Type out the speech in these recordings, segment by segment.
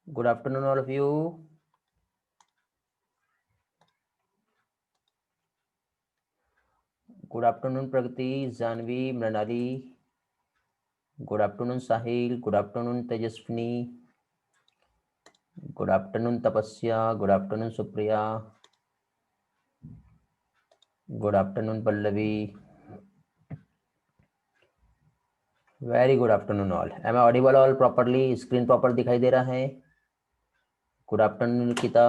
Good afternoon, all of you. Good afternoon, Pragati, Janvi, Mranali. Good afternoon, Sahil. Good afternoon, Tejaswini. Good afternoon, Tapasya. Good afternoon, Supriya. Good afternoon, Pallavi. Very good afternoon, all. Am I audible all properly? Screen proper दिखाई दे रहा है? Good afternoon, Nikita.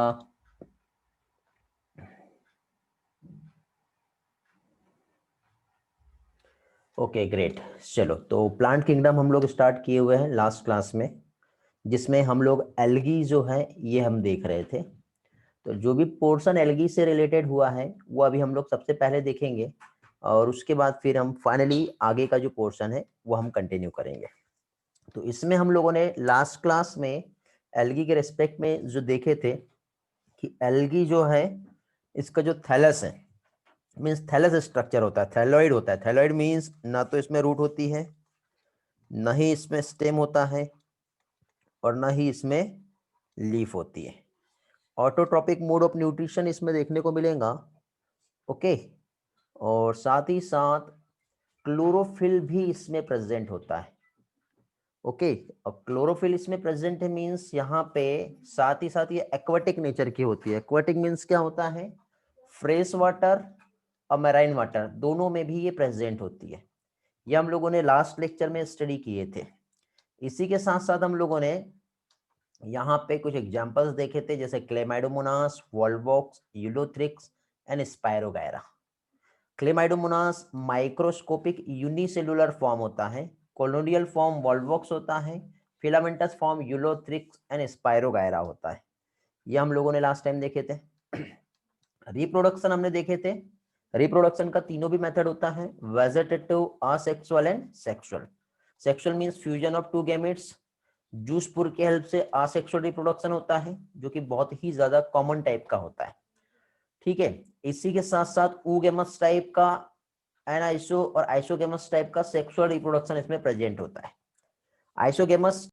Okay great. चलो तो plant kingdom हम लोग start किए हुए हैं लास्ट क्लास में, जिसमें हम लोग एल्गी जो है ये हम देख रहे थे। तो जो भी पोर्शन एल्गी से रिलेटेड हुआ है वो अभी हम लोग सबसे पहले देखेंगे, और उसके बाद फिर हम फाइनली आगे का जो पोर्शन है वो हम कंटिन्यू करेंगे। तो इसमें हम लोगों ने लास्ट क्लास में एल्गी के रिस्पेक्ट में जो देखे थे कि एल्गी जो है इसका जो थैलस है, मीन्स थैलस स्ट्रक्चर होता है, थैलॉइड होता है। थैलॉइड मीन्स ना तो इसमें रूट होती है, ना ही इसमें स्टेम होता है, और ना ही इसमें लीफ होती है। ऑटोट्रॉपिक मोड ऑफ न्यूट्रिशन इसमें देखने को मिलेगा। ओके, और साथ ही साथ क्लोरोफिल भी इसमें प्रेजेंट होता है। ओके, और क्लोरोफिल इसमें प्रेजेंट है मींस यहाँ पे साथ ही साथ ये एक्वाटिक नेचर की होती है। एक्वाटिक मींस क्या होता है? फ्रेश वाटर और मैराइन वाटर दोनों में भी ये प्रेजेंट होती है। ये हम लोगों ने लास्ट लेक्चर में स्टडी किए थे। इसी के साथ साथ हम लोगों ने यहाँ पे कुछ एग्जांपल्स देखे थे, जैसे Chlamydomonas, Volvox, Ulothrix and spirogyra. Chlamydomonas microscopic unicellular form होता है, कोलोनियल फॉर्म वॉल्वॉक्स होता है, filamentous form Ulothrix and spirogyra होता है। ये हम लोगों ने लास्ट टाइम देखे थे। रिप्रोडक्शन हमने देखे थे। रिप्रोडक्शन का तीनों भी मेथड होता है, vegetative, asexual and sexual. Sexual means fusion of two gametes. Zoospore के हेल्प से असेक्सुअल रिप्रोडक्शन होता है, जो कि बहुत ही ज्यादा कॉमन टाइप का होता है। ठीक है, इसी के साथ साथ ऊगेमस टाइप का, एनाइसो और आइसोगेमस टाइप का सेक्सुअल रिप्रोडक्शन इसमें प्रेजेंट होता है। आइसोगेमस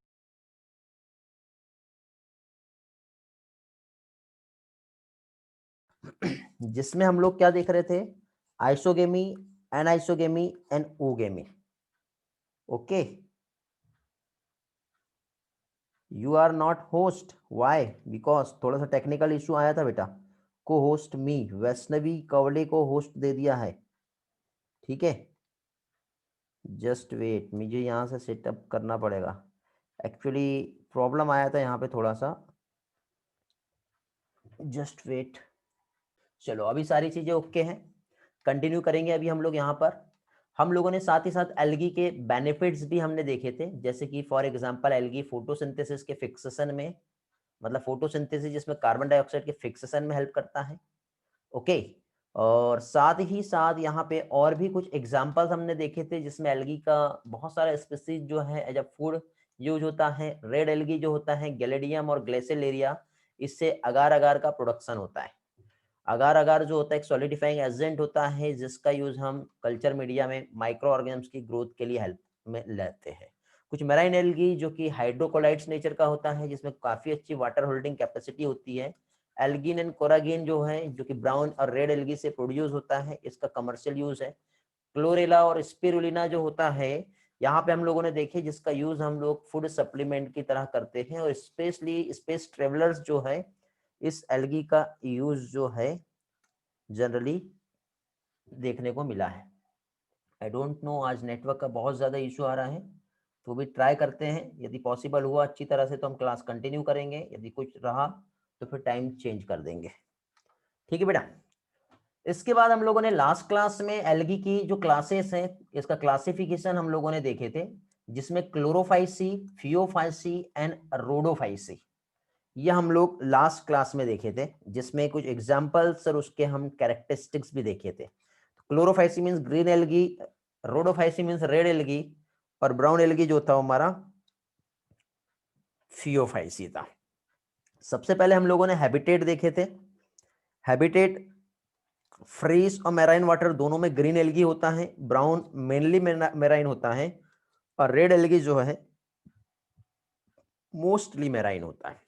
जिसमें हम लोग क्या देख रहे थे? Isogamy, anisogamy and oogamy. Okay, you are not host, why? Because थोड़ा सा टेक्निकल इशू आया था बेटा। को होस्ट मी, वैष्णवी कवले को होस्ट दे दिया है। ठीक है, जस्ट वेट, मुझे यहाँ से सेटअप करना पड़ेगा। एक्चुअली प्रॉब्लम आया था यहाँ पे थोड़ा सा, जस्ट वेट। चलो अभी सारी चीजें ओके हैं, कंटिन्यू करेंगे। अभी हम लोग यहाँ पर हम लोगों ने साथ ही साथ एल्गी के बेनिफिट्स भी हमने देखे थे, जैसे कि फॉर एग्जांपल एल्गी फोटोसिंथेसिस के फिक्सेशन में, मतलब फोटोसिंथेसिस जिसमें कार्बन डाइऑक्साइड के फिक्सेशन में हेल्प करता है। ओके, और साथ ही साथ यहाँ पे और भी कुछ एग्जांपल्स हमने देखे थे जिसमें एल्गी का बहुत सारा स्पीसीज जो है एज अ फूड यूज होता है। रेड एल्गी जो होता है, गैलेडियम और ग्लेसेलेरिया, इससे अगार अगार का प्रोडक्शन होता है। अगार अगार जो होता है एक सॉलिडिफाइंग एजेंट होता है, जिसका यूज हम कल्चर मीडिया में माइक्रो ऑर्गेनिम्स की ग्रोथ के लिए हेल्प में लेते हैं। कुछ मेराइन एल्गी जो कि हाइड्रोकोलाइट्स नेचर का होता है, जिसमें काफी अच्छी वाटर होल्डिंग कैपेसिटी होती है। एल्गिन एंड कोरागिन जो है, जो कि ब्राउन और रेड एल्गी से प्रोड्यूस होता है, इसका कमर्शियल यूज है। क्लोरेला और स्पिरुलिना जो होता है, यहाँ पे हम लोगों ने देखे जिसका यूज हम लोग फूड सप्लीमेंट की तरह करते हैं, और स्पेशली स्पेस ट्रेवलर्स जो है, इस एल्गी का यूज जो है जनरली देखने को मिला है। आई डोंट नो, आज नेटवर्क का बहुत ज़्यादा इशू आ रहा है, तो भी ट्राई करते हैं। यदि पॉसिबल हुआ अच्छी तरह से तो हम क्लास कंटिन्यू करेंगे, यदि कुछ रहा तो फिर टाइम चेंज कर देंगे। ठीक है बेटा। इसके बाद हम लोगों ने लास्ट क्लास में एल्गी की जो क्लासेस हैं, इसका क्लासिफिकेशन हम लोगों ने देखे थे, जिसमें क्लोरोफाइसी, फियोफाइसी एंड रोडोफाइसी, ये हम लोग लास्ट क्लास में देखे थे, जिसमें कुछ एग्जांपल्स और उसके हम कैरेक्टरिस्टिक्स भी देखे थे। Chlorophyceae means green algae, Rhodophyceae means red algae, और ब्राउन एल्गी जो था हमारा फियोफाइसी था। सबसे पहले हम लोगों ने हैबिटेट देखे थे। हैबिटेट फ्रेश और मैराइन वाटर दोनों में ग्रीन एल्गी होता है, ब्राउन मेनली मैराइन होता है, और रेड एल्गी जो है मोस्टली मैराइन होता है।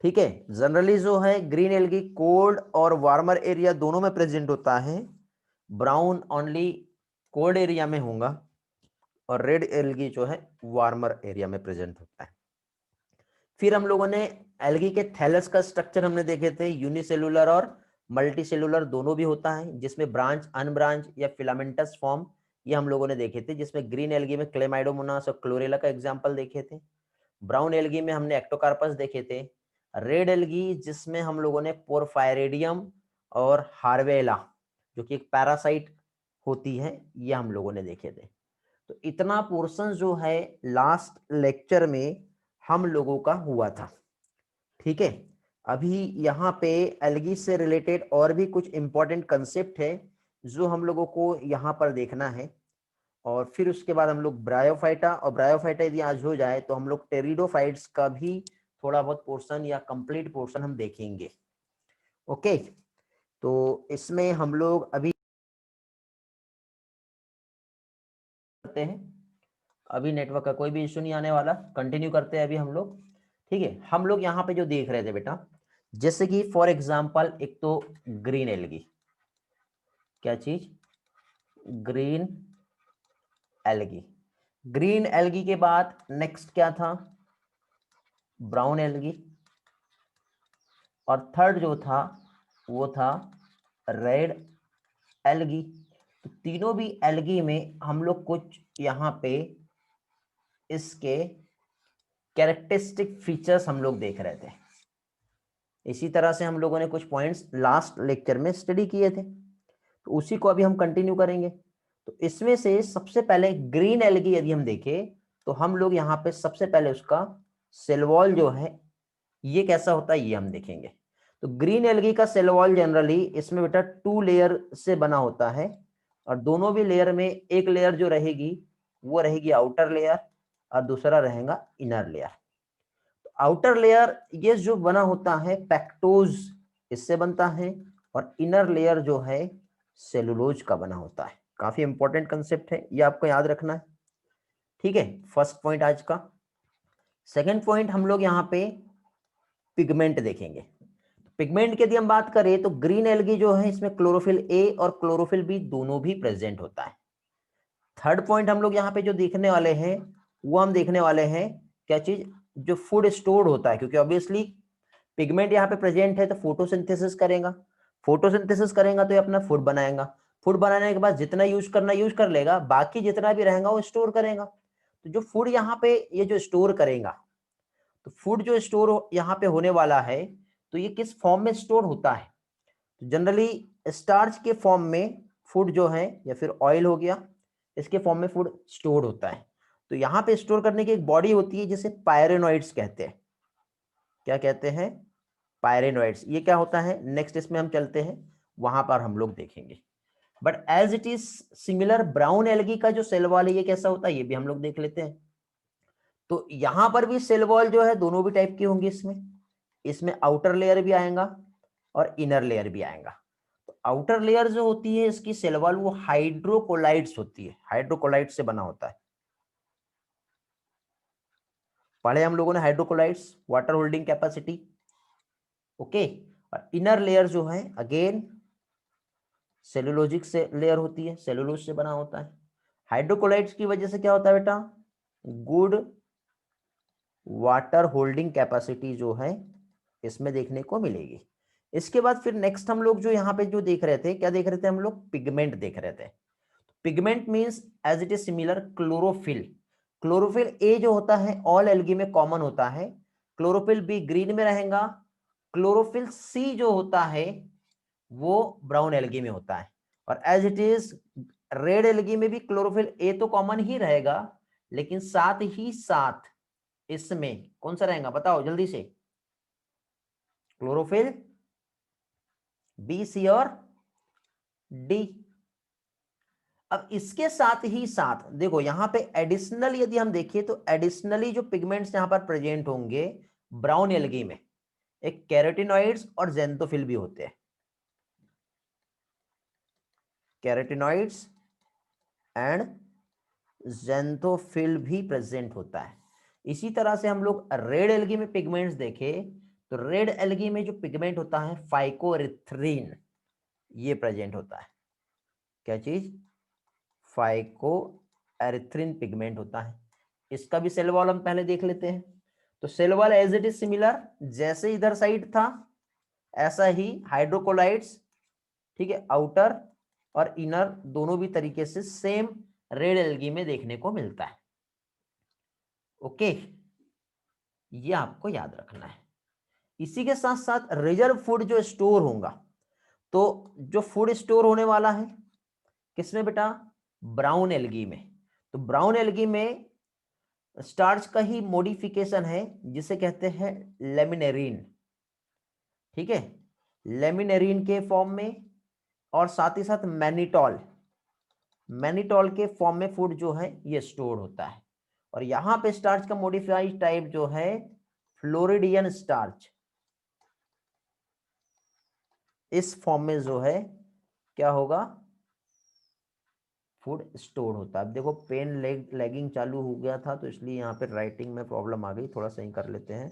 ठीक है। जनरली जो है ग्रीन एल्गी कोल्ड और वार्मर एरिया दोनों में प्रेजेंट होता है, ब्राउन ओनली कोल्ड एरिया में होगा, और रेड एल्गी जो है वार्मर एरिया में प्रेजेंट होता है। फिर हम लोगों ने एल्गी के थैलस का स्ट्रक्चर हमने देखे थे, यूनिसेलुलर और मल्टी सेलुलर दोनों भी होता है, जिसमें ब्रांच अनब्रांच या फिलामेंटस फॉर्म ये हम लोगों ने देखे थे, जिसमें ग्रीन एल्गी में क्लेमाइडोमोनास और क्लोरेला का एग्जाम्पल देखे थे। ब्राउन एल्गी में हमने एक्टोकार्पस देखे थे। रेड एल्गी जिसमें हम लोगों ने पोरफायरेडियम और हार्वेला जो कि एक पैरासाइट होती है, ये हम लोगों ने देखे थे। तो इतना पोर्शन जो है लास्ट लेक्चर में हम लोगों का हुआ था। ठीक है। अभी यहाँ पे एल्गी से रिलेटेड और भी कुछ इंपॉर्टेंट कंसेप्ट है जो हम लोगों को यहाँ पर देखना है, और फिर उसके बाद हम लोग ब्रायोफाइटा, और ब्रायोफाइटा यदि आज हो जाए तो हम लोग टेरिडोफाइट्स का भी थोड़ा बहुत पोर्शन या कंप्लीट पोर्शन हम देखेंगे। ओके, तो इसमें हम लोग अभी करते हैं, अभी नेटवर्क का कोई भी इश्यू नहीं आने वाला, कंटिन्यू करते हैं अभी हम लोग। ठीक है, हम लोग यहाँ पे जो देख रहे थे बेटा, जैसे कि फॉर एग्जांपल एक तो ग्रीन एल्गी, क्या चीज, ग्रीन एल्गी। ग्रीन एल्गी के बाद नेक्स्ट क्या था, ब्राउन एल्गी, और थर्ड जो था वो था रेड एल्गी। तो तीनों भी एल्गी में हम लोग कुछ यहाँ पे इसके कैरेक्टरिस्टिक फीचर्स हम लोग देख रहे थे। इसी तरह से हम लोगों ने कुछ पॉइंट्स लास्ट लेक्चर में स्टडी किए थे, तो उसी को अभी हम कंटिन्यू करेंगे। तो इसमें से सबसे पहले ग्रीन एल्गी यदि हम देखें तो हम लोग यहाँ पे सबसे पहले उसका सेल वॉल जो है ये कैसा होता है ये हम देखेंगे। तो ग्रीन एल्गी का सेल वॉल जनरली इसमें बेटा 2 लेयर से बना होता है, और दोनों भी लेयर में एक लेयर जो रहेगी वो रहेगी आउटर लेयर और दूसरा रहेगा इनर लेयर। आउटर लेयर ये जो बना होता है पैक्टोज इससे बनता है, और इनर लेयर जो है सेलुलोज का बना होता है। काफी इंपॉर्टेंट कंसेप्ट है, ये आपको याद रखना है। ठीक है, फर्स्ट पॉइंट आज का। सेकंड पॉइंट हम लोग यहाँ पे पिगमेंट देखेंगे। पिगमेंट की यदि हम बात करें तो ग्रीन एल्गी जो है इसमें क्लोरोफिल ए और क्लोरोफिल बी दोनों भी प्रेजेंट होता है। थर्ड पॉइंट हम लोग यहाँ पे जो देखने वाले हैं वो हम देखने वाले हैं क्या चीज, जो फूड स्टोर्ड होता है, क्योंकि ऑब्वियसली पिगमेंट यहाँ पे प्रेजेंट है तो फोटोसिंथेसिस करेगा, फोटोसिंथेसिस करेगा तो ये अपना फूड बनाएगा, फूड बनाने के बाद जितना यूज करना यूज कर लेगा, बाकी जितना भी रहेगा वो स्टोर करेगा। तो जो फूड यहाँ पे ये जो स्टोर करेगा, तो फूड जो स्टोर यहाँ पे होने वाला है तो ये किस फॉर्म में स्टोर होता है, तो जनरली स्टार्च के फॉर्म में फूड जो है, या फिर ऑयल हो गया, इसके फॉर्म में फूड स्टोर होता है। तो यहाँ पे स्टोर करने की एक बॉडी होती है जिसे पायरेनोइड्स कहते हैं। क्या कहते हैं, पायरेनोइड्स। ये क्या होता है नेक्स्ट इसमें हम चलते हैं, वहां पर हम लोग देखेंगे। But as it is similar brown algae का जो सेल वॉल है ये कैसा होता है ये भी हम लोग देख लेते हैं। तो यहां पर भी सेल वॉल जो है दोनों भी टाइप के होंगे इसमें, इसमें आउटर लेयर भी आएगा और इनर लेयर भी आएगा। तो आउटर लेयर जो होती है इसकी सेल वॉल वो हाइड्रोकोलाइड्स होती है, हाइड्रोकोलाइड से बना होता है। पढ़े हम लोगों ने हाइड्रोकोलाइड्स, वाटर होल्डिंग कैपेसिटी। ओके, और इनर लेयर जो है अगेन सेलुलोजिक से लेयर होती है, सेलुलोज से बना होता है। हाइड्रोकोलाइड्स की वजह से क्या होता है बेटा, गुड वाटर होल्डिंग कैपेसिटी जो है इसमें देखने को मिलेगी। इसके बाद फिर नेक्स्ट हम लोग जो यहाँ पे जो देख रहे थे, क्या देख रहे थे हम लोग, पिगमेंट देख रहे थे। Pigment means as it is similar chlorophyll. Chlorophyll a जो होता है ऑल एल्गी में कॉमन होता है, क्लोरोफिल बी ग्रीन में रहेगा, क्लोरोफिल सी जो होता है वो ब्राउन एल्गी में होता है, और as it is red algae में भी क्लोरोफिल ए तो कॉमन ही रहेगा, लेकिन साथ ही साथ इसमें कौन सा रहेगा बताओ जल्दी से, क्लोरोफिल बी सी और डी। अब इसके साथ ही साथ देखो यहां पे एडिशनल यदि हम देखें तो एडिशनली जो पिगमेंट्स यहां पर प्रेजेंट होंगे ब्राउन एल्गी में, एक कैरोटिनॉइड्स और जेंथोफिल भी होते हैं, कैरोटिनॉइड्स एंड जेंथोफिल भी प्रेजेंट होता है। इसी तरह से हम लोग रेड एल्गी में पिगमेंट्स देखें तो रेड एल्गी में जो पिगमेंट होता है फाइकोएरिथ्रिन, ये प्रेजेंट होता है। क्या चीज? फाइकोएरिथ्रिन पिगमेंट होता है। इसका भी सेल वॉल हम पहले देख लेते हैं। तो cell wall as it is similar, जैसे इधर साइड था ऐसा ही हाइड्रोकोलाइट्स, ठीक है, आउटर और इनर दोनों भी तरीके से सेम रेड एल्गी में देखने को मिलता है। ओके, ये आपको याद रखना है। इसी के साथ साथ रिजर्व फूड जो स्टोर होगा, तो जो फूड स्टोर होने वाला है किसमें बेटा? ब्राउन एल्गी में। तो ब्राउन एल्गी में स्टार्च का ही मॉडिफिकेशन है जिसे कहते हैं लेमिनेरिन, ठीक है, लेमिनेरिन के फॉर्म में, और साथ ही साथ मैनिटॉल, मैनिटॉल के फॉर्म में फूड जो है ये स्टोर होता है। और यहां पे स्टार्च का मॉडिफाइड टाइप जो है फ्लोरिडियन स्टार्च, इस फॉर्म में जो है क्या होगा? फूड स्टोर होता है। अब देखो पेन लैगिंग चालू हो गया था तो इसलिए यहाँ पे राइटिंग में प्रॉब्लम आ गई, थोड़ा सही कर लेते हैं।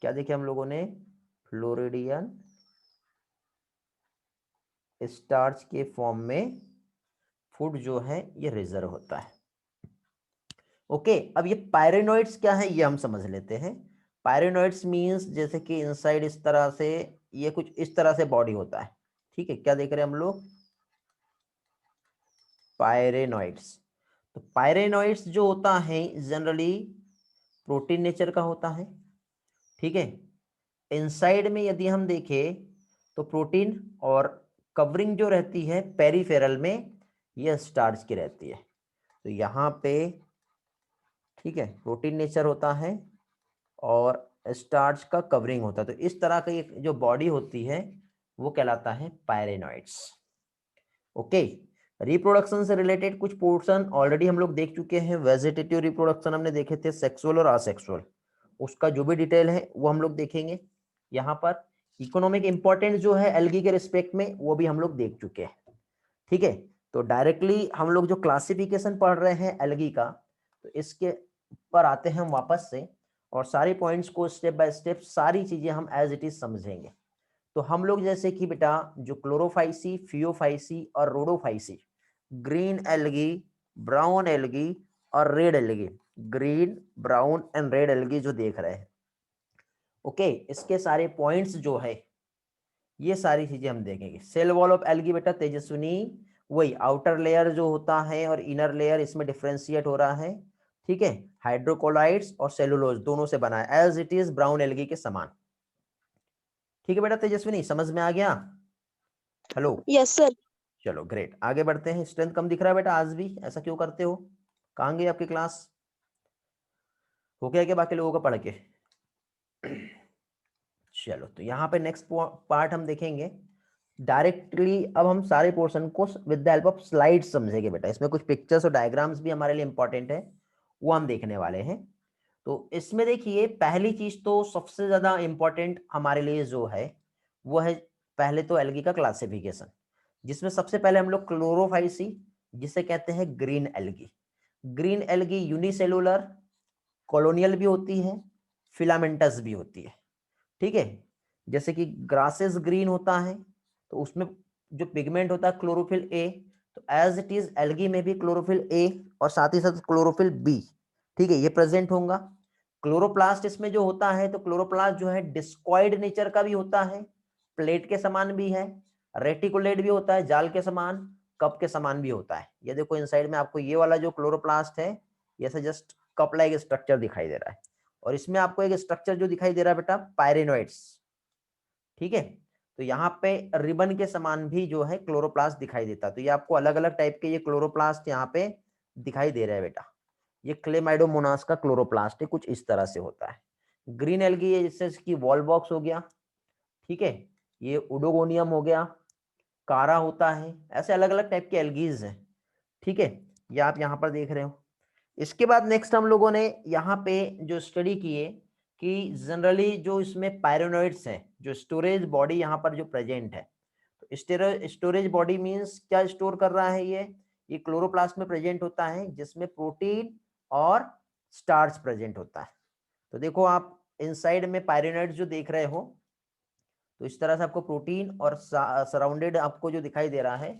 क्या देखे हम लोगों ने? फ्लोरिडियन स्टार्च के फॉर्म में फूड जो है ये रिजर्व होता है। ओके, अब ये पायरेनोइड्स क्या है ये हम समझ लेते हैं। पायरेनोइड्स मींस जैसे कि इनसाइड इस तरह से, ये कुछ इस तरह से बॉडी होता है, ठीक है। क्या देख रहे हैं हम लोग? पायरेनोइड्स। तो पायरेनोइड्स जो होता है जनरली प्रोटीन नेचर का होता है, ठीक है। इनसाइड में यदि हम देखें तो प्रोटीन, और कवरिंग जो रहती है पेरिफेरल में यह स्टार्च की रहती है। तो यहाँ पे ठीक है प्रोटीन नेचर होता है और स्टार्च का कवरिंग होता है। तो इस तरह का एक जो बॉडी होती है वो कहलाता है पायरेनोइड्स। ओके, रिप्रोडक्शन से रिलेटेड कुछ पोर्शन ऑलरेडी हम लोग देख चुके हैं। वेजिटेटिव रिप्रोडक्शन हमने देखे थे, सेक्सुअल और असेक्सुअल, उसका जो भी डिटेल है वो हम लोग देखेंगे। यहाँ पर इकोनॉमिक इंपॉर्टेंस जो है एल्गी के रिस्पेक्ट में वो भी हम लोग देख चुके हैं, ठीक है। तो डायरेक्टली हम लोग जो क्लासिफिकेशन पढ़ रहे हैं एल्गी का, तो इसके पर आते हैं हम वापस से, और सारे पॉइंट्स को स्टेप बाय स्टेप सारी चीजें हम एज इट इज समझेंगे। तो हम लोग जैसे कि बेटा जो क्लोरोफाइसी, फियोफाइसी और rhodophyceae, green algae, brown algae और red algae, green brown and red algae जो देख रहे हैं, ओके, इसके सारे पॉइंट्स जो है ये सारी चीजें हम देखेंगे। सेल वॉल ऑफ एल्गी बेटा तेजस्विनी, वही आउटर लेयर जो होता है और इनर लेयर इसमें डिफ्रेंशिएट हो रहा है, ठीक है। हाइड्रोकोलाइड्स और सेलुलोज दोनों से बना है as it is brown algae के समान। ठीक है बेटा तेजस्विनी, समझ में आ गया? हेलो? Yes sir. चलो ग्रेट, आगे बढ़ते हैं। स्ट्रेंथ कम दिख रहा है बेटा आज भी, ऐसा क्यों करते हो? कहाँ गई आपकी क्लास? हो गया क्या बाकी लोगों का पढ़ के? चलो, तो यहाँ पे नेक्स्ट पार्ट हम देखेंगे डायरेक्टली। अब हम सारे पोर्शन को with the help of slide समझेंगे बेटा। इसमें कुछ पिक्चर्स और डायग्राम्स भी हमारे लिए इंपॉर्टेंट है, वो हम देखने वाले हैं। तो इसमें देखिए पहली चीज तो सबसे ज्यादा इंपॉर्टेंट हमारे लिए जो है वो है पहले तो एल्गी का क्लासिफिकेशन, जिसमें सबसे पहले हम लोग क्लोरोफाइसी, जिसे कहते हैं green algae. Green algae unicellular, colonial भी होती है, फिलामेंटस भी होती है, ठीक है। जैसे कि ग्रासेस ग्रीन होता है तो उसमें जो पिगमेंट होता है क्लोरोफिल ए, तो एज इट इज एल्गी में भी क्लोरोफिल ए और साथ ही साथ क्लोरोफिल बी, ठीक है, ये प्रेजेंट होगा। क्लोरोप्लास्ट इसमें जो होता है, तो क्लोरोप्लास्ट जो है डिस्कॉइड नेचर का भी होता है, प्लेट के समान भी है, रेटिकुलेट भी होता है, जाल के समान, कप के समान भी होता है। ये देखो इनसाइड में आपको ये वाला जो क्लोरोप्लास्ट है ये से जस्ट कप लाइक स्ट्रक्चर दिखाई दे रहा है, और इसमें आपको एक स्ट्रक्चर जो दिखाई दे रहा है बेटा पायरेनोइड्स, ठीक है। तो यहाँ पे रिबन के समान भी जो है क्लोरोप्लास्ट दिखाई देता है। तो ये आपको अलग अलग टाइप के ये क्लोरोप्लास्ट यहाँ पे दिखाई दे रहा है बेटा। ये क्लेमाइडोमोनास का क्लोरोप्लास्ट है, कुछ इस तरह से होता है। ग्रीन एल्गी है जैसे कि वॉल बॉक्स हो गया, ठीक है, ये उडोगोनियम हो गया, कारा होता है, ऐसे अलग अलग टाइप के एल्गीज हैं, ठीक है, ये आप यहाँ पर देख रहे हो। इसके बाद नेक्स्ट हम लोगों ने यहाँ पे जो स्टडी किए कि जनरली जो इसमें पायरेनोइड्स हैं, जो स्टोरेज बॉडी यहाँ पर जो प्रेजेंट है, तो स्टोरेज बॉडी मींस क्या स्टोर कर रहा है ये क्लोरोप्लास्ट में प्रेजेंट होता है, जिसमें प्रोटीन और स्टार्च प्रेजेंट होता है। तो देखो आप इनसाइड में पायरेनॉइड्स जो देख रहे हो, तो इस तरह से आपको प्रोटीन और सराउंडेड आपको जो दिखाई दे रहा है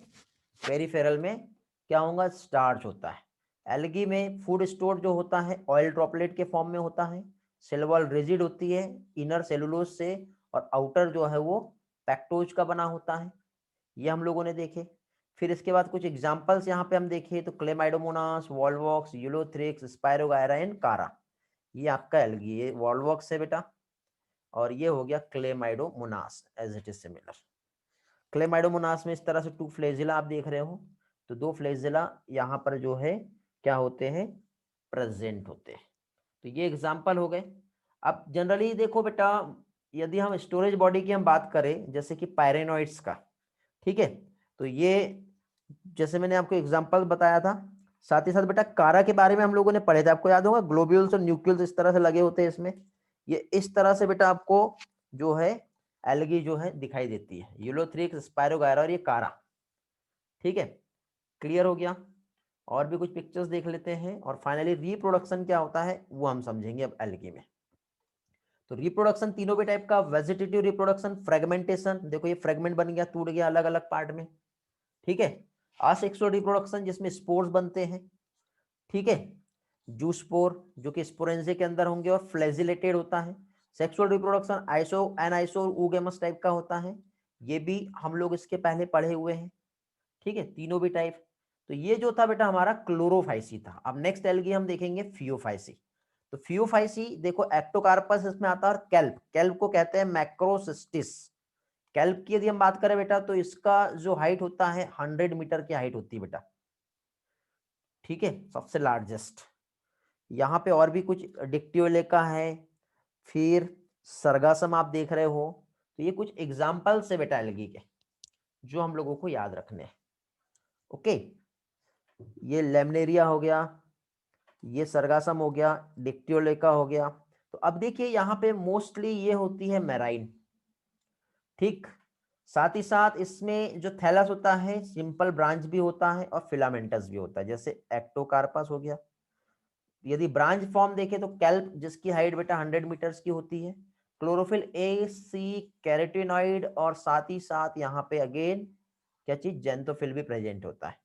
पेरिफेरल में क्या होगा, स्टार्च होता है। एल्गी में फूड स्टोर जो होता है ऑयल ड्रॉपलेट के फॉर्म में होता है। सेल वॉल रिजिड होती है इनर सेलुलोज से, और आउटर जो है वो पैक्टोज का बना होता है। ये हम लोगों ने देखे। फिर इसके बाद कुछ एग्जांपल्स यहाँ पे हम देखे तो Chlamydomonas, Volvox, Ulothrix, spirogyra and कारा। ये आपका एल्गी, ये वॉल्वॉक्स है बेटा, और ये हो गया Chlamydomonas as it is similar. Chlamydomonas में इस तरह से 2 फ्लैजिला आप देख रहे हो, तो 2 फ्लैजिला यहाँ पर जो है क्या होते हैं, प्रेजेंट होते हैं। तो ये एग्जाम्पल हो गए। अब जनरली देखो बेटा, यदि हम स्टोरेज बॉडी की हम बात करें जैसे कि पायरेनॉइड्स का, ठीक है, तो ये जैसे मैंने आपको एग्जांपल बताया था, साथ ही साथ बेटा कारा के बारे में हम लोगों ने पढ़े थे, आपको याद होगा ग्लोब्यूल्स और न्यूक्लियस इस तरह से लगे होते हैं इसमें। ये इस तरह से बेटा आपको जो है एल्गी जो है दिखाई देती है, यूलोथ्रिक्स, स्पायरोगायरा और ये कारा। ठीक है, क्लियर हो गया। और भी कुछ पिक्चर्स देख लेते हैं और फाइनली रिप्रोडक्शन क्या होता है वो हम समझेंगे अब एल्गी में। तो रिप्रोडक्शन तीनों भी टाइप का, वेजिटेटिव रिप्रोडक्शन, फ्रेगमेंटेशन, देखो ये फ्रेगमेंट बन गया, टूट गया अलग अलग पार्ट में। ठीक है, असेक्सुअल रिप्रोडक्शन जिसमें स्पोर्स बनते हैं। ठीक है, जूस्पोर जो कि स्पोरेंजे के अंदर होंगे और फ्लैजिलेटेड होता है। Sexual reproduction iso एनाइसो oogamous type का होता है, ये भी हम लोग इसके पहले पढ़े हुए हैं। ठीक है, तीनों भी टाइप। तो ये जो था बेटा हमारा क्लोरोफाइसी था। अब नेक्स्ट एल्गी हम देखेंगे फियोफाइसी। तो फियोफाइसी देखो एक्टोकार्पस इसमें आता है, और कैल्प, कैल्प को कहते हैं मैक्रोसिस्टिस। कैल्प की यदि हम बात करें बेटा तो इसका जो हाइट होता है 100 मीटर की हाइट होती है बेटा। ठीक है, सबसे लार्जेस्ट। यहाँ पे और भी कुछ डिक्टियोलेका है, फिर सरगासम आप देख रहे हो। तो ये कुछ एग्जाम्पल्स है बेटा एल्गी के जो हम लोगों को याद रखने हैं। ओके, ये लेमनेरिया हो गया, ये सरगासम हो गया, डिक्टियोलेका हो गया। तो अब देखिए यहाँ पे मोस्टली ये होती है मैराइन। ठीक, साथ ही साथ इसमें जो थैलस होता है सिंपल ब्रांच भी होता है और फिलामेंटस भी होता है, जैसे एक्टोकार्पस हो गया। यदि ब्रांच फॉर्म देखें तो कैल्प जिसकी हाइट बेटा 100 मीटर्स की होती है। क्लोरोफिल ए, सी, कैरोटिनॉइड, और साथ ही साथ यहाँ पे अगेन क्या चीज, जेंथोफिल भी प्रेजेंट होता है।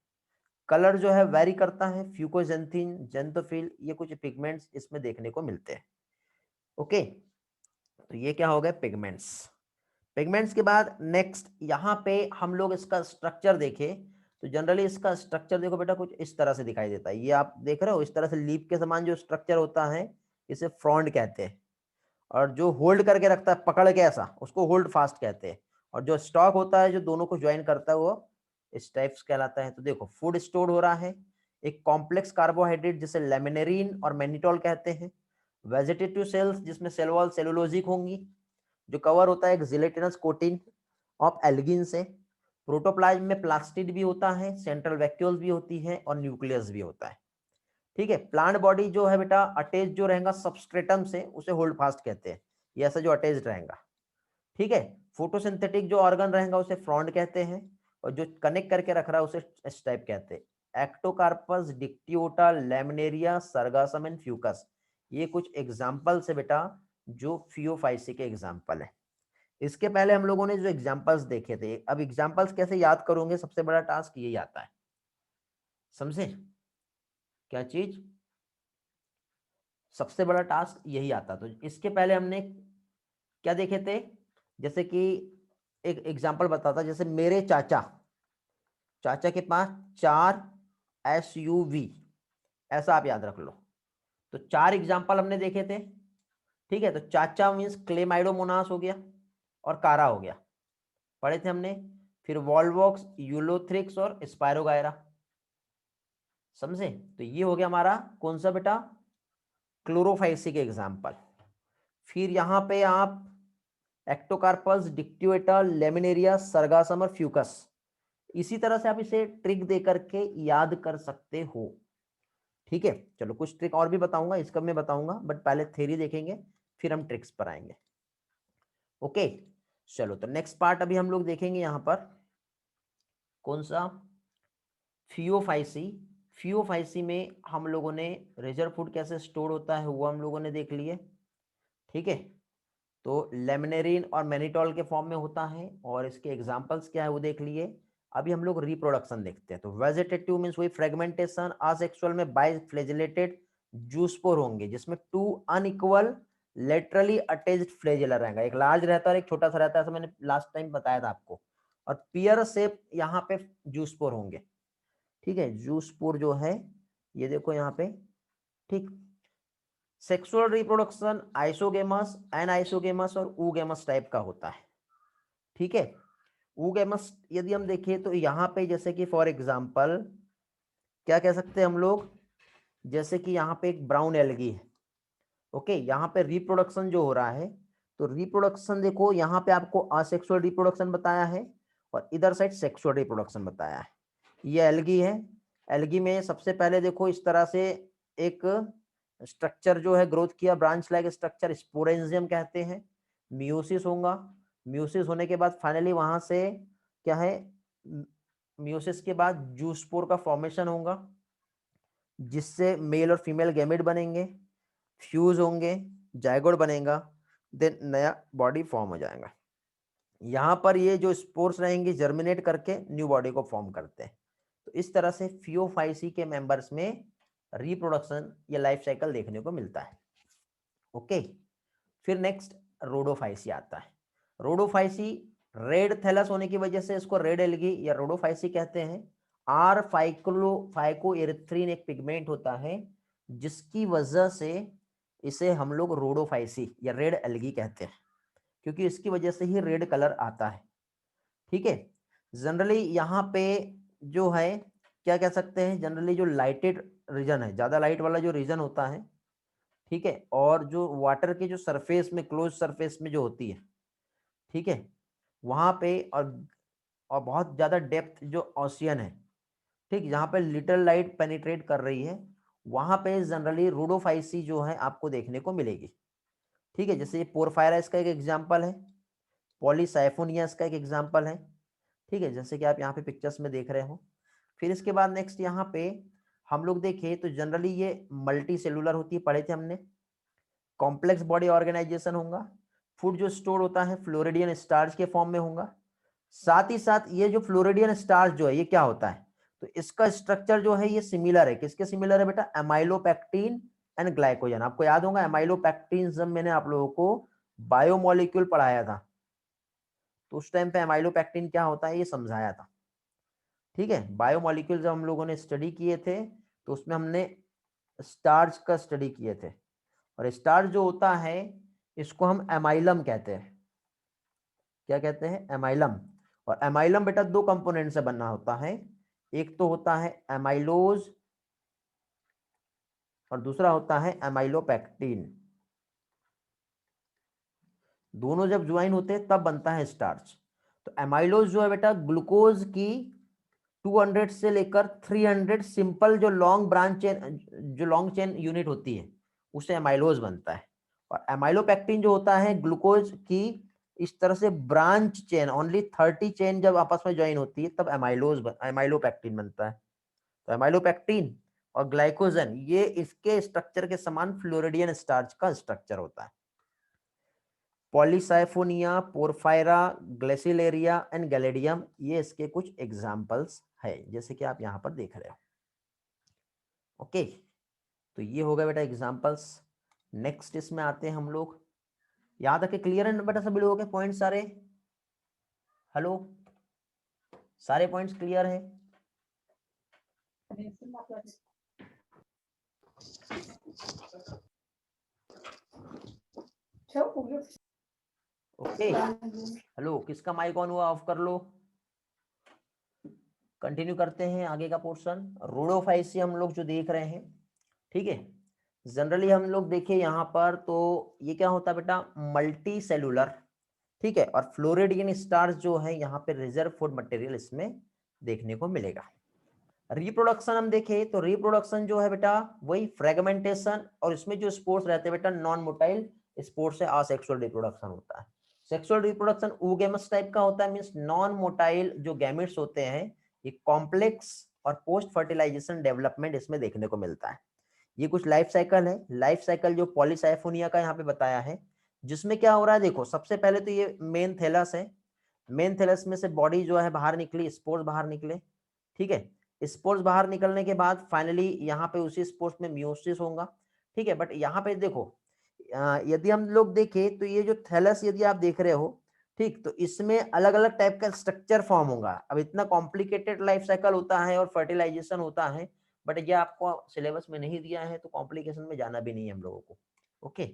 कलर जो है वेरी करता है, फ्यूकोजेंथिन, जेंथोफिल, ये कुछ पिगमेंट्स इसमें देखने को मिलते हैं। ओके, तो ये क्या हो गए पिगमेंट्स। पिगमेंट्स के बाद नेक्स्ट यहाँ पे हम लोग इसका स्ट्रक्चर देखें तो जनरली इसका स्ट्रक्चर देखो बेटा कुछ इस तरह से दिखाई देता है। ये आप देख रहे हो इस तरह से लीफ के समान जो स्ट्रक्चर होता है इसे फ्रॉन्ड कहते हैं, और जो होल्ड करके रखता है पकड़ के ऐसा उसको होल्ड फास्ट कहते हैं, और जो स्टॉक होता है जो दोनों को ज्वाइन करता है वो स्टेप्स कहलाता है। तो देखो फूड स्टोर हो रहा है, एक कॉम्प्लेक्स कार्बोहाइड्रेट जिसे लेमिनेरिन और मैनिटोल कहते हैं। वेजिटेटिव सेल्स जिसमें सेल वॉल सेलुलोजिक होंगी, जो कवर होता है एक जिलेटिनस कोटिंग ऑफ एल्गिन से। प्रोटोप्लाज्म में प्लास्टिड भी होता है, सेंट्रल वैक्यूल्स भी होती है और न्यूक्लियस भी होता है। ठीक है, प्लांट बॉडी जो है बेटा अटैच जो रहेगा सबस्ट्रेटम से उसे होल्ड फास्ट कहते हैं, ये ऐसा जो अटैच रहेगा। ठीक है, फोटोसिंथेटिक जो ऑर्गन रहेगा उसे फ्रॉन्ड कहते हैं, और जो कनेक्ट करके रख रहा है उसे स्टाइप कहते हैं। Ectocarpus, Dictyota, laminaria, sargassum and Fucus, ये कुछ एग्जाम्पल है बेटा जो फियोफाइसी के एग्जाम्पल है। इसके पहले हम लोगों ने जो एग्जाम्पल्स देखे थे, अब एग्जाम्पल्स कैसे याद करोगे, सबसे बड़ा टास्क यही आता है, समझे क्या चीज, सबसे बड़ा टास्क यही आता। तो इसके पहले हमने क्या देखे थे, जैसे कि एक एग्जाम्पल बताता, जैसे मेरे चाचा, चाचा के पास 4 SUV, ऐसा आप याद रख लो। तो 4 एग्जाम्पल हमने देखे थे। ठीक है, तो चाचा मीन्स क्लेमाइडोमोनास हो गया और कारा हो गया, पढ़े थे हमने। फिर वॉल्वॉक्स, यूलोथ्रिक्स और स्पायरोगायरा, समझे। तो ये हो गया हमारा कौन सा बेटा, क्लोरोफाइसी के एग्जाम्पल। फिर यहाँ पे आप एक्टोकार्पस, डिक्टियोटा, लेमिनेरिया, सरगासम और फ्यूकस, इसी तरह से आप इसे ट्रिक दे करके याद कर सकते हो। ठीक है, चलो कुछ ट्रिक और भी बताऊंगा, इसका मैं बताऊंगा, बट पहले थ्योरी देखेंगे फिर हम ट्रिक्स पर आएंगे। ओके, चलो तो नेक्स्ट पार्ट अभी हम लोग देखेंगे यहाँ पर कौन सा, फियोफाइसी। फियोफाइसी में हम लोगों ने रिजर्व फूड कैसे स्टोर होता है वो हम लोगों ने देख लिए। ठीक है, तो लेमिनेरिन और मैनिटोल के फॉर्म में होता है, और इसके एग्जांपल्स क्या है वो देख लिए। अभी हम लोग रिप्रोडक्शन देखते हैं। तो वेजिटेटिव मींस वही फ्रेगमेंटेशन, असेक्सुअल में बाइफ्लैजेलेटेड जूस्पोर होंगे जिसमें 2 अनइक्वल लेटरली अटैच्ड फ्लैजेला रहेगा, एक लार्ज रहता है और एक छोटा सा रहता है, ऐसा मैंने लास्ट टाइम बताया था आपको। और पियर शेप यहाँ पे जूस्पोर होंगे। ठीक है, जूस्पोर जो है ये देखो यहाँ पे। ठीक, सेक्सुअल रिप्रोडक्शन आइसोगेमस, एनाइसोगेमस और ऊगेमस टाइप का होता है। ठीक है, ऊगेमस यदि हम देखें तो यहाँ पे जैसे कि फॉर एग्जांपल क्या कह सकते हैं हम लोग, जैसे कि यहाँ पे एक ब्राउन एल्गी है। ओके, यहाँ पे रिप्रोडक्शन जो हो रहा है, तो रिप्रोडक्शन देखो यहाँ पे आपको असेक्सुअल रिप्रोडक्शन बताया है और इधर साइड सेक्सुअल रिप्रोडक्शन बताया है। ये एल्गी है, एल्गी में सबसे पहले देखो इस तरह से एक स्ट्रक्चर जो है ग्रोथ किया, ब्रांच लाइक स्ट्रक्चर, स्पोरेंजियम कहते हैं। मियोसिस होगा, मियोसिस होने के बाद फाइनली वहां से क्या है, मियोसिस के बाद जूस्पोर का फॉर्मेशन होगा जिससे मेल और फीमेल गैमेट बनेंगे, फ्यूज होंगे, जायगोट बनेगा, देन नया बॉडी फॉर्म हो जाएगा। यहाँ पर ये जो स्पोर्स रहेंगे जर्मिनेट करके न्यू बॉडी को फॉर्म करते हैं। तो इस तरह से फियोफाइसी के मेंबर्स में रिप्रोडक्शन या लाइफ साइकिल देखने को मिलता है। ओके, फिर नेक्स्ट रोडोफाइसी आता है। रोडोफाइसी रेड थैलस होने की वजह से इसको रेड एल्गी या रोडोफाइसी कहते हैं। आर फाइकोएरिथ्रिन एक पिगमेंट होता है जिसकी वजह से इसे हम लोग रोडोफाइसी या रेड एल्गी कहते हैं, क्योंकि इसकी वजह से ही रेड कलर आता है। ठीक है, जनरली यहाँ पे जो है क्या कह सकते हैं, जनरली जो लाइटेड रीजन है, ज्यादा लाइट वाला जो रीजन होता है, ठीक है, और जो वाटर के जो सरफेस में क्लोज सरफेस में जो होती है, ठीक है, वहां पे और बहुत ज्यादा डेप्थ जो ओशियन है, ठीक, जहाँ पे लिटिल लाइट पेनिट्रेट कर रही है, वहां पे जनरली रोडोफाइसी जो है आपको देखने को मिलेगी। ठीक है, जैसे ये पोरफायरा इसका एक एग्जाम्पल है, पॉलीसाइफोनिया इसका एक एग्जाम्पल है। ठीक है, जैसे कि आप यहाँ पे पिक्चर्स में देख रहे हो। फिर इसके बाद नेक्स्ट यहाँ पे हम लोग देखें तो जनरली ये मल्टी सेलुलर होती है, पढ़े थे हमने। कॉम्प्लेक्स बॉडी ऑर्गेनाइजेशन होगा, फूड जो स्टोर होता है फ्लोरिडियन स्टार्च के फॉर्म में होगा। साथ ही साथ ये जो फ्लोरिडियन स्टार्च जो है ये क्या होता है, तो इसका स्ट्रक्चर जो है ये सिमिलर है, किसके सिमिलर है बेटा, एमाइलोपेक्टिन एंड ग्लाइकोजन। आपको याद होगा एमाइलोपेक्टिन जब मैंने आप लोगों को बायोमोलिक्यूल पढ़ाया था तो उस टाइम पे एमाइलोपेक्टिन क्या होता है ये समझाया था। ठीक है, बायोमोलिक्यूल जब हम लोगों ने स्टडी किए थे तो उसमें हमने स्टार्च का स्टडी किए थे, और स्टार्च जो होता है इसको हम एमाइलम कहते हैं। क्या कहते हैं, एमाइलम। और एमाइलम बेटा 2 कंपोनेंट से बना होता है, एक तो होता है एमाइलोज और दूसरा होता है एमाइलोपेक्टिन। दोनों जब ज्वाइन होते हैं तब बनता है स्टार्च। तो एमाइलोज जो है बेटा ग्लूकोज की 200 से लेकर 300 सिंपल जो लॉन्ग ब्रांच चेन, जो लॉन्ग चेन यूनिट होती है उससे एमाइलोज बनता है। और एमाइलोपेक्टिन जो होता है ग्लूकोज की इस तरह से ब्रांच चेन, ओनली 30 चेन जब आपस में ज्वाइन होती है तब एमाइलोपेक्टिन बनता है। तो एमाइलोपेक्टिन और ग्लाइकोजन ये इसके स्ट्रक्चर के समान फ्लोरिडियन स्टार्च का स्ट्रक्चर होता है। पॉलीसाइफोनिया, पोरफायरा, ग्लेसिलेरिया एंड गैलेडियम ये इसके कुछ एग्जांपल्स है, जैसे कि आप यहां पर देख रहे हो। ओके, तो ये हो गया बेटा एग्जांपल्स। नेक्स्ट इसमें आते हैं हम लोग, यहां तक के क्लियर है बेटा सभी लोगों के पॉइंट सारे? हेलो, सारे पॉइंट्स क्लियर है? ओके, हेलो, किसका माइक ऑन हुआ ऑफ कर लो। कंटिन्यू करते हैं आगे का पोर्शन। रोडोफाइसी हम लोग जो देख रहे हैं, ठीक है, जनरली हम लोग देखें यहाँ पर तो ये क्या होता है बेटा, मल्टी सेलुलर। ठीक है, और फ्लोरिडियन स्टार्च जो है यहाँ पे रिजर्व फूड मटेरियल इसमें देखने को मिलेगा। रिप्रोडक्शन हम देखें तो रिप्रोडक्शन जो है बेटा वही फ्रेगमेंटेशन, और इसमें जो स्पोर्स रहते हैं बेटा नॉन मोटाइल स्पोर्स से असेक्सुअल रिप्रोडक्शन होता है। सेक्सुअल रिप्रोडक्शन ऊगेमस टाइप का होता है, मींस नॉन मोटाइल जो गैमेट्स होते हैं ये कॉम्प्लेक्स और पोस्ट फर्टिलाइजेशन डेवलपमेंट इसमें देखने को मिलता है। ये कुछ लाइफ साइकिल है, लाइफ साइकिल जो पॉलीसाइफोनिया का यहाँ पे बताया है, जिसमें क्या हो रहा है, देखो सबसे पहले तो ये मेन थैलस है, मेन थैलस में से बॉडी जो है बाहर निकली, स्पोर्स बाहर निकले, ठीक है। स्पोर्स बाहर निकलने के बाद फाइनली यहाँ पे उसी स्पोर्स में मियोसिस होगा, ठीक है। बट यहाँ पे देखो यदि हम लोग देखें तो ये जो थैलस यदि आप देख रहे हो, ठीक, तो इसमें अलग अलग टाइप का स्ट्रक्चर फॉर्म होगा। अब इतना कॉम्प्लिकेटेड लाइफ साइकिल होता है और फर्टिलाइजेशन होता है, बट ये आपको सिलेबस में नहीं दिया है तो कॉम्प्लिकेशन में जाना भी नहीं है हम लोगों को। ओके,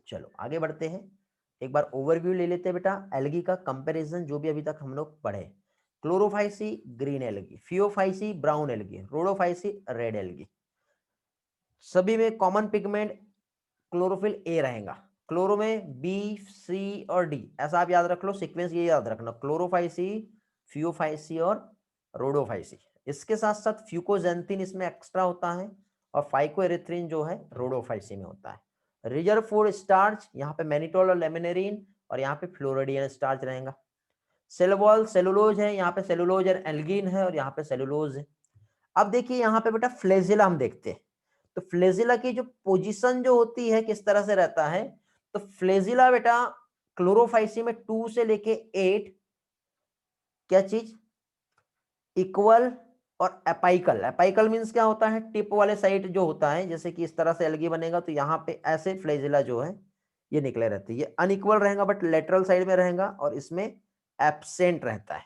चलो आगे बढ़ते हैं। एक बार ओवरव्यू ले लेते हैं बेटा एल्गी का कंपैरिजन, जो भी अभी तक हम लोग पढ़े। Chlorophyceae green algae, Phaeophyceae brown algae, Rhodophyceae red algae. सभी में कॉमन पिगमेंट क्लोरोफिल ए रहेगा। क्लोरो में बी, सी और डी, ऐसा आप याद रख लो, सीक्वेंस ये याद रखना, क्लोरोफाइसी, फियोफाइसी और रोडोफाइसी। इसके साथ साथ फ्यूकोजेंथिन इसमें एक्स्ट्रा होता है और फाइकोएरिथ्रिन जो है रोडोफाइसी में होता है। रिजर्व फॉर स्टार्च, यहाँ पे मैनिटोल और लेमिनेरिन, और यहाँ पे फ्लोरिडियन स्टार्च रहेगा। सेल वॉल सेलुलोज है, यहाँ पे सेलुलोज और एल्गिन है, और यहाँ पे सेलुलोज है। अब देखिए यहाँ पे बेटा फ्लेजिला हम देखते हैं, तो फ्लेजिला की जो पोजीशन जो होती है किस तरह से रहता है, तो फ्लेजिला बेटा क्लोरोफाइसी में 2 से लेके 8 क्या चीज इक्वल और एपाइकल। एपाइकल मींस क्या होता है, टिप वाले साइड जो होता है, जैसे कि इस तरह से एल्गी बनेगा तो यहाँ पे ऐसे फ्लेजिला जो है ये निकले रहते हैं। ये अनइक्वल रहेगा बट लेटरल साइड में रहेगा और इसमें एब्सेंट रहता है।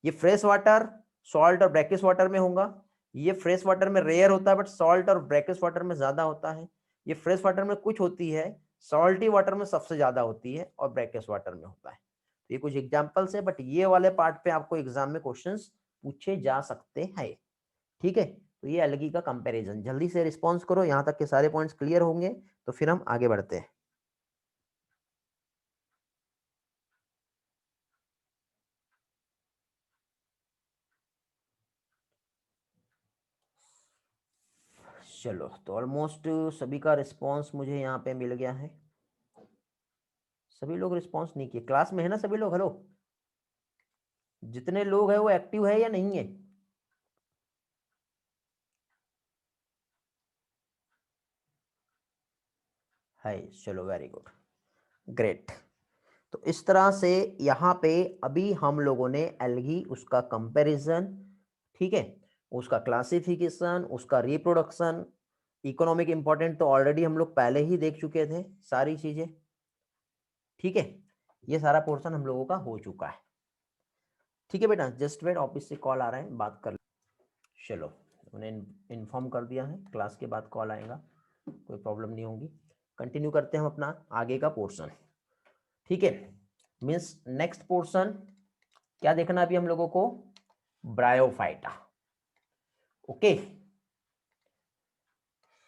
ये फ्रेश वाटर, सॉल्ट और ब्रैकिश वाटर में होगा। ये फ्रेश वाटर में रेयर होता है बट सॉल्ट और ब्रैकिश वाटर में ज्यादा होता है। ये फ्रेश वाटर में कुछ होती है, सॉल्टी वाटर में सबसे ज्यादा होती है और ब्रैकिश वाटर में होता है। तो ये कुछ एग्जांपल्स है, बट ये वाले पार्ट पे आपको एग्जाम में क्वेश्चंस पूछे जा सकते हैं, ठीक है। तो ये एल्गी का कंपैरिजन, जल्दी से रिस्पॉन्स करो, यहाँ तक के सारे पॉइंट्स क्लियर होंगे तो फिर हम आगे बढ़ते हैं। चलो, तो ऑलमोस्ट सभी का रिस्पॉन्स मुझे यहाँ पे मिल गया है। सभी लोग रिस्पॉन्स नहीं किए, क्लास में है ना सभी लोग? हेलो, जितने लोग हैं वो एक्टिव है या नहीं है? है, चलो वेरी गुड, ग्रेट। तो इस तरह से यहाँ पे अभी हम लोगों ने एल्गी, उसका कंपैरिजन, ठीक है, उसका क्लासिफिकेशन, उसका रिप्रोडक्शन, इकोनॉमिक इंपॉर्टेंट तो ऑलरेडी हम लोग पहले ही देख चुके थे सारी चीजें, ठीक है। ये सारा पोर्शन हम लोगों का हो चुका है, ठीक है बेटा। जस्ट वेट, ऑफिस से कॉल आ रहा है, बात कर। चलो, उन्हें इन्फॉर्म कर दिया है, क्लास के बाद कॉल आएगा, कोई प्रॉब्लम नहीं होगी। कंटिन्यू करते हैं हम अपना आगे का पोर्शन, ठीक है। मीन्स नेक्स्ट पोर्शन क्या देखना अभी हम लोगों को, ब्रायोफाइटा। ओके,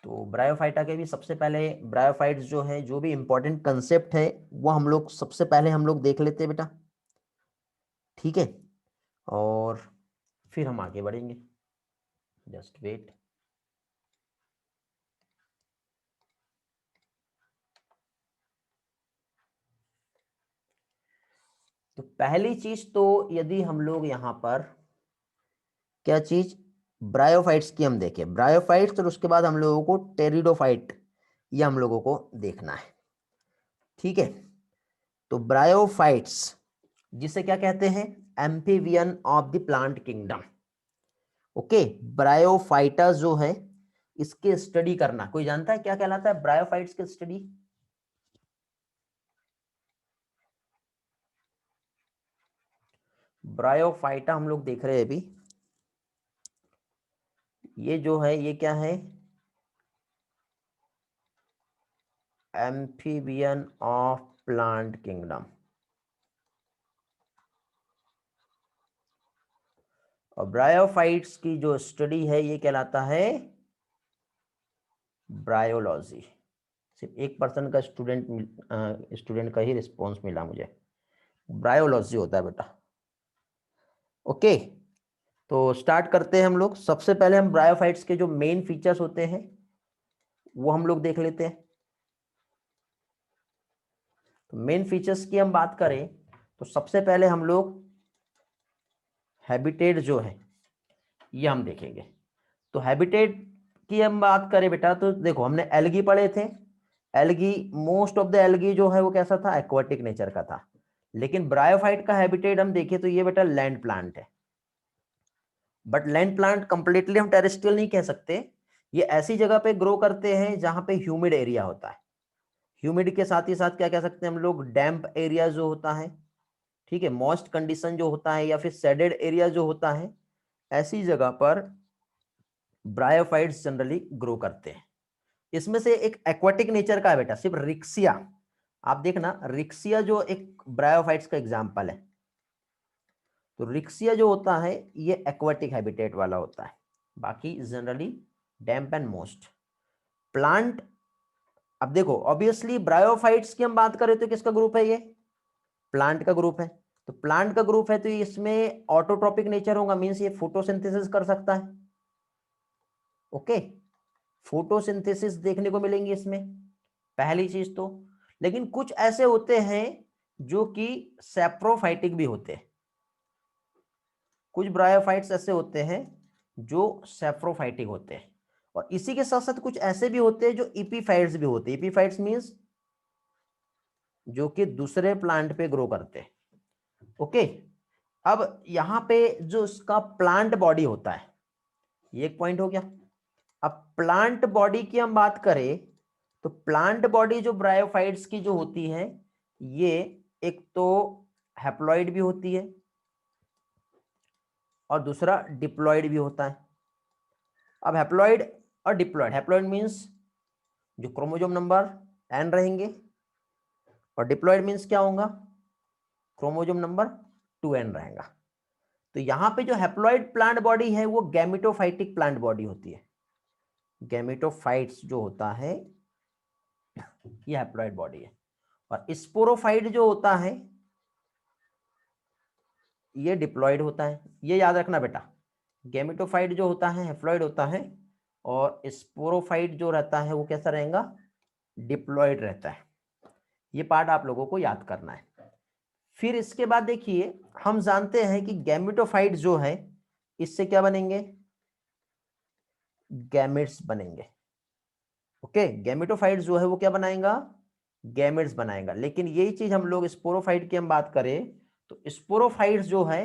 तो ब्रायोफाइटा के भी सबसे पहले ब्रायोफाइट्स जो है, जो भी इंपॉर्टेंट कंसेप्ट है वो हम लोग सबसे पहले हम लोग देख लेते हैं बेटा, ठीक है, और फिर हम आगे बढ़ेंगे। Just wait. तो पहली चीज तो यदि हम लोग यहां पर क्या चीज ब्रायोफाइट्स की हम देखें, ब्रायोफाइट्स, और उसके बाद हम लोगों को टेरिडोफाइट ये हम लोगों को देखना है, ठीक है। तो ब्रायोफाइट्स जिसे क्या कहते हैं, amphibian of the plant kingdom. Okay, bryophyta जो है इसके स्टडी करना, कोई जानता है क्या कहलाता है ब्रायोफाइट्स की स्टडी? ब्रायोफाइटा हम लोग देख रहे हैं अभी, ये जो है ये क्या है, एम्फीबियन ऑफ प्लांट किंगडम। और ब्रायोफाइट्स की जो स्टडी है ये कहलाता है ब्रायोलॉजी। सिर्फ 1% का स्टूडेंट का ही रिस्पॉन्स मिला मुझे, ब्रायोलॉजी होता है बेटा। ओके, तो स्टार्ट करते हैं हम लोग। सबसे पहले हम ब्रायोफाइट्स के जो मेन फीचर्स होते हैं वो हम लोग देख लेते हैं। तो मेन फीचर्स की हम बात करें तो सबसे पहले हम लोग हैबिटेट जो है ये हम देखेंगे। तो हैबिटेट की हम बात करें बेटा, तो देखो हमने एल्गी पढ़े थे, algae, most of the algae जो है वो कैसा था, एक्वाटिक नेचर का था। लेकिन ब्रायोफाइट का हैबिटेट हम देखें तो ये बेटा लैंड प्लांट है। बट लैंड प्लांट कंप्लीटली हम टेरेस्ट्रियल नहीं कह सकते, ये ऐसी जगह पे ग्रो करते हैं जहां पे ह्यूमिड एरिया होता है। ह्यूमिड के साथ ही साथ क्या कह सकते हैं हम लोग, डैम्प एरिया जो होता है, ठीक है, मॉइस्ट कंडीशन जो होता है, या फिर शेडेड एरिया जो होता है, ऐसी जगह पर ब्रायोफाइट्स जनरली ग्रो करते हैं। इसमें से एक एक्वाटिक नेचर का है बेटा, सिर्फ रिक्सिया, आप देखना रिक्सिया जो एक ब्रायोफाइट्स का एग्जांपल है। तो रिक्सिया जो होता है ये एक्वाटिक हैबिटेट वाला होता है, बाकी generally damp and most plant. अब देखो ऑब्वियसली ब्रायोफाइट्स की हम बात करें तो किसका ग्रुप है, ये प्लांट का ग्रुप है। तो प्लांट का ग्रुप है तो इसमें ऑटोट्रोपिक नेचर होगा, मींस ये फोटोसिंथेसिस कर सकता है। ओके, फोटोसिंथेसिस देखने को मिलेंगी इसमें, पहली चीज तो। लेकिन कुछ ऐसे होते हैं जो कि सैप्रोफाइटिक भी होते हैं, कुछ ब्रायोफाइट्स ऐसे होते हैं जो सैप्रोफाइटिक होते हैं, और इसी के साथ साथ कुछ ऐसे भी होते हैं जो इपीफाइट्स भी होते हैं। इपीफाइट्स मींस जो कि दूसरे प्लांट पे ग्रो करते हैं। ओके, अब यहां पे जो इसका प्लांट बॉडी होता है, ये एक पॉइंट हो गया। अब प्लांट बॉडी की हम बात करें तो प्लांट बॉडी जो ब्रायोफाइट्स की जो होती है, ये एक तो हैप्लॉइड भी होती है और दूसरा डिप्लॉइड भी होता है। अब हैप्लॉइड और डिप्लॉइड, हैप्लॉइड मींस जो क्रोमोसोम नंबर n रहेंगे, और डिप्लॉइड मींस क्या होगा, क्रोमोसोम नंबर 2n रहेगा। तो यहां पे जो हैप्लॉइड प्लांट बॉडी है वो गैमेटोफाइटिक प्लांट बॉडी होती है। गैमेटोफाइट्स जो होता है ये हैप्लॉइड बॉडी है, और स्पोरोफाइट जो होता है ये डिप्लॉइड होता है। ये याद रखना बेटा, गैमेटोफाइट जो होता है हैप्लॉइड होता है, और स्पोरोफाइट जो रहता है वो कैसा रहेगा, डिप्लॉइड रहता है। ये पार्ट आप लोगों को याद करना है। फिर इसके बाद देखिए, हम जानते हैं कि गैमेटोफाइट जो है इससे क्या बनेंगे, गैमेट्स बनेंगे। ओके, गैमेटोफाइट जो है वो क्या बनाएगा, गैमेट्स बनाएगा। लेकिन यही चीज हम लोग स्पोरोफाइट की हम बात करें तो स्पोरोफाइट जो है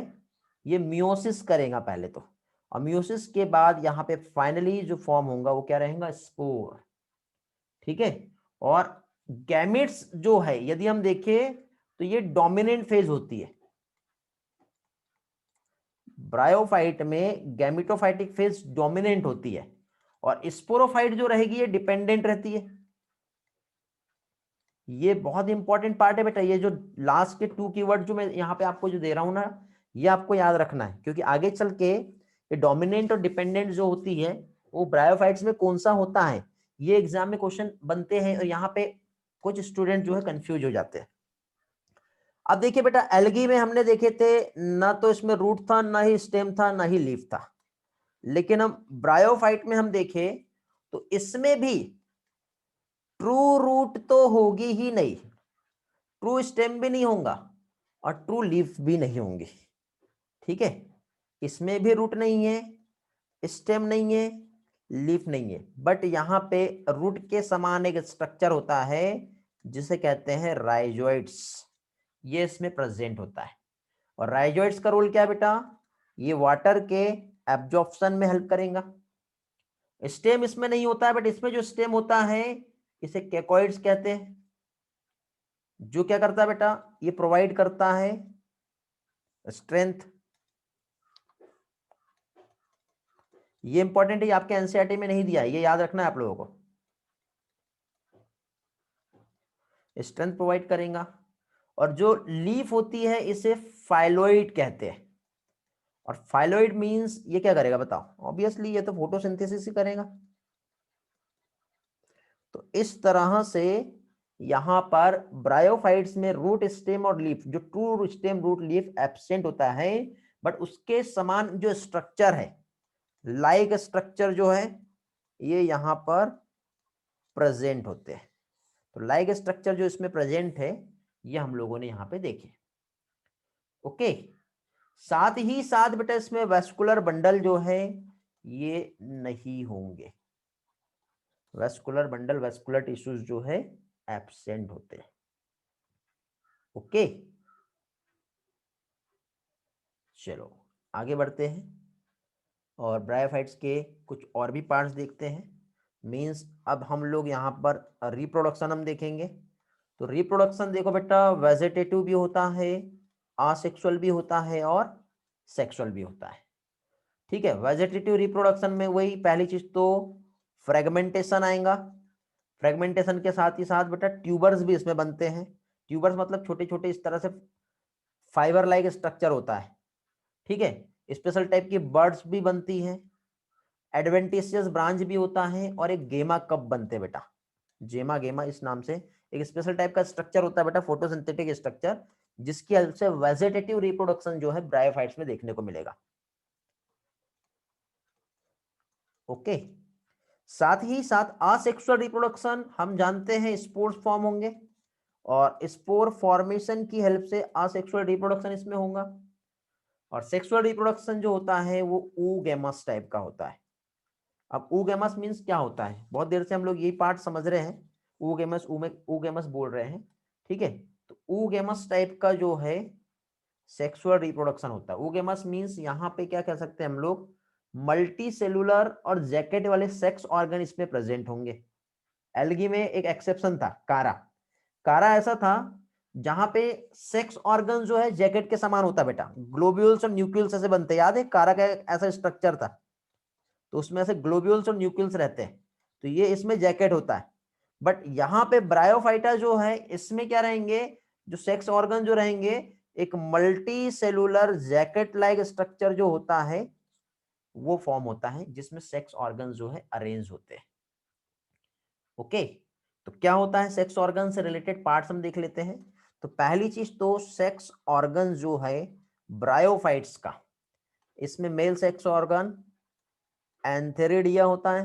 ये मियोसिस करेगा पहले तो, और मियोसिस के बाद यहाँ पे फाइनली जो फॉर्म होगा वो क्या रहेगा, स्पोर। ठीक है, और गैमेट्स जो है यदि हम देखें तो ये डोमिनेंट फेज होती है। ब्रायोफाइट में गैमेटोफाइटिक फेज डोमिनेंट होती है, और स्पोरोफाइट जो रहेगी ये डिपेंडेंट रहती है। ये बहुत इंपॉर्टेंट पार्ट है बेटा, ये जो लास्ट के 2 कीवर्ड जो मैं यहाँ पे आपको जो दे रहा हूं ना, ये आपको याद रखना है, क्योंकि आगे चल के ये डोमिनेंट और डिपेंडेंट जो होती है वो ब्रायोफाइट्स में कौन सा होता है, ये एग्जाम में क्वेश्चन बनते हैं, और यहाँ पे कुछ स्टूडेंट जो है कंफ्यूज हो जाते हैं। अब देखिए बेटा, एल्गी में हमने देखे थे ना तो इसमें रूट था, ना ही स्टेम था, ना ही लीफ था। लेकिन हम ब्रायोफाइट में हम देखें तो इसमें भी ट्रू रूट तो होगी ही नहीं, ट्रू स्टेम भी नहीं होगा, और ट्रू लीफ भी नहीं होंगी। ठीक है, इसमें भी रूट नहीं है, स्टेम नहीं है, लीफ नहीं है, बट यहां पे रूट के समान एक स्ट्रक्चर होता है जिसे कहते हैं राइजोइड्स, ये इसमें प्रेजेंट होता है। और राइजोइड्स का रोल क्या है बेटा, ये वाटर के एब्जॉर्प्शन में हेल्प करेगा। स्टेम इसमें नहीं होता है, बट इसमें जो स्टेम होता है इसे कैकोइड्स कहते हैं, जो क्या करता है बेटा, ये प्रोवाइड करता है स्ट्रेंथ। ये इंपॉर्टेंट है, आपके एनसीईआरटी में नहीं दिया है, ये याद रखना है आप लोगों को। स्ट्रेंथ प्रोवाइड करेगा, और जो लीफ होती है इसे फाइलोइड कहते हैं। और फाइलोइड मींस ये क्या करेगा बताओ, ऑब्वियसली ये तो फोटोसिंथेसिस ही करेगा। तो इस तरह से यहां पर ब्रायोफाइट्स में रूट, स्टेम और लीफ, जो true stem root leaf absent होता है, बट उसके समान जो स्ट्रक्चर है, लाइक स्ट्रक्चर जो है ये यहां पर प्रेजेंट होते हैं। तो लाइक स्ट्रक्चर जो इसमें प्रेजेंट है ये हम लोगों ने यहां पे देखे। ओके, साथ ही साथ बेटा इसमें वेस्कुलर बंडल जो है ये नहीं होंगे। वेस्कुलर बंडल, वेस्कुलर टिश्यूज जो है एब्सेंट होते हैं। ओके, चलो आगे बढ़ते हैं और ब्रायोफाइट्स के कुछ और भी पार्ट्स देखते हैं। मींस अब हम लोग यहाँ पर रिप्रोडक्शन हम देखेंगे। तो रिप्रोडक्शन देखो बेटा, वेजिटेटिव भी होता है, आसेक्सुअल भी होता है और सेक्सुअल भी होता है। ठीक है, वेजिटेटिव रिप्रोडक्शन में वही पहली चीज तो फ्रेगमेंटेशन आएगा। फ्रेगमेंटेशन के साथ ही साथ बेटा ट्यूबर्स भी इसमें बनते हैं। ट्यूबर्स मतलब छोटे छोटे इस तरह से फाइबर लाइक स्ट्रक्चर होता है। ठीक है, स्पेशल टाइप की बर्ड्स भी बनती हैं, एडवेंटिशियस ब्रांच भी होता है और एक गेमा कप बनते हैं बेटा। जेमा गेमा इस नाम से एक स्पेशल टाइप का स्ट्रक्चर होता है बेटा, फोटोसिंथेटिक स्ट्रक्चर, जिसकी हेल्प से वेजिटेटिव रिप्रोडक्शन जो है ब्रायोफाइट्स में देखने को मिलेगा। ओके, साथ ही साथ असेक्सुअल रिप्रोडक्शन हम जानते हैं स्पोर्स फॉर्म होंगे और स्पोर फॉर्मेशन की हेल्प से असेक्सुअल रिप्रोडक्शन इसमें होगा। और सेक्सुअल रिप्रोडक्शन जो होता है वो oogamous टाइप का होता है। अब oogamous मींस क्या होता है, बहुत देर से हम लोग यही पार्ट समझ रहे हैं, oogamous बोल रहे हैं। ठीक है, तो oogamous टाइप का जो है सेक्सुअल रिप्रोडक्शन होता है। oogamous मींस यहाँ पे क्या कह सकते हैं हम लोग, मल्टी सेलुलर और जैकेट वाले सेक्स ऑर्गन इसमें प्रेजेंट होंगे। एल्गी में एक एक्सेप्शन था, कारा। कारा ऐसा था जहां पे सेक्स ऑर्गन जो है जैकेट के समान होता है बेटा, ग्लोब्यूल्स और न्यूक्लियस ऐसे बनते हैं। याद है, कारा का ऐसा स्ट्रक्चर था, तो उसमें ऐसे ग्लोब्यूल्स और न्यूक्लियस रहते हैं, तो ये इसमें जैकेट होता है। बट यहाँ पे ब्रायोफाइटा जो है इसमें क्या रहेंगे, जो सेक्स ऑर्गन जो रहेंगे, एक multi cellular jacket like structure जो होता है वो फॉर्म होता है, जिसमें सेक्स ऑर्गन जो है अरेंज होते हैं। ओके, तो क्या होता है सेक्स ऑर्गन से रिलेटेड पार्ट्स हम देख लेते हैं। तो पहली चीज तो सेक्स ऑर्गन जो है ब्रायोफाइट्स का, इसमें मेल सेक्स ऑर्गन एंथेरिडिया होता है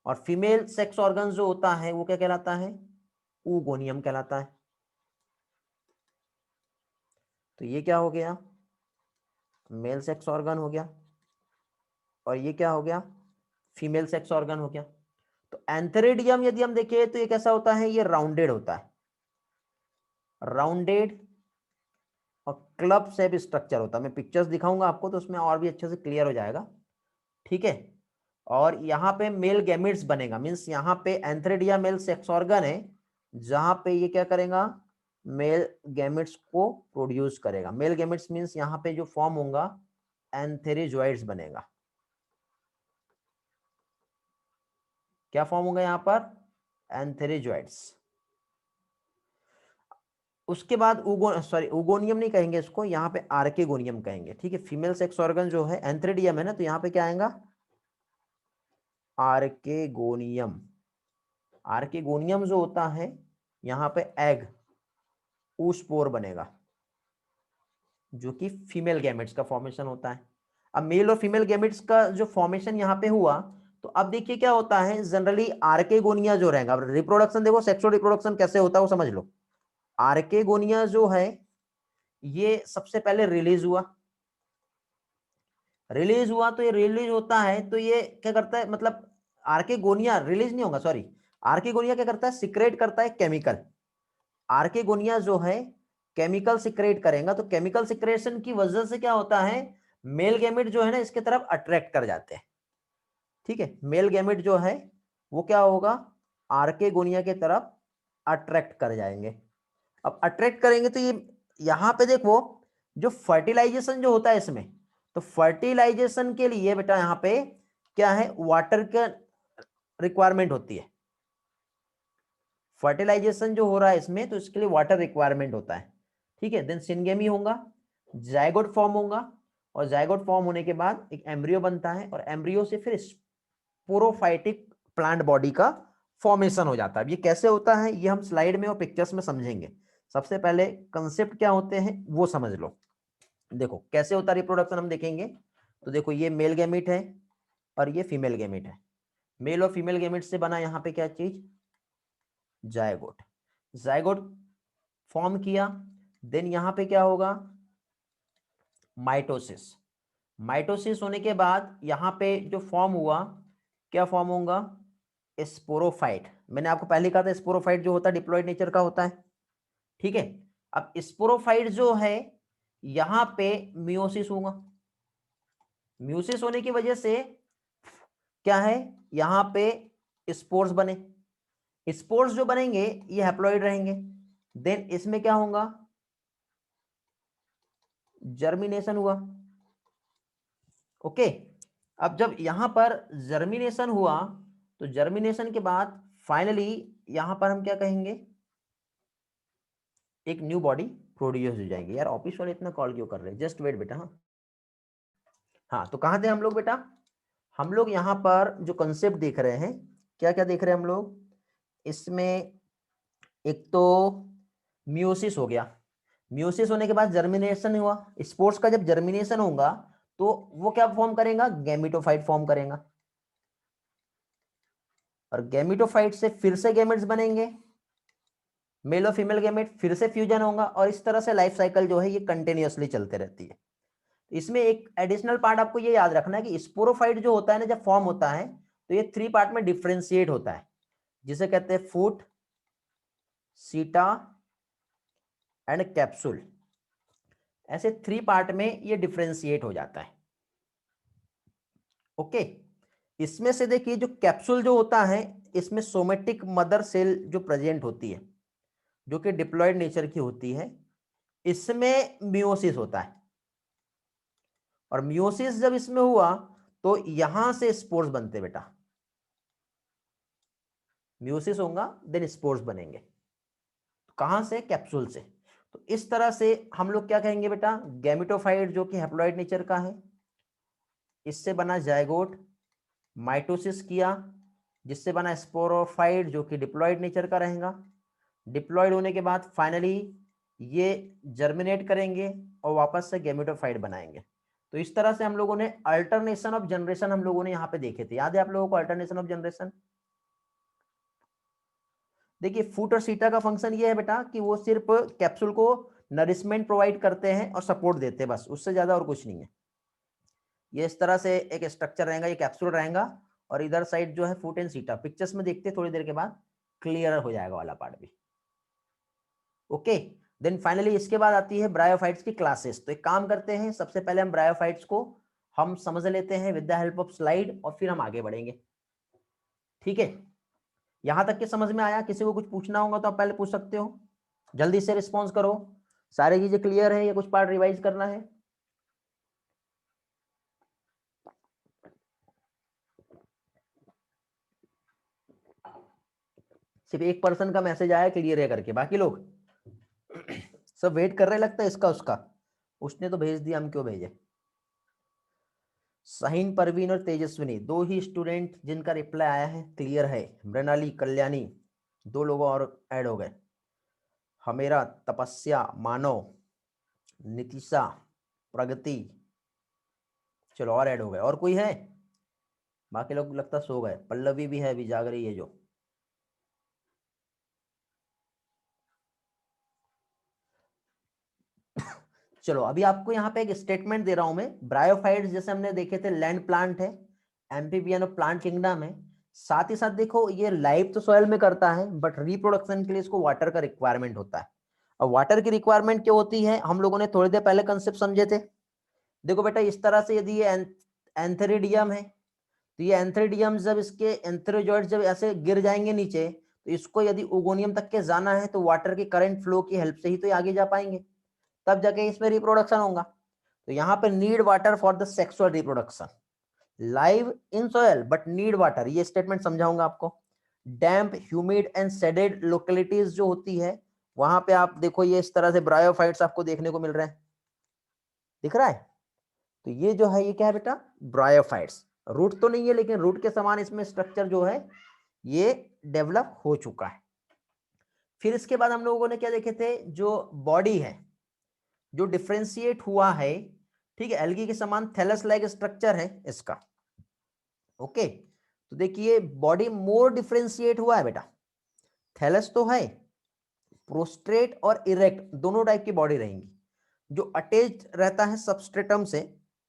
और फीमेल सेक्स ऑर्गन जो होता है वो क्या कहलाता है, ऊगोनियम कहलाता है। तो ये क्या हो गया, मेल सेक्स ऑर्गन हो गया और ये क्या हो गया, फीमेल सेक्स ऑर्गन हो गया। तो एंथेरिडियम यदि हम देखें तो ये कैसा होता है, ये राउंडेड होता है, राउंडेड और क्लब शेप स्ट्रक्चर होता है। मैं पिक्चर्स दिखाऊंगा आपको तो उसमें और भी अच्छे से क्लियर हो जाएगा। ठीक है, और यहाँ पे मेल गैमेट्स बनेगा, मीन्स यहाँ पे एंथ्रेडिया मेल सेक्स ऑर्गन है, जहां पे ये क्या करेगा, मेल गैमेट्स को प्रोड्यूस करेगा। मेल गैमेट्स मीन्स यहाँ पे जो फॉर्म होगा एंथेरिजॉइड्स बनेगा। क्या फॉर्म होगा यहाँ पर, एंथेरिजॉइड्स। उसके बाद उगोनियम नहीं कहेंगे इसको, यहाँ पे आर्केगोनियम कहेंगे। ठीक है, फीमेल सेक्स ऑर्गन जो है एंथ्रेडियम है ना, तो यहाँ पे क्या आएगा, आर्केगोनियम। आर्केगोनियम जो होता है यहाँ पे एग oospore बनेगा, जो कि फीमेल गैमेट्स का फॉर्मेशन होता है। अब मेल और फीमेल गैमेट्स का जो फॉर्मेशन यहाँ पे हुआ, तो अब देखिए क्या होता है, जनरली आर्केगोनिया जो रहेगा, रिप्रोडक्शन देखो सेक्सुअल रिप्रोडक्शन कैसे होता है वो समझ लो। आर्केगोनिया जो है ये सबसे पहले रिलीज हुआ, रिलीज हुआ तो ये रिलीज होता है तो ये क्या करता है, मतलब आर्केगोनिया रिलीज नहीं होगा, सॉरी, आर्केगोनिया क्या करता है, सिक्रेट करता है केमिकल। आर्केगोनिया जो है केमिकल सिक्रेट करेगा, तो केमिकल सिक्रेशन की वजह से क्या होता है, मेल गैमेट जो है ना इसके तरफ अट्रैक्ट कर जाते हैं। ठीक है, मेल गैमेट जो है वो क्या होगा, आर्केगोनिया के तरफ अट्रैक्ट कर जाएंगे। अब अट्रैक्ट करेंगे तो ये यहां पे देखो, जो फर्टिलाइजेशन जो होता है इसमें, तो फर्टिलाइजेशन के लिए बेटा यहां पे क्या है, वाटर का रिक्वायरमेंट होती है। फर्टिलाइजेशन जो हो रहा है इसमें, तो इसके लिए वाटर रिक्वायरमेंट होता है। ठीक है, देन सिनगेमी होगा, जाइगोट फॉर्म होगा और जाइगोट फॉर्म होने के बाद एक एम्ब्रियो बनता है और एम्ब्रियो से फिर स्पोरोफाइटिक प्लांट बॉडी का फॉर्मेशन हो जाता है। ये कैसे होता है ये हम स्लाइड में और पिक्चर्स में समझेंगे। सबसे पहले कंसेप्ट क्या होते हैं वो समझ लो। देखो कैसे होता है रिप्रोडक्शन हम देखेंगे। तो देखो ये मेल गैमेट है और ये फीमेल गैमेट है, मेल और फीमेल गैमेट से बना यहाँ पे क्या चीज, जायगोट। जायगोट फॉर्म किया, देन यहां पे क्या होगा, माइटोसिस। माइटोसिस होने के बाद यहां पे जो फॉर्म हुआ, क्या फॉर्म होगा, स्पोरोफाइट, मैंने आपको पहले कहा था स्पोरोफाइट जो होता है डिप्लॉयड नेचर का होता है, ठीक है। अब स्पोरोफाइट जो है यहां पे मियोसिस होगा, मियोसिस होने की वजह से क्या है, यहां पे स्पोर्स बने, स्पोर्स जो बनेंगे ये हैप्लॉइड रहेंगे, देन इसमें क्या होगा, जर्मिनेशन हुआ, ओके। अब जब यहां पर जर्मिनेशन हुआ तो जर्मिनेशन के बाद फाइनली यहां पर हम क्या कहेंगे, एक न्यू बॉडी प्रोड्यूस हो जाएगी। यार ऑफिस वाले इतना कॉल क्यों कर रहे हैं, जस्ट वेट बेटा। हाँ हाँ, तो कहां थे हम लोग बेटा, हम लोग यहां पर जो कंसेप्ट देख रहे हैं, क्या क्या देख रहे हैं हम लोग, इसमें एक तो मियोसिस हो गया, मियोसिस होने के बाद जर्मिनेशन हुआ, स्पोर्स का जब जर्मिनेशन होगा तो वो क्या फॉर्म करेगा, गैमेटोफाइट फॉर्म करेगा, और गैमेटोफाइट से फिर से गैमेट्स बनेंगे, मेल और फीमेल गैमेट, फिर से फ्यूजन होगा, और इस तरह से लाइफ साइकिल जो है ये कंटिन्यूअसली चलते रहती है। इसमें एक एडिशनल पार्ट आपको ये याद रखना है कि स्पोरोफाइट जो होता है ना, जब फॉर्म होता है तो ये 3 पार्ट में डिफरेंशिएट होता है, जिसे कहते हैं फूट, सीटा एंड कैप्सूल, ऐसे 3 पार्ट में ये डिफरेंशिएट हो जाता है, ओके। इसमें से देखिए जो कैप्सूल जो होता है, इसमें सोमेटिक मदर सेल जो प्रेजेंट होती है, जो कि डिप्लॉयड नेचर की होती है, इसमें मियोसिस होता है, और मियोसिस जब इसमें हुआ तो यहां से स्पोर्स बनते बेटा, मियोसिस होगा देन स्पोर्स बनेंगे, तो कहां से, कैप्सूल से। तो इस तरह से हम लोग क्या कहेंगे बेटा, गैमेटोफाइट जो कि हैप्लॉइड नेचर का है, इससे बना जायगोट, माइटोसिस किया, जिससे बना स्पोरोफाइट जो कि डिप्लॉयड नेचर का रहेगा, डिप्लॉयड होने के बाद फाइनली ये जर्मिनेट करेंगे और वापस से गैमेटोफाइट बनाएंगे। तो इस तरह से हम लोगों ने अल्टरनेशन ऑफ जनरेशन हम लोगों ने यहाँ पे देखे थे, याद है आप लोगों को अल्टरनेशन ऑफ जनरेशन। देखिए फूट और सीटा का फंक्शन ये है बेटा कि वो सिर्फ कैप्सूल को नरिशमेंट प्रोवाइड करते हैं और सपोर्ट देते हैं, बस उससे ज्यादा और कुछ नहीं है। ये इस तरह से एक स्ट्रक्चर रहेगा, ये कैप्सूल रहेगा, और इधर साइड जो है फूट एंड सीटा, पिक्चर्स में देखते थोड़ी देर के बाद क्लियर हो जाएगा वाला पार्ट भी, ओके। देन फाइनली इसके बाद आती है ब्रायोफाइट्स की क्लासेस। तो एक काम करते हैं, सबसे पहले हम ब्रायोफाइट्स को हम समझ लेते हैं with the help of slide, और फिर हम आगे बढ़ेंगे, ठीक है। यहां तक के समझ में आया, किसी को कुछ पूछना होगा तो आप पहले पूछ सकते हो, जल्दी से रिस्पॉन्स करो, सारी चीजें क्लियर है या कुछ पार्ट रिवाइज करना है। सिर्फ एक पर्सन का मैसेज आया क्लियर है करके, बाकी लोग सब वेट कर रहे, लगता है इसका उसका, उसने तो भेज दिया, हम क्यों भेजे। शाहीन, परवीन और तेजस्विनी, 2 ही स्टूडेंट जिनका रिप्लाई आया है, क्लियर है। मृणाली, कल्याणी, 2 लोग और ऐड हो गए, हमेरा, तपस्या, मानव, नितिशा, प्रगति, चलो और ऐड हो गए, और कोई है, बाकी लोग लगता सो गए, पल्लवी भी है, अभी जाग रही है जो। चलो अभी आपको यहाँ पे एक स्टेटमेंट दे रहा हूं मैं, ब्रायोफाइट्स जैसे हमने देखे थे लैंड प्लांट है, एम्फीबियन और प्लांट किंगडम है, साथ ही साथ देखो ये लाइफ तो सॉइल में करता है, बट रिप्रोडक्शन के लिए इसको वाटर का रिक्वायरमेंट होता है। अब वाटर की रिक्वायरमेंट क्या होती है, हम लोगों ने थोड़ी देर पहले कंसेप्ट समझे थे। देखो बेटा इस तरह से यदि ये एंथेरिडियम है, तो ये एंथेरिडियम जब इसके एंथेरोजॉइड जब ऐसे गिर जाएंगे नीचे, तो इसको यदि ओगोनियम तक के जाना है तो वाटर के करंट फ्लो की हेल्प से ही तो आगे जा पाएंगे, तब जाके इसमें रिप्रोडक्शन होगा। तो यहाँ पे need water for the sexual reproduction, live in soil but need water, ये स्टेटमेंट समझाऊंगा आपको। डैम्प, ह्यूमिड एंड सेडेड लोकेलिटीज जो होती है, वहां पे आप देखो ये इस तरह से ब्रायोफाइट्स आपको देखने को मिल रहे हैं, दिख रहा है। तो ये जो है ये क्या है बेटा, ब्रायोफाइट्स, रूट तो नहीं है लेकिन रूट के समान इसमें स्ट्रक्चर जो है ये डेवलप हो चुका है। फिर इसके बाद हम लोगों ने क्या देखे थे, जो बॉडी है जो डिफ्रेंशिएट हुआ है, ठीक है, एल्गी के समान थैलस लाइक स्ट्रक्चर है इसका, ओके। तो देखिए बॉडी मोर डिफ्रेंशिएट हुआ है बेटा, थैलस तो है, प्रोस्ट्रेट और इरेक्ट दोनों टाइप की बॉडी रहेंगी, जो अटैच रहता है सबस्ट्रेटम से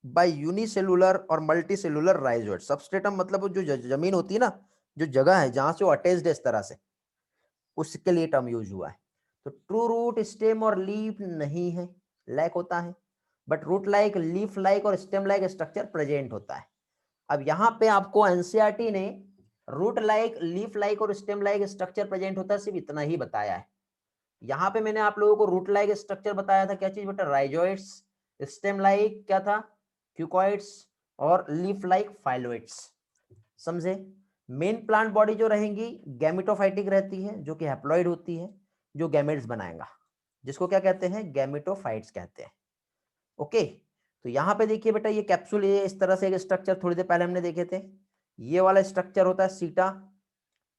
बाय यूनिसेलुलर और मल्टीसेलुलर राइजोइड। सबस्ट्रेटम मतलब जो जमीन होती है ना, जो जगह है जहां से वो अटैच्ड है इस तरह से, उसके लिए टर्म यूज हुआ है। तो ट्रू रूट, स्टेम और लीफ नहीं है, लैक होता है, but root like, leaf like और स्टेम लाइक स्ट्रक्चर प्रेजेंट होता है। अब यहाँ पे आपको एनसीईआरटी ने रूट लाइक, लीफ लाइक और स्टेम लाइक स्ट्रक्चर प्रेजेंट होता है सिर्फ इतना ही बताया है। यहाँ पे मैंने आप लोगों को रूट लाइक स्ट्रक्चर बताया था, क्या चीज बेटा, राइजोइड्स, स्टेम लाइक क्या था, क्यूकॉइड्स, और लीफ लाइक फाइलोइड्स। समझे? मेन प्लांट बॉडी जो रहेंगी गैमेटोफाइटिक रहती है, जो कि हैप्लॉइड होती है, जो गैमेट्स बनाएगा, जिसको क्या कहते हैं, गैमेटोफाइट्स कहते हैं। ओके, तो यहाँ पे देखिए बेटा ये कैप्सूल, ये इस तरह से एक स्ट्रक्चर थोड़ी देर पहले हमने देखे थे, ये वाला स्ट्रक्चर होता है सीटा,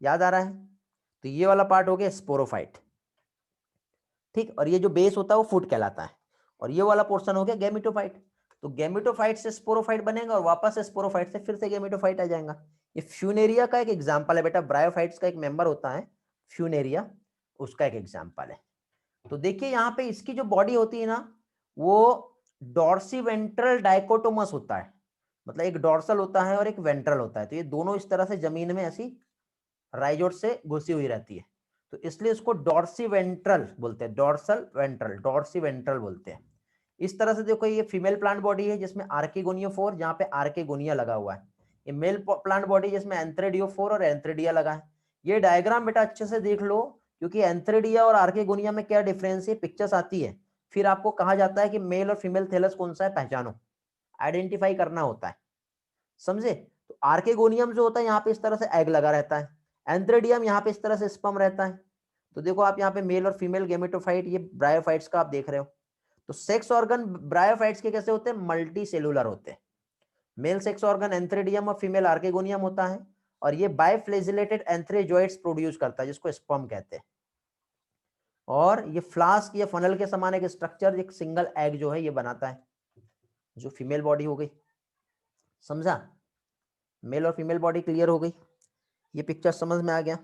याद आ रहा है? तो ये वाला पार्ट हो गया स्पोरोफाइट, ठीक, और ये जो बेस होता है वो फुट कहलाता है, और ये वाला पोर्शन हो गया गैमेटोफाइट। तो गैमेटोफाइट से स्पोरोफाइट बनेगा और वापस से स्पोरोफाइट से फिर से गैमेटोफाइट आ जाएगा। ये फ्यूनेरिया का एक एग्जांपल है बेटा, ब्रायोफाइट्स का एक मेंबर होता है फ्यूनेरिया, उसका एक एग्जांपल है। तो देखिए यहाँ पे इसकी जो बॉडी होती है ना, वो डॉर्सीवेंट्रल डाइकोटोमस होता है, मतलब एक डॉर्सल होता है और एक वेंट्रल होता है, तो ये दोनों इस तरह से जमीन में ऐसी राइजोट से घुसी हुई रहती है, तो इसलिए इसको डॉर्सीवेंट्रल बोलते हैं, डॉर्सल वेंट्रल, डॉर्सीवेंट्रल बोलते हैं। इस तरह से देखो ये फीमेल प्लांट बॉडी है जिसमें आर्किगोनियोफोर, जहां पे आर्किगोनिया लगा हुआ है। ये मेल प्लांट बॉडी जिसमें एंथ्रेडियोफोर और एंथ्रेडिया लगा है। ये डायग्राम बेटा अच्छे से देख लो, क्योंकि एंथ्रेडिया और आर्किगोनिया में क्या डिफरेंस है, पिक्चर्स आती है, फिर आपको कहा जाता है कि मेल और फीमेल थैलस कौन सा है, पहचानो, आइडेंटिफाई करना होता है। समझे? तो आर्किगोनियम जो होता है यहाँ पे इस तरह से एग लगा रहता है, एंथ्रेडियम यहाँ पे इस तरह से स्पर्म रहता है। तो देखो आप यहाँ पे मेल और फीमेल गेमेटोफाइट, ये ब्रायोफाइट्स का आप देख रहे हो। तो सेक्स ऑर्गन ब्रायोफाइट्स के कैसे होते हैं, मल्टी सेलुलर होते हैं। मेल सेक्स ऑर्गन एंथ्रेडियम और फीमेल आर्किगोनियम होता है, और ये बायफ्लेजिलेटेड एंथ्रेजॉइड्स प्रोड्यूस करता है, जिसको स्पर्म कहते हैं। और ये फ्लास्क या फनल के समान एक स्ट्रक्चर, एक सिंगल एग जो है ये बनाता है, जो फीमेल बॉडी हो गई। समझा? मेल और फीमेल बॉडी क्लियर हो गई, ये पिक्चर समझ में आ गया।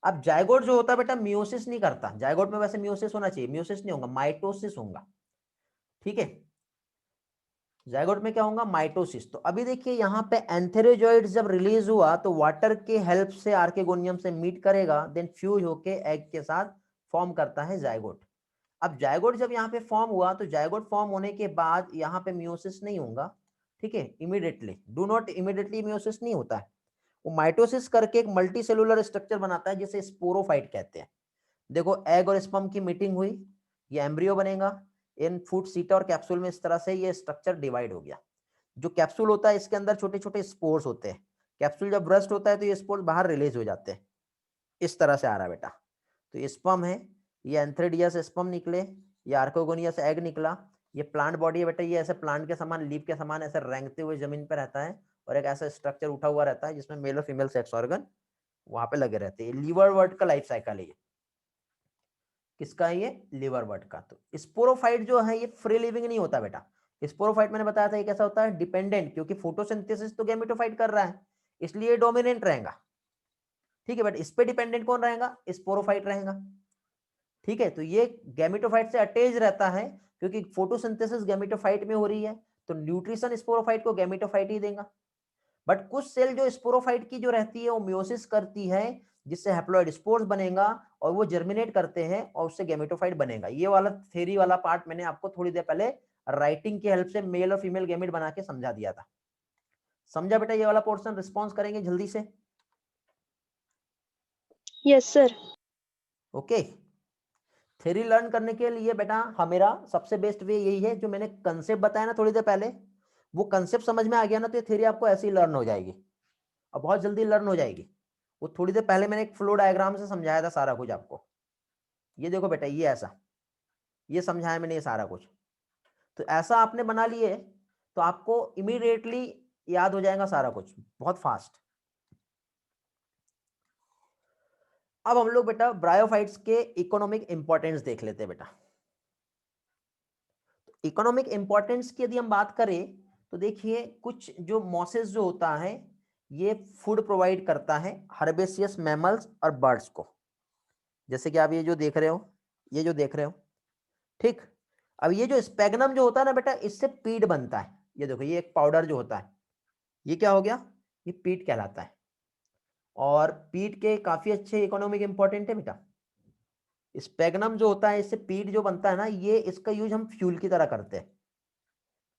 अब जायगोट जो होता है बेटा मियोसिस नहीं करता, जायगोट में वैसे मियोसिस होना चाहिए, मियोसिस नहीं होगा, माइटोसिस होगा, ठीक है। जायगोट में क्या होगा, माइटोसिस। तो अभी देखिए यहाँ पे एंथेरोजॉइड जब रिलीज हुआ तो वाटर के हेल्प से आर्किगोनियम से मीट करेगा, देन फ्यूज होके एग के साथ फॉर्म करता है जायगोट। अब जायगोट जब यहाँ पे फॉर्म हुआ तो जायगोट फॉर्म होने के बाद यहाँ पे मियोसिस नहीं होगा, ठीक है, immediately, do not immediately meiosis नहीं होता है, वो माइटोसिस करके एक मल्टी सेलुलर स्ट्रक्चर बनाता है जिसे स्पोरोफाइट कहते हैं। देखो एग और स्पर्म की मीटिंग हुई, ये एम्ब्रियो बनेगा, इन फूड सीटा और कैप्सूल में इस तरह से ये स्ट्रक्चर डिवाइड हो गया। जो कैप्सूल होता है इसके अंदर छोटे छोटे स्पोर्स होते हैं, कैप्सूल जब ब्रस्ट होता है तो ये स्पोर्स बाहर रिलीज हो जाते हैं, इस तरह से आ रहा है बेटा। तो ये स्पर्म है, ये एंथ्रेडिया से स्पर्म निकले, ये आर्कोगोनिया से एग निकला, ये प्लांट बॉडी है बेटा, ये ऐसे प्लांट के समान, लीफ के समान ऐसे रेंगते हुए जमीन पर रहता है, और एक ऐसा स्ट्रक्चर उठा हुआ रहता है जिसमें मेल और फीमेल सेक्स ऑर्गन वहां पे लगे रहते हैं। लीवर वर्ड का लाइफ साइकिल है ये, किसका है ये, लीवर बर्ड का। तो स्पोरोफाइट जो है ये फ्री लिविंग नहीं होता बेटा, स्पोरोफाइट मैंने बताया था ये कैसा होता है, डिपेंडेंट, क्योंकि फोटोसिंथेसिस तो गैमेटोफाइट कर रहा है इसलिए डोमिनेंट रहेगा, ठीक है, बट इस पे डिपेंडेंट कौन रहेगा, स्पोरोफाइट रहेगा, ठीक है। तो ये गैमेटोफाइट से अटैच रहता है, क्योंकि फोटोसिंथेसिस गैमेटोफाइट में हो रही है, तो न्यूट्रिशन स्पोरोफाइट को गैमेटोफाइट ही देगा। बट कुछ सेल जो स्पोरोफाइट की जो रहती है वो मियोसिस करती है, जिससे हैप्लॉइड स्पोर्स बनेगा और वो जर्मिनेट करते हैं और उससे गैमेटोफाइट बनेगा। ये वाला थ्योरी वाला पार्ट मैंने आपको थोड़ी देर पहले राइटिंग की हेल्प से मेल और फीमेल गैमेट बना के समझा दिया था। समझा बेटा ये वाला पोर्शन? रिस्पॉन्स करेंगे जल्दी से। Yes sir. Okay, theory learn करने के लिए बेटा हमेरा सबसे बेस्ट वे यही है, जो मैंने कंसेप्ट बताया ना थोड़ी देर पहले, वो कंसेप्ट समझ में आ गया ना तो ये थ्योरी आपको ऐसे ही लर्न हो जाएगी और बहुत जल्दी लर्न हो जाएगी। वो थोड़ी देर पहले मैंने एक फ्लो डायग्राम से समझाया था सारा कुछ आपको। ये देखो बेटा ये ऐसा, ये समझाया मैंने ये सारा कुछ, तो ऐसा आपने बना लिए तो आपको इमीडिएटली याद हो जाएगा सारा कुछ, बहुत फास्ट। अब हम लोग बेटा ब्रायोफाइट्स के इकोनॉमिक इंपॉर्टेंस देख लेते हैं बेटा। इकोनॉमिक इंपॉर्टेंस की यदि हम बात करें तो देखिए कुछ जो मॉसेस जो होता है ये फूड प्रोवाइड करता है हर्बेसियस मैमल्स और बर्ड्स को, जैसे कि आप ये जो देख रहे हो, ये जो देख रहे हो, ठीक। अब ये जो स्पेगनम जो होता है ना बेटा, इससे पीट बनता है, ये देखो ये एक पाउडर जो होता है, ये क्या हो गया, ये पीट कहलाता है। और पीट के काफी अच्छे इकोनॉमिक इंपॉर्टेंट है बेटा। स्पेगनम जो होता है, इससे पीट जो बनता है ना, ये इसका यूज हम फ्यूल की तरह करते हैं,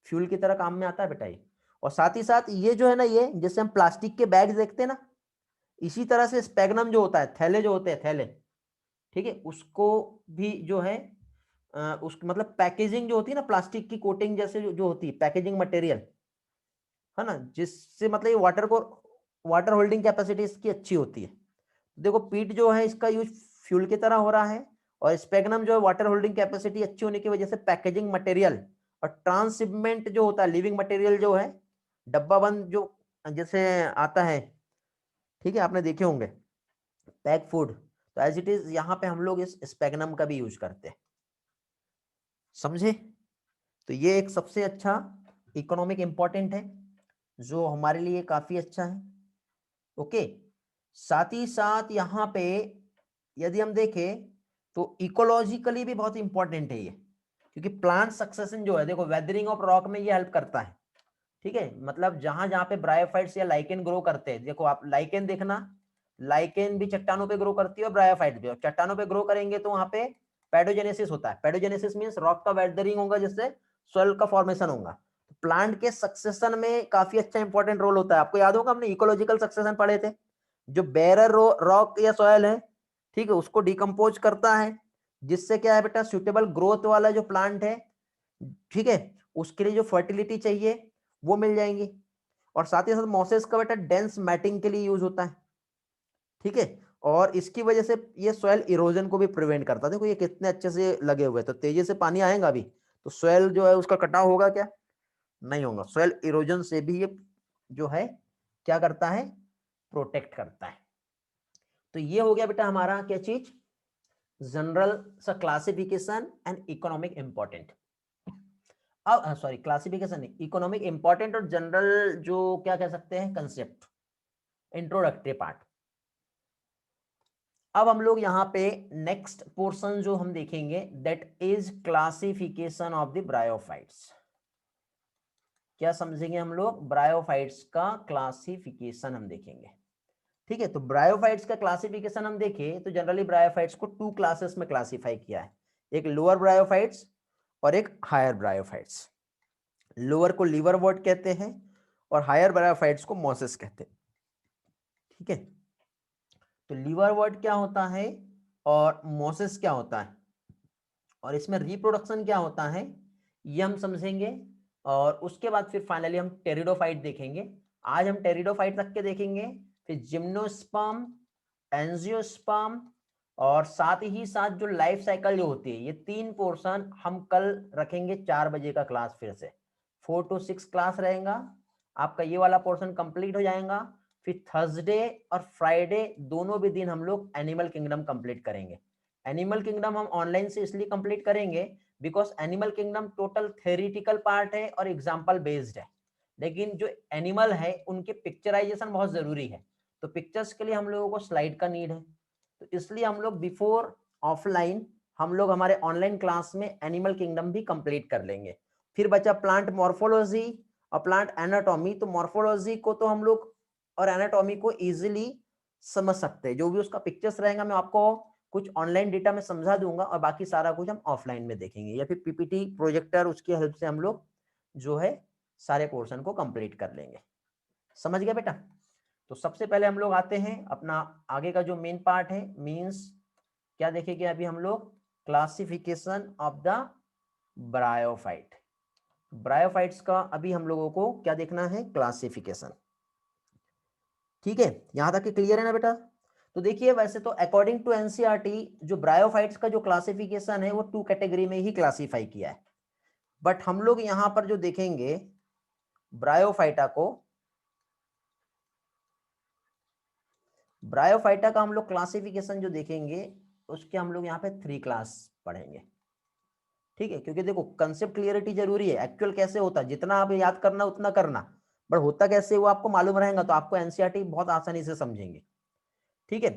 फ्यूल की तरह काम में आता है बेटा ये। और साथ ही साथ ये जो है ना, ये जैसे हम प्लास्टिक के बैग देखते हैं ना, इसी तरह से स्पेगनम जो होता है, थैले जो होते हैं थैले, ठीक है, उसको भी जो है उस मतलब पैकेजिंग जो होती है ना, प्लास्टिक की कोटिंग जैसे जो होती है पैकेजिंग मटेरियल, है ना, जिससे मतलब ये वाटर होल्डिंग कैपेसिटी इसकी अच्छी होती है। देखो पीट जो है इसका यूज फ्यूल की तरह हो रहा है, और स्पेगनम जो है वाटर होल्डिंग कैपेसिटी अच्छी होने की वजह से पैकेजिंग मटेरियल और ट्रांसशिपमेंट जो होता है, लिविंग मटेरियल जो है, डब्बा बंद जो जैसे आता है, ठीक है, आपने देखे होंगे पैक फूड, तो एज इट इज यहाँ पे हम लोग इस स्पेगनम का भी यूज करते हैं, समझे। तो ये एक सबसे अच्छा इकोनॉमिक इंपॉर्टेंट है जो हमारे लिए काफी अच्छा है। ओके, साथ ही साथ यहाँ पे यदि हम देखें तो इकोलॉजिकली भी बहुत इंपॉर्टेंट है ये, क्योंकि प्लांट सक्सेशन जो है, देखो वेदरिंग ऑफ रॉक में ये हेल्प करता है, ठीक है, मतलब जहां जहां पे ब्रायोफाइट्स या लाइकेन ग्रो करते हैं, देखो आप लाइकेन देखना, लाइकेन भी चट्टानों पे ग्रो करती है और ब्रायोफाइट भी, और चट्टानों पे ग्रो करेंगे तो वहां पे पेडोजेनेसिस होता है, पेडोजेनेसिस मींस रॉक का वेदरिंग होगा जिससे सॉइल का फॉर्मेशन होगा। प्लांट के सक्सेशन में काफी अच्छा इंपॉर्टेंट रोल होता है। आपको याद होगा हमने इकोलॉजिकल सक्सेशन पढ़े थे, जो बेरर रॉक या सॉइल है, ठीक है, उसको डिकम्पोज करता है, जिससे क्या है बेटा, सुटेबल ग्रोथ वाला जो प्लांट है, ठीक है, उसके लिए जो फर्टिलिटी चाहिए वो मिल जाएंगी। और साथ ही साथ मॉसेस का बेटा डेंस मैटिंग के लिए यूज होता है, ठीक है, और इसकी वजह से ये सॉइल इरोजन को भी प्रिवेंट करता है। देखो ये कितने अच्छे से लगे हुए, तो तेजी से पानी आएगा भी तो सॉइल जो है उसका कटाव होगा क्या, नहीं होगा। सॉइल इरोजन से भी ये जो है क्या करता है, प्रोटेक्ट करता है। तो ये हो गया बेटा हमारा क्या चीज, जनरल सा क्लासिफिकेशन एंड इकोनॉमिक इंपॉर्टेंट। अब सॉरी क्लासिफिकेशन नहीं, इकोनॉमिक इंपॉर्टेंट और जनरल जो क्या कह सकते हैं कंसेप्ट, इंट्रोडक्टरी पार्ट। अब हम लोग यहाँ पे नेक्स्ट पोर्शन जो हम देखेंगे that is classification of the bryophytes. क्या समझेंगे हम लोग, ब्रायोफाइट्स का क्लासिफिकेशन हम देखेंगे, ठीक है। तो ब्रायोफाइट्स का क्लासिफिकेशन हम देखें तो जनरली ब्रायोफाइट्स को 2 क्लासेस में क्लासिफाई किया है, एक लोअर ब्रायोफाइट्स और एक हायर ब्रायोफाइट्स। लोअर को लीवर वर्ट कहते हैं और हायर ब्रायोफाइट्स को मॉसेस कहते हैं, ठीक है। तो लीवर वर्ट क्या होता है और मोसेस क्या होता है, और इसमें रिप्रोडक्शन क्या होता है, ये हम समझेंगे। और उसके बाद फिर फाइनली हम टेरिडोफाइट देखेंगे। आज हम टेरिडोफाइट तक के देखेंगे, फिर जिम्नोस्पर्म, एंजियोस्पर्म, और साथ ही साथ जो लाइफ साइकिल जो होती है, ये 3 पोर्शन हम कल रखेंगे 4 बजे का क्लास, फिर से 4 to 6 क्लास रहेगा आपका, ये वाला पोर्शन कंप्लीट हो जाएगा। फिर थर्सडे और फ्राइडे दोनों भी दिन हम लोग एनिमल किंगडम कंप्लीट करेंगे। एनिमल किंगडम हम ऑनलाइन से इसलिए कंप्लीट करेंगे because animal kingdom total theoretical part है और एग्जाम्पल बेस्ड है, लेकिन जो एनिमल है उनके पिक्चराइजेशन बहुत जरूरी है, तो पिक्चर्स के लिए हम लोगों को स्लाइड का नीड है। तो इसलिए हम लोग बिफोर ऑफलाइन हम लोग हमारे ऑनलाइन क्लास में एनिमल किंगडम भी कंप्लीट कर लेंगे। फिर बचा प्लांट मॉर्फोलॉजी और प्लांट एनाटॉमी। तो मॉर्फोलॉजी को तो हम लोग और एनाटॉमी को इजीली समझ सकते हैं, जो भी उसका पिक्चर्स रहेगा मैं आपको कुछ ऑनलाइन डेटा में समझा दूंगा, और बाकी सारा कुछ हम ऑफलाइन में देखेंगे, या फिर पीपीटी प्रोजेक्टर उसकी हेल्प से हम लोग जो है सारे पोर्शन को कंप्लीट कर लेंगे। समझ गया बेटा। तो सबसे पहले हम लोग आते हैं अपना आगे का जो मेन पार्ट है, मींस क्या देखेंगे अभी हम लोग, classification of the bryophyte. Bryophytes का अभी हम लोगों को क्या देखना है, क्लासिफिकेशन, ठीक है। यहां तक क्लियर है ना बेटा। तो देखिए वैसे तो अकॉर्डिंग टू एनसीईआरटी जो ब्रायोफाइट्स का जो क्लासिफिकेशन है वो 2 कैटेगरी में ही क्लासिफाई किया है, बट हम लोग यहां पर जो देखेंगे ब्रायोफाइटा को, ब्रायोफाइटा का हम लोग क्लासिफिकेशन जो देखेंगे उसके हम लोग यहाँ पे 3 क्लास पढ़ेंगे, ठीक है। क्योंकि देखो कंसेप्ट क्लियरिटी जरूरी है, एक्चुअल कैसे होता है जितना आप याद करना उतना करना, बट होता कैसे वो आपको मालूम रहेगा तो आपको एनसीईआरटी बहुत आसानी से समझेंगे, ठीक है।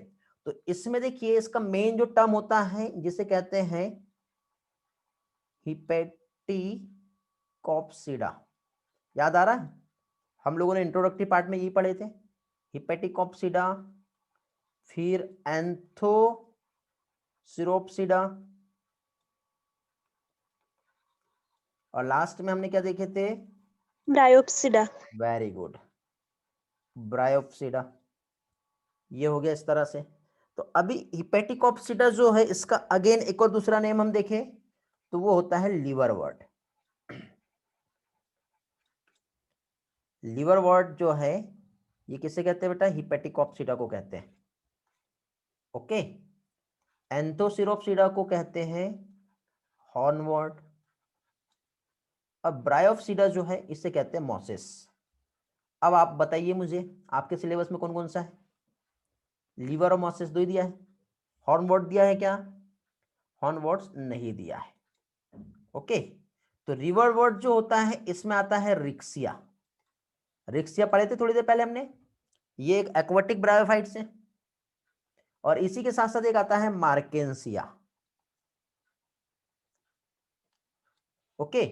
तो इसमें देखिए इसका मेन जो टर्म होता है जिसे कहते हैं हिपेटिकॉप्सिडा, याद आ रहा है, हम लोगों ने इंट्रोडक्टरी पार्ट में यही पढ़े थे, हिपेटिकॉप्सिडा फिर एंथोसिरोप्सिडा, और लास्ट में हमने क्या देखे थे? ब्रायोप्सिडा। Very good, bryopsida. ये हो गया इस तरह से। तो अभी हिपेटिकोप्सिडा जो है, इसका अगेन एक और दूसरा नेम हम देखें तो वो होता है लिवरवर्ट। लिवरवर्ट जो है ये किसे कहते हैं बेटा? हिपेटिकोप्सिडा को कहते हैं। ओके, एंथोसिरोप्सिडा को कहते हैं हॉर्नवर्ट। अब ब्रायोप्सिडा जो है इसे कहते हैं मॉसिस। अब आप बताइए मुझे, आपके सिलेबस में कौन कौन सा है? लीवर और मॉसिस दो ही दिया है, हॉर्नवर्ट दिया है क्या? हॉर्नवर्ट्स नहीं दिया है। ओके, तो रिवरवर्ट जो होता है इसमें आता है रिक्सिया। रिक्सिया पढ़े थे थोड़ी देर पहले हमने, ये एक एक्वाटिक ब्रायोफाइट्स है। और इसी के साथ साथ एक आता है मार्केंसिया। ओके,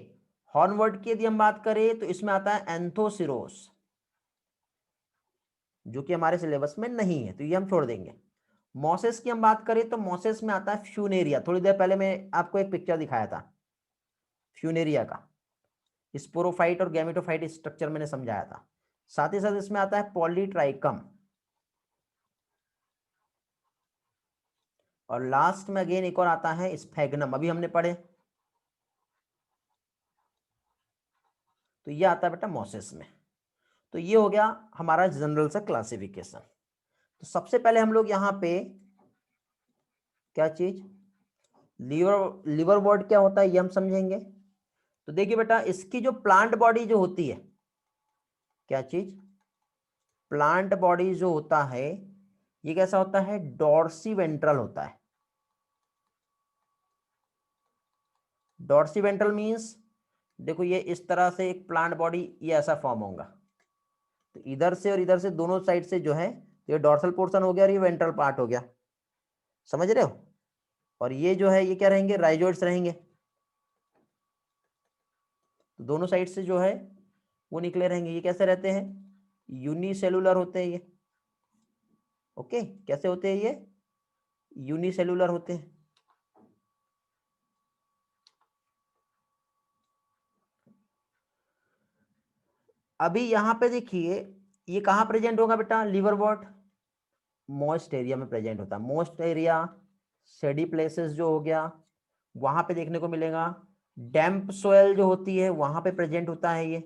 हॉर्नवर्ट की यदि हम बात करें तो इसमें आता है एंथोसिरोस, जो कि हमारे सिलेबस में नहीं है तो ये हम छोड़ देंगे। मॉसेस की हम बात करें तो मॉसेस में आता है फ्यूनेरिया। थोड़ी देर पहले मैं आपको एक पिक्चर दिखाया था फ्यूनेरिया का, स्पोरोफाइट और गैमेटोफाइट स्ट्रक्चर मैंने समझाया था। साथ ही साथ इसमें आता है पॉलीट्राइकम, और लास्ट में अगेन एक और आता है स्फेगनम, अभी हमने पढ़े। तो ये आता है बेटा मॉसेस में। तो ये हो गया हमारा जनरल सा क्लासिफिकेशन। तो सबसे पहले हम लोग यहाँ पे क्या चीज, लिवरवर्ट क्या होता है ये हम समझेंगे। तो देखिए बेटा, इसकी जो प्लांट बॉडी जो होती है, क्या चीज, प्लांट बॉडी जो होता है ये कैसा होता है? डॉर्सी वेंट्रल होता है। डॉर्सी वेंट्रल मींस, देखो ये इस तरह से एक प्लांट बॉडी ये ऐसा फॉर्म होगा। तो इधर से और इधर से दोनों साइड से जो है ये डॉर्सल पोर्शन हो गया और ये वेंट्रल पार्ट हो गया, समझ रहे हो? और ये जो है ये क्या रहेंगे? राइजोइड्स रहेंगे। तो दोनों साइड से जो है वो निकले रहेंगे। ये कैसे रहते हैं? यूनिसेलुलर होते हैं ये। ओके, कैसे होते हैं ये? यूनिसेलुलर होते हैं। अभी यहां पे देखिए, ये कहां प्रेजेंट होगा बेटा लिवरवर्ट? मॉइस्ट एरिया में प्रेजेंट होता है। मॉइस्ट एरिया, शेडी प्लेसेस जो हो गया वहां पे देखने को मिलेगा। डैम्प सोयल जो होती है वहां पे प्रेजेंट होता है ये।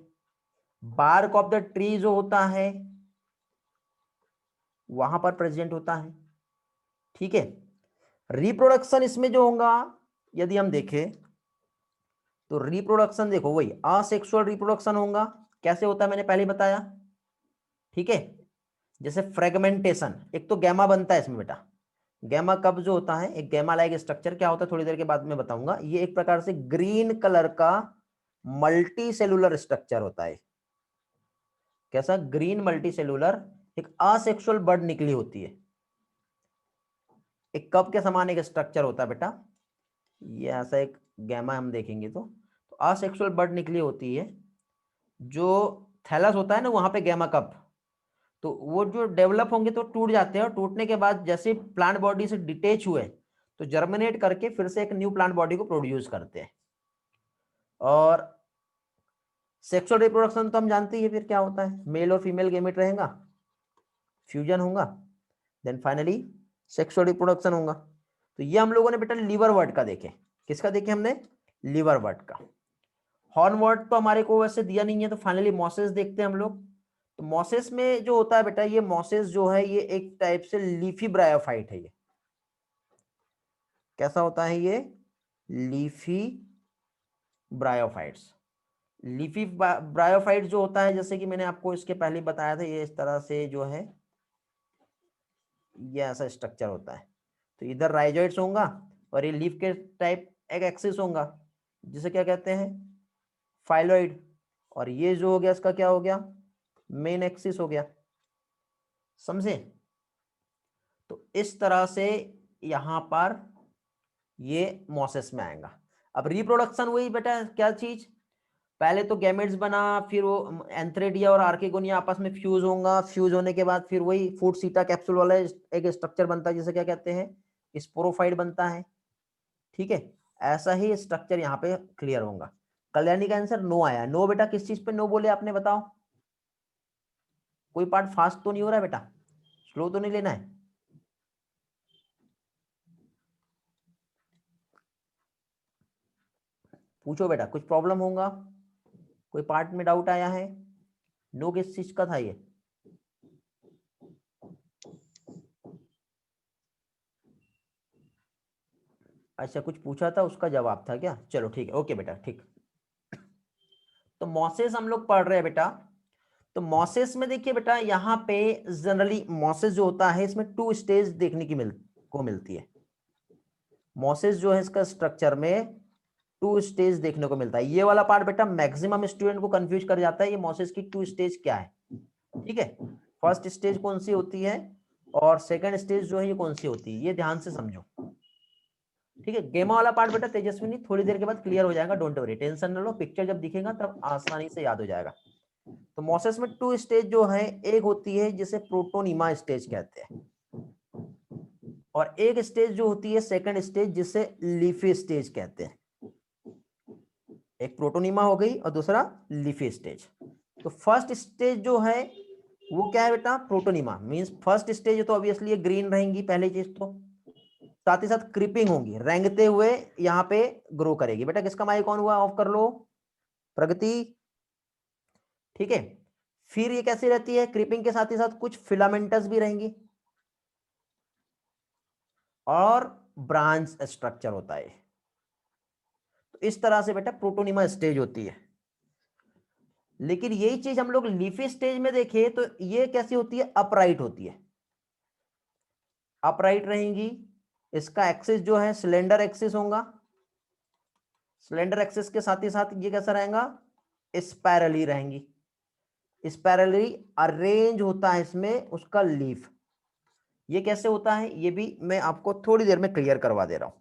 बार्क ऑफ द ट्री जो होता है वहां पर प्रेजेंट होता है। ठीक है, रिप्रोडक्शन इसमें जो होगा यदि हम देखें तो रिप्रोडक्शन देखो वही असेक्सुअल रिप्रोडक्शन होगा। कैसे होता है मैंने पहले ही बताया। ठीक है, जैसे फ्रेगमेंटेशन, एक तो गैमा बनता है इसमें बेटा। गैमा कब जो होता है, एक गैमा लाइक स्ट्रक्चर क्या होता है थोड़ी देर के बाद में बताऊंगा। ये एक प्रकार से ग्रीन कलर का मल्टी सेलुलर स्ट्रक्चर होता है। कैसा? ग्रीन मल्टी सेलुलर, एक असेक्सुअल बर्ड निकली होती है। एक कप के समान एक स्ट्रक्चर होता है बेटा, ये ऐसा एक गैमा हम देखेंगे तो असेक्सुअल बर्ड निकली होती है। जो थैलस होता है ना वहां पे गैमा कप, तो वो जो डेवलप होंगे तो टूट जाते हैं, और टूटने के बाद जैसे प्लांट बॉडी से डिटेच हुए तो जर्मिनेट करके फिर से एक न्यू प्लांट बॉडी को प्रोड्यूस करते हैं। और सेक्सुअल रिप्रोडक्शन तो हम जानते ही है फिर क्या होता है, मेल और फीमेल गेमेट रहेगा, फ्यूजन होगा, देन फाइनली सेक्सुअल रिप्रोडक्शन होगा। तो ये हम लोगों ने बेटा लीवर वर्ड का देखे। किसका देखे हमने? लीवर वर्ड का। हॉर्न वर्ड तो हमारे को वैसे दिया नहीं है, तो फाइनली मॉसेस देखते हैं हम लोग। तो मॉसेस में जो होता है बेटा, ये मॉसेस जो है ये एक टाइप से लीफी ब्रायोफाइट है। ये कैसा होता है? ये लीफी ब्रायोफाइट्स। लीफी ब्रायोफाइट जो होता है, जैसे कि मैंने आपको इसके पहले बताया था, ये इस तरह से जो है ये ऐसा स्ट्रक्चर होता है। तो इधर राइजोइड्स होगा और ये लीफ के टाइप एक एक्सिस होगा जिसे क्या कहते हैं? फाइलोइड। और ये जो हो गया इसका क्या हो गया? मेन एक्सिस हो गया, समझे? तो इस तरह से यहां पर ये मॉसेस में आएगा। अब रिप्रोडक्शन हुई बेटा क्या चीज? पहले तो गैमेट्स बना, फिर वो एंथ्रेडिया और आर्किगोनिया आपस में फ्यूज होगा, फ्यूज होने के बाद फिर वही फूड सीटा कैप्सूल वाला एक स्ट्रक्चर बनता है जिसे क्या कहते हैं, स्पोरोफाइट बनता है। ठीक है, ऐसा ही स्ट्रक्चर यहाँ पे क्लियर होगा। कल्याणी का आंसर नो आया। नो बेटा किस चीज पे नो बोले आपने, बताओ। कोई पार्ट फास्ट तो नहीं हो रहा है बेटा, स्लो तो नहीं लेना है। पूछो बेटा, कुछ प्रॉब्लम होगा, कोई पार्ट में डाउट आया है? नो किस चीज का था ये? अच्छा, कुछ पूछा था उसका जवाब था क्या? चलो ठीक है, ओके बेटा, ठीक। तो मॉसेस हम लोग पढ़ रहे हैं बेटा। तो मॉसेस में देखिए बेटा, यहाँ पे जनरली मॉसेस जो होता है इसमें 2 स्टेज देखने की मिलती है। मॉसेस जो है इसका स्ट्रक्चर में 2 स्टेज देखने को मिलता है। ये वाला पार्ट बेटा मैक्सिमम स्टूडेंट को कंफ्यूज कर जाता है, ये मॉसेस की 2 स्टेज क्या है। ठीक है, फर्स्ट स्टेज कौन सी होती है और सेकंड स्टेज जो है ये कौन सी होती है, ये ध्यान से समझो। ठीक है, गेमा वाला पार्ट बेटा तेजस्विनी थोड़ी देर के बाद क्लियर हो जाएगा, डोंट वरी, टेंशन न लो, पिक्चर जब दिखेगा तब आसानी से याद हो जाएगा। तो मॉसेस में 2 स्टेज जो है, एक होती है जिसे प्रोटोनिमा स्टेज कहते हैं, और एक स्टेज जो होती है सेकंड स्टेज जिसे लीफी स्टेज कहते हैं। एक प्रोटोनिमा हो गई और दूसरा लीफी स्टेज। तो फर्स्ट स्टेज जो है वो क्या है बेटा, प्रोटोनिमा मींस फर्स्ट स्टेज, तो ऑब्वियसली ग्रीन रहेंगी पहली चीज, तो साथ ही साथ क्रीपिंग होंगी, रेंगते हुए यहाँ पे ग्रो करेगी। बेटा किसका माइक ऑन हुआ, ऑफ कर लो, प्रगति। ठीक है, फिर ये कैसी रहती है, क्रीपिंग के साथ ही साथ कुछ फिलामेंटस भी रहेंगी और ब्रांच स्ट्रक्चर होता है। तो इस तरह से बेटा प्रोटोनिमा स्टेज होती है। लेकिन यही चीज हम लोग लीफी स्टेज में देखें तो ये कैसी होती है, अपराइट होती है, अपराइट रहेंगी। इसका एक्सिस जो है सिलेंडर एक्सिस होगा, सिलेंडर एक्सिस के साथ ही साथ ये कैसा रहेगा, स्पाइरली रहेंगी, स्पाइरली अरेंज होता है इसमें उसका लीफ। ये कैसे होता है ये भी मैं आपको थोड़ी देर में क्लियर करवा दे रहा हूं।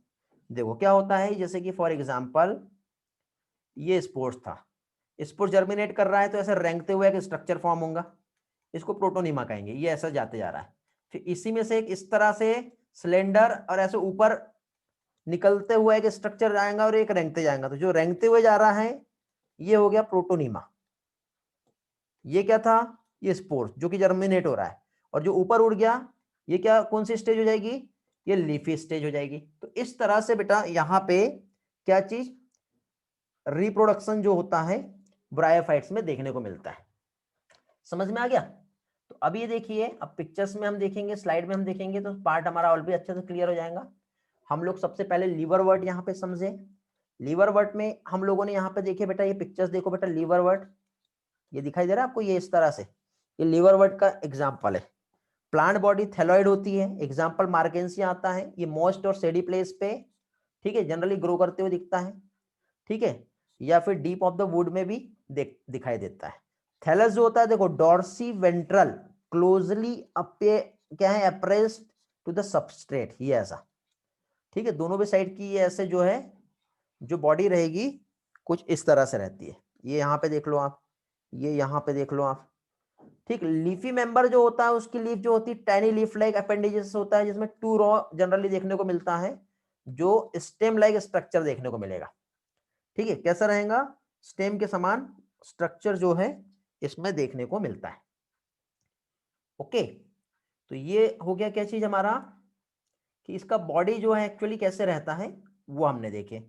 देखो क्या होता है, जैसे कि फॉर एग्जांपल ये स्पोर्स था, स्पोर्स जर्मिनेट कर रहा है तो ऐसे रेंगते हुए एक स्ट्रक्चर फॉर्म होगा, इसको प्रोटोनिमा कहेंगे। ये ऐसा जाते जा रहा है, फिर इसी में से एक इस तरह से सिलेंडर और ऐसे ऊपर निकलते हुए एक स्ट्रक्चर जाएगा और एक रेंगते जाएगा। तो जो रेंगते हुए जा रहा है ये हो गया प्रोटोनिमा। ये क्या था, ये स्पोर्स जो कि जर्मिनेट हो रहा है, और जो ऊपर उड़ गया ये क्या, कौन सी स्टेज हो जाएगी, ये लीफी स्टेज हो जाएगी। तो इस तरह से बेटा यहाँ पे क्या चीज, रिप्रोडक्शन जो होता है ब्रायोफाइट्स में देखने को मिलता है। समझ में आ गया? तो अभी ये देखिए, अब पिक्चर्स में हम देखेंगे, स्लाइड में हम देखेंगे तो पार्ट हमारा और भी अच्छे से क्लियर हो जाएगा। हम लोग सबसे पहले लीवर वर्ट यहाँ पे समझे। लीवर वर्ट में हम लोगों ने यहाँ पे देखे बेटा, ये पिक्चर्स देखो बेटा, लीवर वर्ट ये दिखाई दे रहा है आपको, ये इस तरह से, ये लीवर वर्ट का एग्जाम्पल है। प्लांट बॉडी थैलॉइड होती है, एग्जाम्पल मार्केंसिया आता है, ये मॉइस्ट और सेडी प्लेस पे, ठीक है, जनरली ग्रो करते हुए दिखता है। ठीक है, या फिर डीप ऑफ द वुड में भी दिखाई देता है। थैलस जो होता है देखो, डॉर्सी वेंट्रल क्लोजली अपे क्या है, अप्रेस्ड टू द सबस्ट्रेट, ये ऐसा। ठीक है, दोनों भी साइड की ये ऐसे जो है, जो बॉडी रहेगी कुछ इस तरह से रहती है। ये यहाँ पे देख लो आप, ये यहाँ पे देख लो आप। ठीक, लीफी मेंबर जो होता है उसकी लीफ जो होती है टैनी लीफ लाइक अपेंडेजेस होता है, जिसमें 2 रॉ जनरली देखने को मिलता है, जो स्टेम लाइक स्ट्रक्चर देखने को मिलेगा। ठीक है, कैसा रहेगा, स्टेम के समान स्ट्रक्चर जो है इसमें देखने को मिलता है। ओके, तो ये हो गया क्या चीज हमारा, कि इसका बॉडी जो है एक्चुअली कैसे रहता है वो हमने देखे।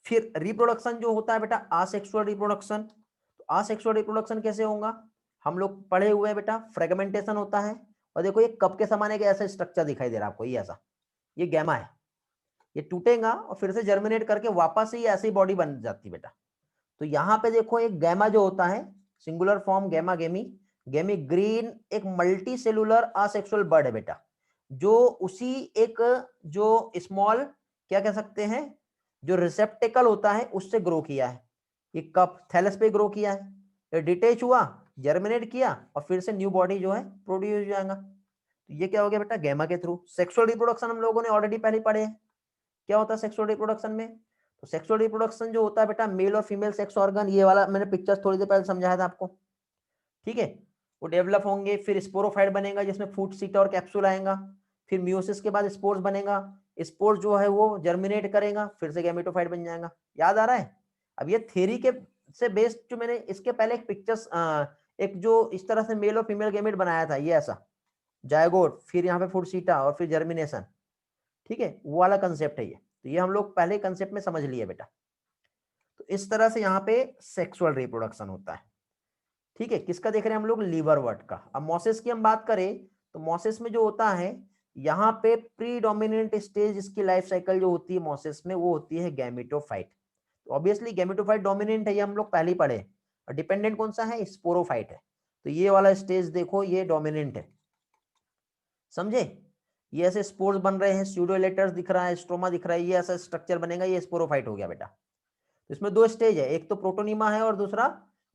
फिर रिप्रोडक्शन जो होता है बेटा, आसेक्सुअल रिप्रोडक्शन। तो आसेक्सुअल रिप्रोडक्शन कैसे होगा, हम लोग पढ़े हुए हैं बेटा, फ्रेगमेंटेशन होता है। और देखो ये कप के समान एक ऐसा स्ट्रक्चर दिखाई दे रहा है आपको, ये ऐसा, ये गैमा है, ये टूटेगा और फिर से जर्मिनेट करके वापस ही ऐसी बॉडी बन जाती है बेटा। तो यहाँ पे देखो एक गैमा जो होता है, सिंगुलर फॉर्म गैमा गेमी, गेमी ग्रीन एक मल्टी सेलुलर असेक्सुअल बर्ड है बेटा, जो उसी एक जो स्मॉल क्या कह सकते हैं, जो रिसेप्टिकल होता है उससे ग्रो किया है। ये कप थैलस पे ग्रो किया है, ये डिटेच हुआ, जर्मिनेट किया और फिर से न्यू बॉडी जो है प्रोड्यूस हो जाएगा। तो ये क्या हो गया बेटा, गैमा के थ्रू। सेक्सुअल रिप्रोडक्शन हम लोगों ने ऑलरेडी पहले पढ़े हैं, क्या होता है सेक्सुअल रिप्रोडक्शन में। तो सेक्सुअल रिप्रोडक्शन जो होता है बेटा, मेल और फीमेल सेक्स ऑर्गन, ये वाला मैंने पिक्चर्स थोड़ी देर पहले समझाया था आपको, ठीक है। वो डेवलप होंगे, फिर स्पोरोफाइट बनेगा जिसमें फूट सीटा और कैप्सूल आएगा, फिर मियोसिस के बाद स्पोर्स बनेगा, स्पोर्स जो है वो जर्मिनेट करेगा, फिर से गैमेटोफाइट बन जाएगा। याद आ रहा है? अब ये थ्योरी के से बेस्ड जो मैंने इसके पहले एक पिक्चर्स एक जो इस तरह से मेल और फीमेल गैमेट बनाया था, ये ऐसा जायगोट, फिर यहाँ पे फूट सीटा और फिर जर्मिनेशन, ठीक है, वो वाला कंसेप्ट है ये। तो ये हम लोग पहले कंसेप्ट में समझ लिए बेटा। तो इस तरह से यहाँ पे सेक्सुअल रिप्रोडक्शन होता है, ठीक है। किसका देख रहे हैं हम लोग? लीवरवर्ट का। अब मोसेस की हम बात करें तो मोसेस में जो होता है, यहाँ पे प्रीडोमिनेंट स्टेज इसकी लाइफ साइकिल जो होती है मोसेस में, वो होती है गैमेटोफाइट। तो ऑब्वियसली गैमेटोफाइट डोमिनेंट है, ये हम लोग पहले ही पढ़े। और डिपेंडेंट कौन सा है? स्पोरोफाइट है। तो ये वाला स्टेज देखो, ये डोमिनेंट है, समझे? ये ऐसे स्पोर्स बन रहे हैं, स्यूडोलेटर्स दिख रहा है, स्ट्रोमा दिख रहा है, ये ऐसा स्ट्रक्चर बनेगा, ये स्पोरोफाइट हो गया बेटा। तो इसमें दो स्टेज है, एक तो प्रोटोनीमा है और दूसरा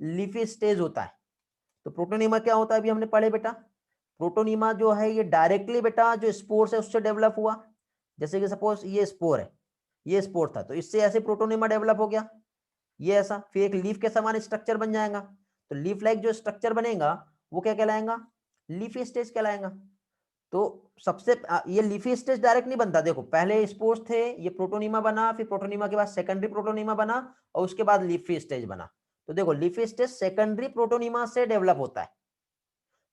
लीफी स्टेज होता है। तो प्रोटोनीमा क्या होता है अभी हमने पढ़े बेटा। प्रोटोनीमा जो है ये डायरेक्टली बेटा जो स्पोर्स है उससे डेवलप हुआ। जैसे कि सपोज ये स्पोर है, ये स्पोर था, तो इससे ऐसे प्रोटोनीमा डेवलप हो गया, ये ऐसा, फिर एक लीफ के समान स्ट्रक्चर बन जाएगा। तो लीफ लाइक जो स्ट्रक्चर बनेगा वो क्या कहलाएगा? लीफी स्टेज कहलाएगा। तो सबसे ये लीफी स्टेज डायरेक्ट नहीं बनता, देखो पहले स्पोर्स थे, ये प्रोटोनीमा बना, फिर प्रोटोनीमा के बाद सेकेंडरी प्रोटोनीमा बना और उसके बाद लीफी स्टेज बना। तो देखो लीफी स्टेज सेकेंडरी प्रोटोनीमा से डेवलप होता है।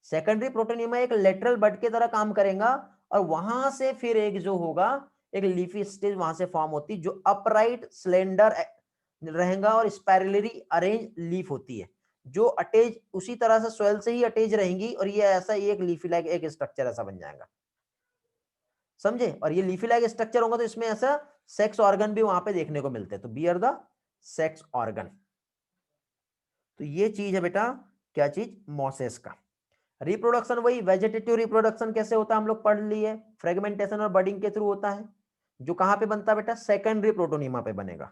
सेकेंडरी प्रोटोनीमा एक लेटरल बड की तरह काम करेगा और वहां से फिर एक जो होगा एक लीफी स्टेज वहां से फॉर्म होती, जो अपराइट स्लेंडर रहेगा और स्पाइरली अरेंज लीफ होती है, जो अटैच उसी तरह से सोइल से ही अटैच रहेंगी, और ये ऐसा ही एक लीफी लाइक एक स्ट्रक्चर ऐसा बन जाएगा, समझे? और ये लीफी लाइक स्ट्रक्चर होगा तो इसमें ऐसा सेक्स ऑर्गन भी वहां पे देखने को मिलते हैं। तो बियर द सेक्स ऑर्गन। तो ये चीज है बेटा, क्या चीज? मोसेस का रिप्रोडक्शन। वही वेजिटेटिव रिप्रोडक्शन कैसे होता है हम लोग पढ़ लिए, फ्रेगमेंटेशन और बडिंग के थ्रू होता है, जो कहां पे बनता है बेटा? सेकेंडरी प्रोटोनीमा पे बनेगा।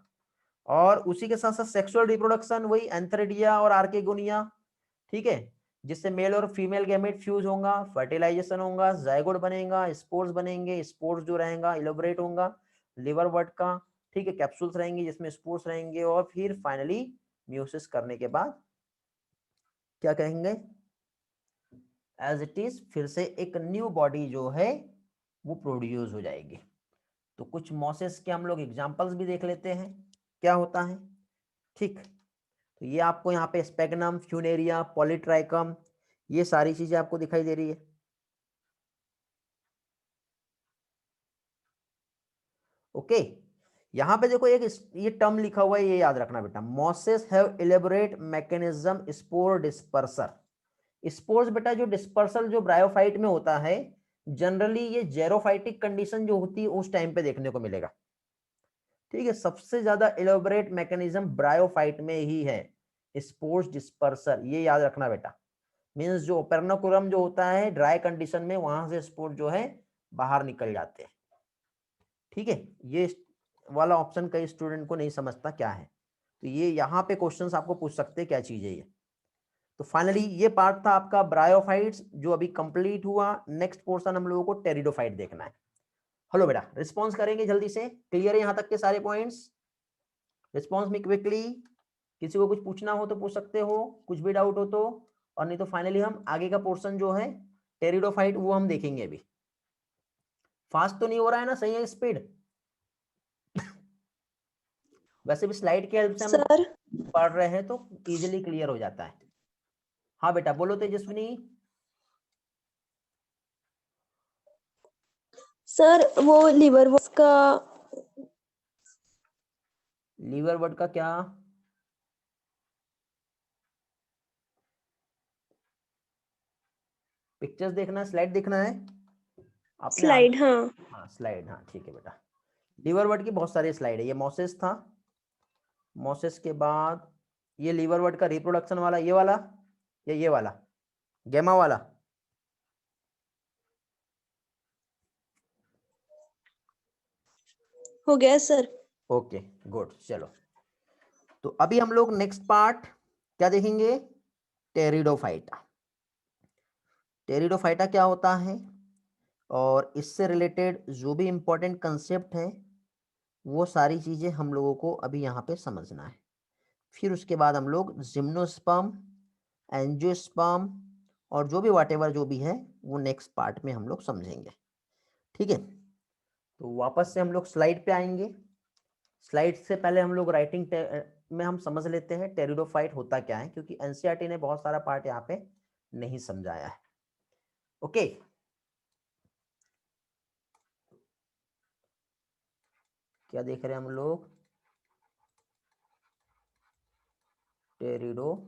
और उसी के साथ साथ सेक्सुअल रिप्रोडक्शन, वही एंथ्रेडिया और आर्केगोनिया, ठीक है, जिससे मेल और फीमेल गैमेट फ्यूज होगा, फर्टिलाइजेशन होगा, जायगोट बनेगा, स्पोर्स बनेंगे, स्पोर्स जो रहेगा इलोबरेट होगा लिवर वर्ड का, ठीक है, कैप्सूल्स रहेंगे जिसमें स्पोर्स रहेंगे, और फिर फाइनली म्यूसिस करने के बाद क्या कहेंगे? एज इट इज फिर से एक न्यू बॉडी जो है वो प्रोड्यूस हो जाएगी। तो कुछ मॉसेस के हम लोग एग्जांपल्स भी देख लेते हैं क्या होता है, ठीक। तो ये आपको यहाँ पे स्पेगनम, फ्यूनेरिया, पॉलीट्राइकम, ये सारी चीजें आपको दिखाई दे रही है। ओके, यहाँ पे देखो एक ये टर्म लिखा हुआ है, ये याद रखना बेटा, mosses have elaborate mechanism spore disperser. Spores बेटा जो डिस्पर्सल जो ब्रायोफाइट में होता है, जनरली ये जेरोफाइटिक कंडीशन जो होती है उस टाइम पे देखने को मिलेगा, ठीक है। सबसे ज्यादा इलेबोरेट मैकेनिज्म ब्रायोफाइट में ही है, स्पोर्स डिस्पर्सर, ये याद रखना बेटा। मींस जो ओपेर्नाकुलम जो होता है ड्राई कंडीशन में, वहां से स्पोर जो है बाहर निकल जाते हैं, ठीक है। ये वाला ऑप्शन कई स्टूडेंट को नहीं समझता क्या है, तो ये यहाँ पे क्वेश्चंस आपको पूछ सकते हैं क्या चीज है ये। तो फाइनली ये पार्ट था आपका ब्रायोफाइट्स जो अभी कंप्लीट हुआ। नेक्स्ट पोर्शन हम लोगों को टेरिडोफाइट देखना है। हेलो बेटा, रिस्पॉन्स करेंगे जल्दी से, क्लियर है यहाँ तक के सारे पॉइंट्स? रिस्पॉन्स में क्विकली, किसी को कुछ पूछना हो तो पूछ सकते हो, कुछ भी डाउट हो तो, और नहीं तो फाइनली हम आगे का पोर्शन जो है टेरिडोफाइट वो हम देखेंगे अभी। फास्ट तो नहीं हो रहा है ना, सही है स्पीड? वैसे भी स्लाइड की हेल्प से हम सर पढ़ रहे हैं तो इजीली क्लियर हो जाता है। हाँ बेटा बोलो तेजस्विनी। सर वो लिवर का लीवर वर्ड का क्या? पिक्चर्स देखना है, स्लाइड देखना है आपने स्लाइड, हाँ। हाँ स्लाइड, हाँ ठीक है बेटा। लीवर वर्ड की बहुत सारी स्लाइड है। ये मोसेस था, मोसेस के बाद ये लीवर वर्ड का रिप्रोडक्शन वाला, ये वाला या ये वाला गेमा वाला? हो गया सर। ओके गुड, चलो। तो अभी हम लोग नेक्स्ट पार्ट क्या देखेंगे? टेरिडोफाइटा। टेरिडोफाइटा क्या होता है और इससे रिलेटेड जो भी इंपॉर्टेंट कंसेप्ट है वो सारी चीजें हम लोगों को अभी यहाँ पे समझना है। फिर उसके बाद हम लोग जिम्नोस्पर्म, एंजियोस्पर्म और जो भी व्हाटएवर जो भी है वो नेक्स्ट पार्ट में हम लोग समझेंगे। ठीक है, तो वापस से हम लोग स्लाइड पे आएंगे। स्लाइड से पहले हम लोग राइटिंग में हम समझ लेते हैं टेरिडोफाइट होता क्या है, क्योंकि एनसीईआरटी ने बहुत सारा पार्ट यहाँ पे नहीं समझाया है। ओके, क्या देख रहे हैं हम लोग? टेरिडोफाइट्स।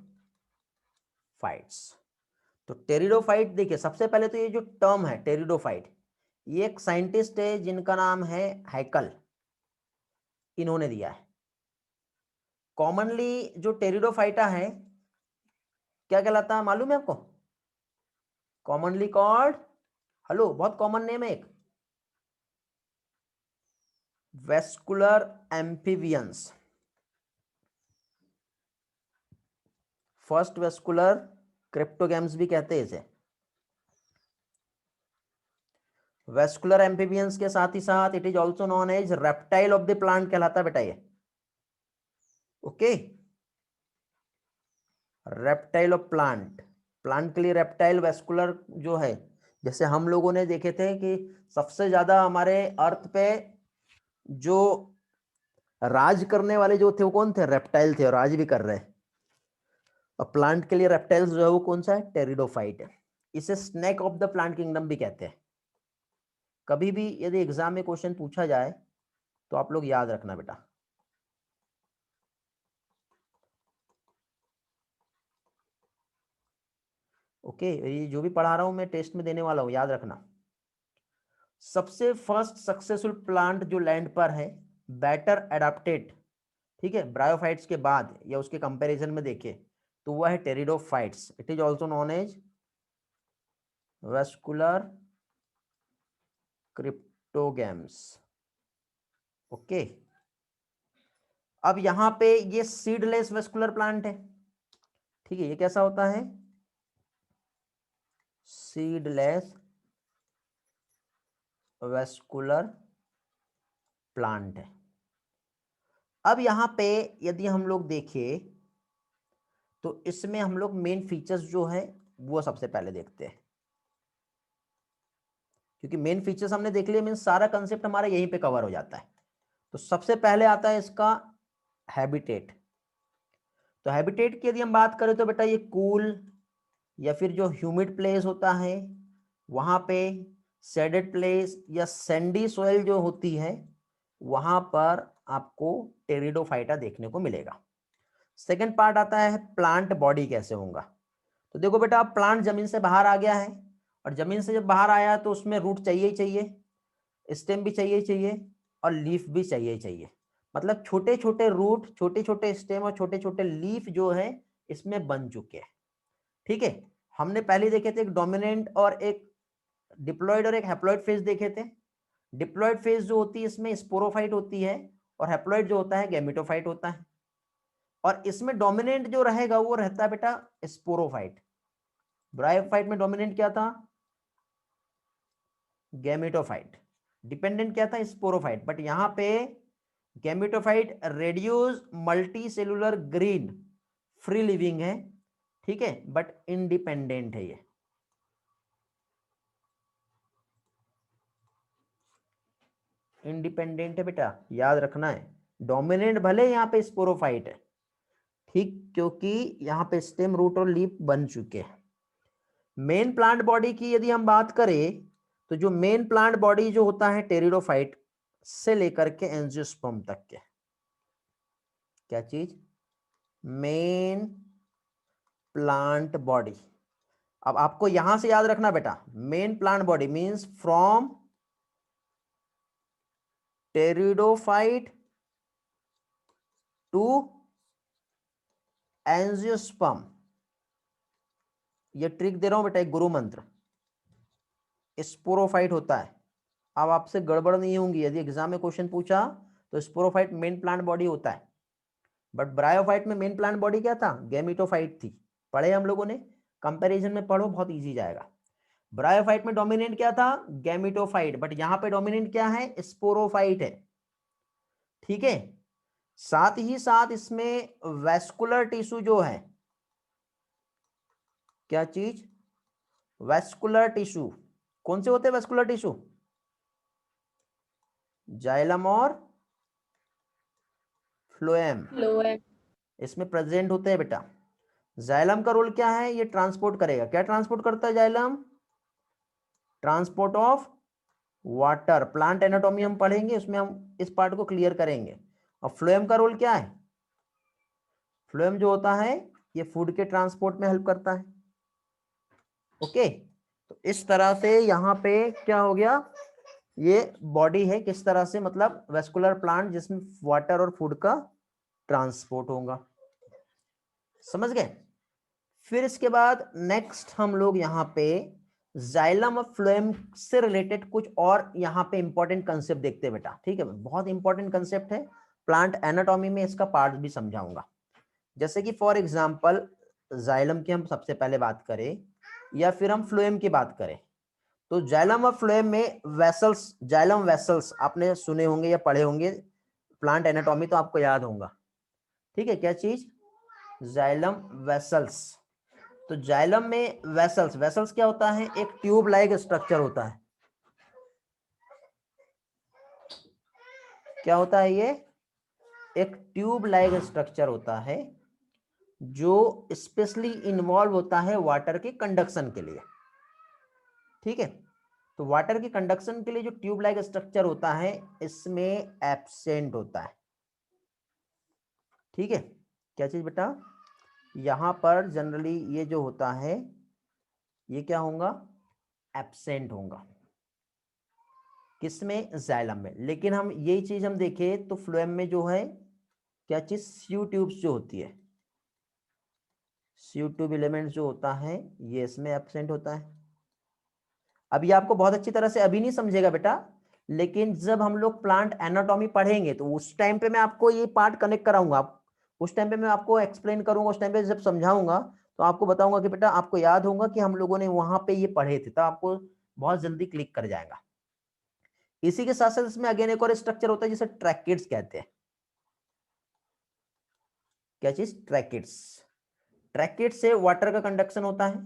तो टेरिडोफाइट देखिए, सबसे पहले तो ये जो टर्म है टेरिडोफाइट, ये एक साइंटिस्ट है जिनका नाम है हैकल, इन्होंने दिया है। कॉमनली जो टेरिडोफाइटा है क्या कहलाता है मालूम है आपको? कॉमनली कॉल्ड, हेलो, बहुत कॉमन नेम है एक, vascular amphibians. First vascular cryptogams भी कहते हैं इसे। वेस्कुलर एम्फीबियंस के साथ ही साथ it is also known as reptile of the plant कहलाता है बेटा ये। Okay, reptile of plant, plant के लिए रेप्टाइल वेस्कुलर जो है, जैसे हम लोगों ने देखे थे कि सबसे ज्यादा हमारे अर्थ पे जो राज करने वाले जो थे वो कौन थे? रेप्टाइल थे, और राज भी कर रहे हैं। और प्लांट के लिए रेप्टाइल्स जो है वो कौन सा है? टेरिडोफाइट है। इसे snake of the plant kingdom भी कहते हैं। कभी भी यदि एग्जाम में क्वेश्चन पूछा जाए तो आप लोग याद रखना बेटा। ओके, ये जो भी पढ़ा रहा हूं मैं टेस्ट में देने वाला हूं, याद रखना। सबसे फर्स्ट सक्सेसफुल प्लांट जो लैंड पर है, बेटर एडाप्टेड, ठीक है, ब्रायोफाइट्स के बाद या उसके कंपैरिजन में देखे तो वह है pteridophytes. It is also known as vascular cryptogams. Okay, अब यहां पे ये सीडलेस वेस्कुलर प्लांट है, ठीक है। ये कैसा होता है? सीडलेस वेस्कुलर प्लांट है। अब यहां पे यदि हम लोग देखें तो इसमें हम लोग मेन फीचर्स जो है वो सबसे पहले देखते हैं, क्योंकि मेन फीचर्स हमने देख लिए, मीन सारा कंसेप्ट हमारा यहीं पे कवर हो जाता है। तो सबसे पहले आता है इसका हैबिटेट। तो हैबिटेट की यदि हम बात करें तो बेटा ये कूल या फिर जो ह्यूमिड प्लेस होता है वहां पे, सेडेड प्लेस या सैंडी सॉइल जो होती है वहां पर आपको टेरिडोफाइटा देखने को मिलेगा। सेकंड पार्ट आता है प्लांट बॉडी कैसे होगा। तो देखो बेटा, अब प्लांट जमीन से बाहर आ गया है, और जमीन से जब बाहर आया तो उसमें रूट चाहिए ही चाहिए, स्टेम भी चाहिए ही चाहिए, और लीफ भी चाहिए ही चाहिए। मतलब छोटे छोटे रूट, छोटे छोटे स्टेम और छोटे छोटे लीफ जो है इसमें बन चुके हैं। ठीक है, हमने पहले देखे थे एक डोमिनेंट और एक डिप्लॉयड और एक हैप्लॉयड फेज देखे थे। डिप्लॉयड फेज जो होती है इसमें स्पोरोफाइट होती है, और हैप्लॉयड जो होता है गैमेटोफाइट होता है। और इसमें डोमिनेंट जो रहेगा वो रहता है बेटा स्पोरोफाइट। ब्रायोफाइट में डोमिनेंट क्या था? गैमेटोफाइट। डिपेंडेंट क्या था? स्पोरोफाइट। बट यहां पे gametophyte reduce multi cellular green free living है, ठीक है, बट इंडिपेंडेंट है। ये इंडिपेंडेंट है बेटा, याद रखना है। डोमिनेंट भले यहां पे स्पोरोफाइट है, ठीक, क्योंकि यहां पे स्टेम, रूट और लीफ बन चुके हैं। मेन प्लांट बॉडी की यदि हम बात करें तो जो मेन प्लांट बॉडी जो होता है टेरिडोफाइट से लेकर के एंजियोस्पर्म तक के, क्या चीज? Main plant body. अब आपको यहां से याद रखना बेटा, main plant body means from pteridophyte to angiosperm. ये ट्रिक दे रहा हूं बेटा, एक गुरु मंत्र। स्पोरोफाइट होता है, अब आपसे गड़बड़ नहीं होंगी, यदि एग्जाम में क्वेश्चन पूछा तो स्पोरोफाइट मेन प्लांट बॉडी होता है। बट ब्रायोफाइट में मेन प्लांट बॉडी क्या था? गैमेटोफाइट थी। पढ़े हम लोगों ने, कंपैरिजन में पढ़ो, बहुत इजी जाएगा। ब्रायोफाइट में डोमिनेंट क्या था? गैमेटोफाइट। बट यहां पे डोमिनेंट क्या है? स्पोरोफाइट है। ठीक है। साथ ही साथ इसमें वैस्कुलर टिश्यू जो है, क्या चीज, वैस्कुलर टिश्यू, कौन से होते हैं वैस्कुलर टिश्यू, जाइलम और फ्लोएम, लोएम। इसमें प्रेजेंट होते हैं बेटा। जाइलम का रोल क्या है, ये ट्रांसपोर्ट करेगा, क्या ट्रांसपोर्ट करता है xylem, transport of water. Plant anatomy हम पढ़ेंगे, उसमें हम इस पार्ट को क्लियर करेंगे। और फ्लोएम का रोल क्या है, फ्लोएम जो होता है ये फूड के ट्रांसपोर्ट में हेल्प करता है। ओके, तो इस तरह से यहाँ पे क्या हो गया, ये बॉडी है किस तरह से, मतलब वेस्कुलर प्लांट जिसमें वाटर और फूड का ट्रांसपोर्ट होगा। समझ गए। फिर इसके बाद नेक्स्ट हम लोग यहाँ पे जाइलम और फ्लोएम से रिलेटेड कुछ और यहाँ पे इंपॉर्टेंट कंसेप्ट देखते हैं बेटा। ठीक है, बहुत इंपॉर्टेंट कंसेप्ट है, प्लांट एनाटॉमी में इसका पार्ट भी समझाऊंगा। जैसे कि फॉर एग्जांपल जाइलम की हम सबसे पहले बात करें या फिर हम फ्लोएम की बात करें, तो जाइलम और फ्लोएम में वेसल्स, जाइलम वेसल्स आपने सुने होंगे या पढ़े होंगे, प्लांट एनाटॉमी तो आपको याद होगा। ठीक है, क्या चीज, जाइलम वेसल्स। तो जाइलम में वेसल्स, वेसल्स क्या होता है, एक ट्यूब लाइक स्ट्रक्चर होता है। क्या होता है ये, एक ट्यूब लाइक स्ट्रक्चर होता है जो स्पेशली इन्वॉल्व होता है वाटर के कंडक्शन के लिए। ठीक है, तो वाटर के कंडक्शन के लिए जो ट्यूब लाइक स्ट्रक्चर होता है इसमें एब्सेंट होता है। ठीक है, क्या चीज बेटा, यहां पर जनरली ये जो होता है ये क्या होगा, एब्सेंट होगा, किसमें, जाइलम में। लेकिन हम यही चीज हम देखें तो फ्लोएम में जो है क्या चीज, स्यू ट्यूब्स जो होती है, स्यू ट्यूब एलिमेंट जो होता है ये इसमें एब्सेंट होता है। अब ये आपको बहुत अच्छी तरह से अभी नहीं समझेगा बेटा, लेकिन जब हम लोग प्लांट एनाटॉमी पढ़ेंगे तो उस टाइम पे मैं आपको ये पार्ट कनेक्ट कराऊंगा, उस टाइम पे मैं आपको एक्सप्लेन करूंगा, उस टाइम पे जब समझाऊंगा तो आपको बताऊंगा कि बेटा आपको याद होगा कि हम लोगों ने वहां पे ये पढ़े थे, तो आपको बहुत जल्दी क्लिक कर जाएगा। इसी के साथ साथ इसमें अगेन एक और स्ट्रक्चर होता है जिसे ट्रैकेट्स कहते हैं। क्या चीज, ट्रैकेट्स। ट्रैकेट से वाटर का कंडक्शन होता है,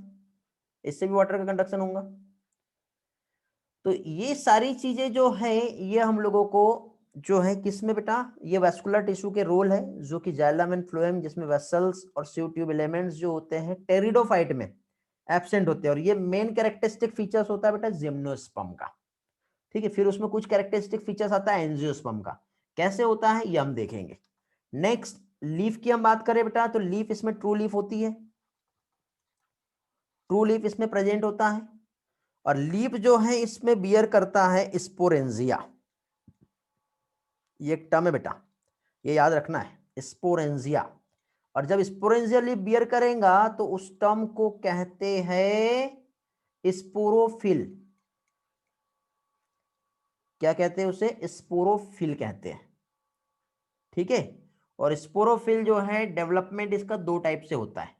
इससे भी वाटर का कंडक्शन होगा। तो ये सारी चीजें जो है ये हम लोगों को जो है किसमें बेटा, ये वेस्कुलर टिश्यू के रोल है, जो कि जाइलम एंड फ्लोएम, जिसमें वेसल्स और स्यू ट्यूब एलिमेंट्स जो होते हैं टेरिडोफाइट में एब्सेंट होते हैं। और ये मेन कैरेक्टरिस्टिक फीचर्स होता है बेटा जिम्नोस्पर्म का। ठीक है, फिर उसमें कुछ कैरेक्टरिस्टिक फीचर्स आता है एंजियोस्पर्म का, कैसे होता है ये हम देखेंगे। नेक्स्ट लीफ की हम बात करें बेटा, तो लीफ इसमें ट्रू लीफ होती है, ट्रू लीफ इसमें प्रेजेंट होता है। और लीफ जो है इसमें बियर करता है स्पोरेंजिया, ये एक टर्म है बेटा, ये याद रखना है, स्पोरेंजिया। और जब स्पोरेंजिया लीफ बियर करेगा तो उस टर्म को कहते हैं स्पोरोफिल। क्या कहते हैं उसे, स्पोरोफिल कहते हैं। ठीक है, और स्पोरोफिल जो है डेवलपमेंट इसका दो टाइप से होता है।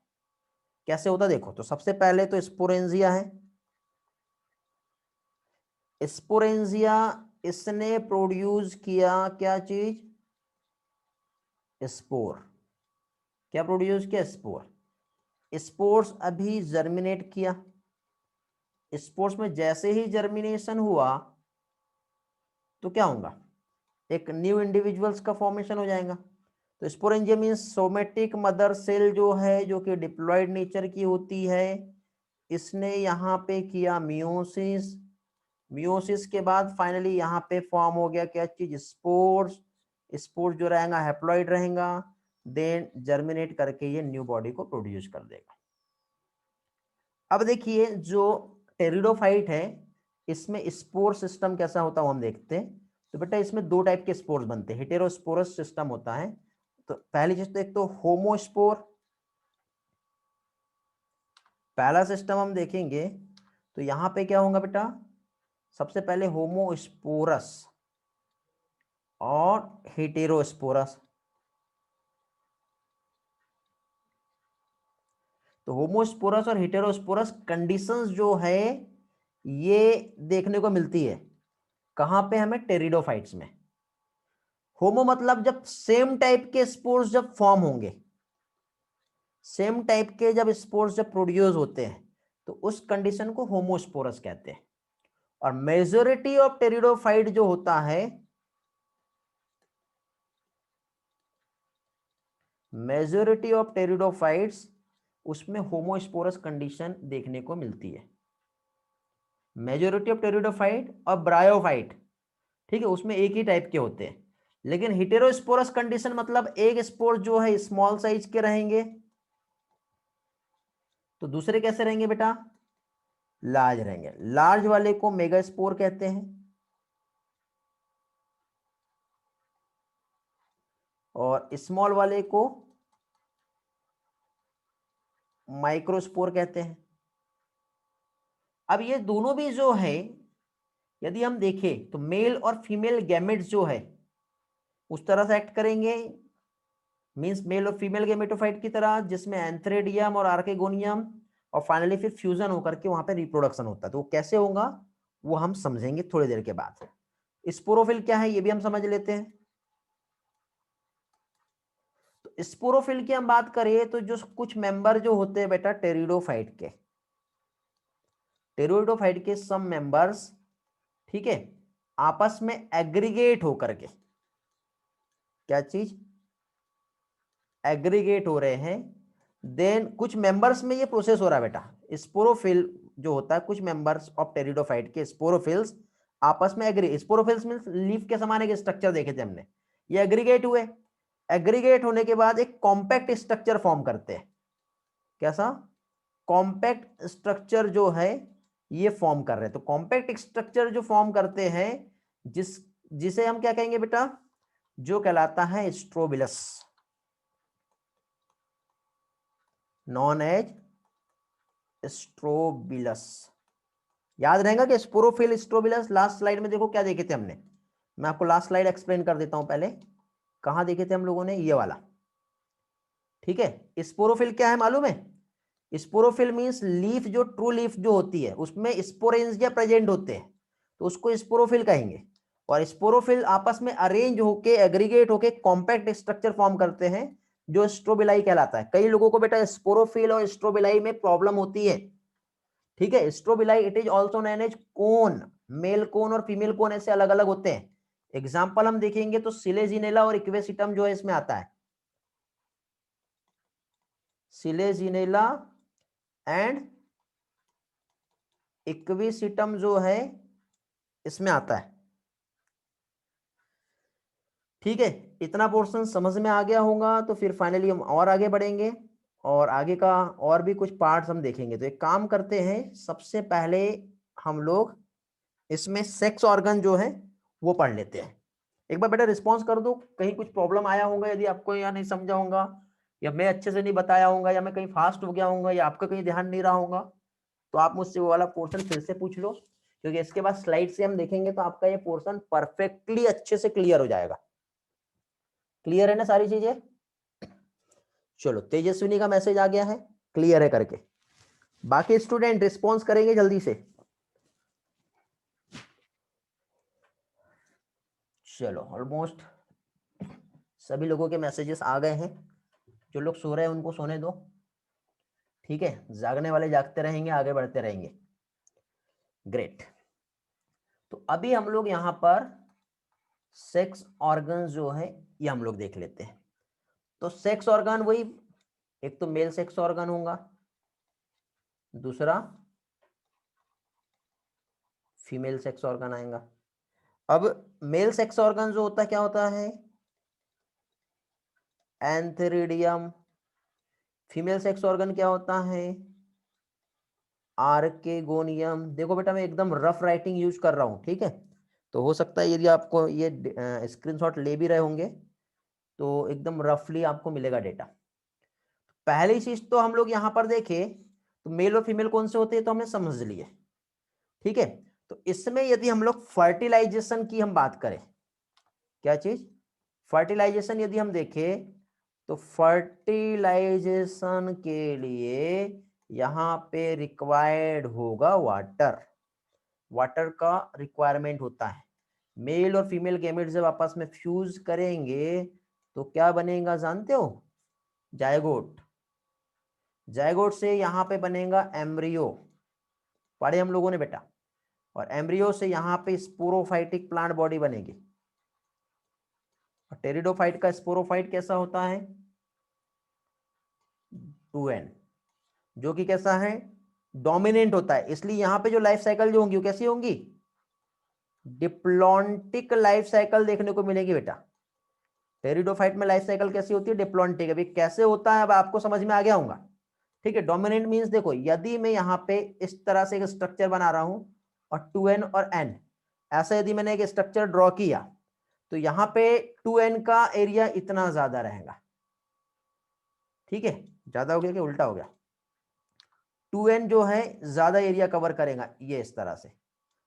कैसे होता है देखो, तो सबसे पहले तो स्पोरेंजिया है, स्पोरेंजिया इसने प्रोड्यूस किया क्या चीज, स्पोर। क्या प्रोड्यूस किया, स्पोर। स्पोर्स अभी जर्मिनेट किया, स्पोर्स में जैसे ही जर्मिनेशन हुआ तो क्या होगा, एक न्यू इंडिविजुअल्स का फॉर्मेशन हो जाएगा। तो sporangia means somatic mother cell जो है, जो कि डिप्लॉयड नेचर की होती है, इसने यहाँ पे किया मियोसिस, मियोसिस के बाद फाइनली यहाँ पे फॉर्म हो गया क्या चीज, स्पोर्स। स्पोर्स जो रहेगा हैप्लॉइड रहेगा, देन जर्मिनेट करके ये न्यू बॉडी को प्रोड्यूस कर देगा। अब देखिए जो टेरिडोफाइट है इसमें स्पोर सिस्टम कैसा होता है वो हम देखते हैं। तो बेटा इसमें दो टाइप के स्पोर्स बनते हैं, हेटेरोस्पोरस सिस्टम होता है। तो पहली चीज तो एक तो होमोस्पोर, पहला सिस्टम हम देखेंगे तो यहां पे क्या होगा बेटा, सबसे पहले होमोस्पोरस और हेटेरोस्पोरस। तो होमोस्पोरस और हेटेरोस्पोरस कंडीशंस जो है ये देखने को मिलती है कहां पे, हमें टेरिडोफाइट्स में। होमो मतलब जब सेम टाइप के स्पोर्स जब फॉर्म होंगे, सेम टाइप के जब स्पोर्स जब प्रोड्यूस होते हैं तो उस कंडीशन को होमोस्पोरस कहते हैं। और मेजोरिटी ऑफ टेरिडोफाइट जो होता है, मेजोरिटी ऑफ टेरिडोफाइट्स उसमें होमोस्पोरस कंडीशन देखने को मिलती है। मेजोरिटी ऑफ टेरिडोफाइट और ब्रायोफाइट, ठीक है, उसमें एक ही टाइप के होते हैं। लेकिन हेटेरोस्पोरस कंडीशन मतलब एक स्पोर जो है स्मॉल साइज के रहेंगे तो दूसरे कैसे रहेंगे बेटा, लार्ज रहेंगे। लार्ज वाले को मेगास्पोर कहते हैं और स्मॉल वाले को माइक्रोस्पोर कहते हैं। अब ये दोनों भी जो है यदि हम देखें तो मेल और फीमेल गैमेट्स जो है उस तरह से एक्ट करेंगे, मींस मेल और फीमेल गैमेटोफाइट की तरह, जिसमें एंथ्रेडियम और आर्केगोनियम और फाइनली फिर फ्यूजन होकर के वहां पे रिप्रोडक्शन होता है। तो वो कैसे होगा वो हम समझेंगे थोड़ी देर के बाद। स्पोरोफिल क्या है ये भी हम समझ लेते हैं। तो स्पोरोफिल की हम बात करें तो जो कुछ मेंबर जो होते हैं बेटा टेरिडोफाइट के, टेरिडोफाइट के सम मेंबर्स, ठीक है, आपस में एग्रीगेट होकर के, क्या चीज, एग्रीगेट हो रहे हैं। देन कुछ मेंबर्स में ये प्रोसेस हो रहा है बेटा। स्पोरोफिल जो होता है, कुछ मेंबर्स ऑफ टेरिडोफाइट के स्पोरोफिल्स आपस में एग्री, स्पोरोफिल्स मींस लीफ के समान एक स्ट्रक्चर देखे थे हमने, ये एग्रीगेट हुए। एग्रीगेट होने के बाद एक कॉम्पैक्ट स्ट्रक्चर फॉर्म करते हैं। कैसा, कॉम्पैक्ट स्ट्रक्चर जो है ये फॉर्म कर रहे हैं। तो कॉम्पैक्ट स्ट्रक्चर जो फॉर्म करते हैं जिसे हम क्या कहेंगे बेटा, जो कहलाता है स्ट्रोबिलस, नॉन एज स्ट्रोबिलस। याद रहेगा कि स्पोरोफिल स्ट्रोबिलस, लास्ट स्लाइड में देखो क्या देखे थे हमने, मैं आपको लास्ट स्लाइड एक्सप्लेन कर देता हूं। पहले कहां देखे थे हम लोगों ने, ये वाला, ठीक है। स्पोरोफिल क्या है मालूम है, स्पोरोफिल मींस लीफ, जो ट्रू लीफ जो होती है उसमें स्पोरेंजिया प्रेजेंट होते हैं तो उसको स्पोरोफिल कहेंगे। और स्पोरोफिल आपस में अरेंज होके एग्रीगेट होके कॉम्पैक्ट स्ट्रक्चर फॉर्म करते हैं जो स्ट्रोबिलाई कहलाता है। कई लोगों को बेटा स्पोरोफिल और स्ट्रोबिलाई में प्रॉब्लम होती है, ठीक है। Strobili it is also known as cone, male cone और फीमेल कोन ऐसे अलग अलग होते हैं। एग्जाम्पल हम देखेंगे तो सिलेजिनेला और इक्वेसिटम जो है इसमें आता है, सिलेजिनेला एंड इक्विसिटम जो है इसमें आता है, ठीक है। इतना पोर्शन समझ में आ गया होगा तो फिर फाइनली हम और आगे बढ़ेंगे और आगे का और भी कुछ पार्ट्स हम देखेंगे। तो एक काम करते हैं, सबसे पहले हम लोग इसमें सेक्स ऑर्गन जो है वो पढ़ लेते हैं। एक बार बेटा रिस्पॉन्स कर दो, कहीं कुछ प्रॉब्लम आया होगा यदि आपको, या नहीं समझा होगा, या मैं अच्छे से नहीं बताया होगा, या मैं कहीं फास्ट हो गया होगा, या आपका कहीं ध्यान नहीं रहा होगा, तो आप मुझसे वो वाला पोर्शन फिर से पूछ लो, क्योंकि इसके बाद स्लाइड से हम देखेंगे तो आपका ये पोर्शन परफेक्टली अच्छे से क्लियर हो जाएगा। क्लियर है ना सारी चीजें? चलो, तेजस्विनी का मैसेज आ गया है, क्लियर है करके। बाकी स्टूडेंट रिस्पॉन्स करेंगे जल्दी से। चलो, ऑलमोस्ट सभी लोगों के मैसेजेस आ गए हैं। जो लोग सो रहे हैं उनको सोने दो, ठीक है। जागने वाले जागते रहेंगे, आगे बढ़ते रहेंगे। ग्रेट। तो अभी हम लोग यहां पर सेक्स ऑर्गन जो है ये हम लोग देख लेते हैं। तो सेक्स ऑर्गन वही, एक तो मेल सेक्स ऑर्गन होगा, दूसरा फीमेल सेक्स ऑर्गन आएगा। अब मेल सेक्स ऑर्गन जो होता है क्या होता है, एंथेरिडियम। फीमेल सेक्स ऑर्गन क्या होता है, आर्केगोनियम। देखो बेटा मैं एकदम रफ राइटिंग यूज कर रहा हूं, ठीक है। तो हो सकता है यदि आपको ये स्क्रीनशॉट ले भी रहे होंगे तो एकदम रफली आपको मिलेगा डेटा। पहली चीज तो हम लोग यहां पर देखे तो मेल और फीमेल कौन से होते हैं तो हमने समझ लिए, ठीक है। तो इसमें यदि हम लोग फर्टिलाइजेशन की हम बात करें, क्या चीज, फर्टिलाइजेशन यदि हम देखें तो फर्टिलाइजेशन के लिए यहां पे रिक्वायर्ड होगा वाटर, वाटर का रिक्वायरमेंट होता है। मेल और फीमेल गैमेट जब आपस में फ्यूज करेंगे तो क्या बनेगा जानते हो? जायगोट। जायगोट से यहाँ पे बनेगा एम्ब्रियो, पढ़े हम लोगों ने बेटा। और एम्ब्रियो से यहाँ पे स्पोरोफाइटिक प्लांट बॉडी बनेगी। और टेरिडोफाइट का स्पोरोफाइट कैसा होता है? 2n, जो कि कैसा है? डोमिनेंट होता है। इसलिए यहाँ पे जो लाइफ साइकिल जो होंगी वो कैसी होंगी? डिप्लॉन्टिक लाइफ साइकिल देखने को मिलेगी बेटा। टेरिडोफाइट में लाइफ साइकिल कैसी होती है? डिप्लॉन्टिक। अभी कैसे होता है अब आपको समझ में आ गया होगा। ठीक है, डोमिनेंट मींस देखो, यदि मैं यहाँ पे इस तरह से एक स्ट्रक्चर बना रहा हूं और 2n और n, ऐसा यदि मैंने एक स्ट्रक्चर ड्रॉ किया तो यहाँ पे 2n का एरिया इतना ज्यादा रहेगा। ठीक है, ज्यादा हो गया कि उल्टा हो गया? 2n जो है ज्यादा एरिया कवर करेगा ये इस तरह से,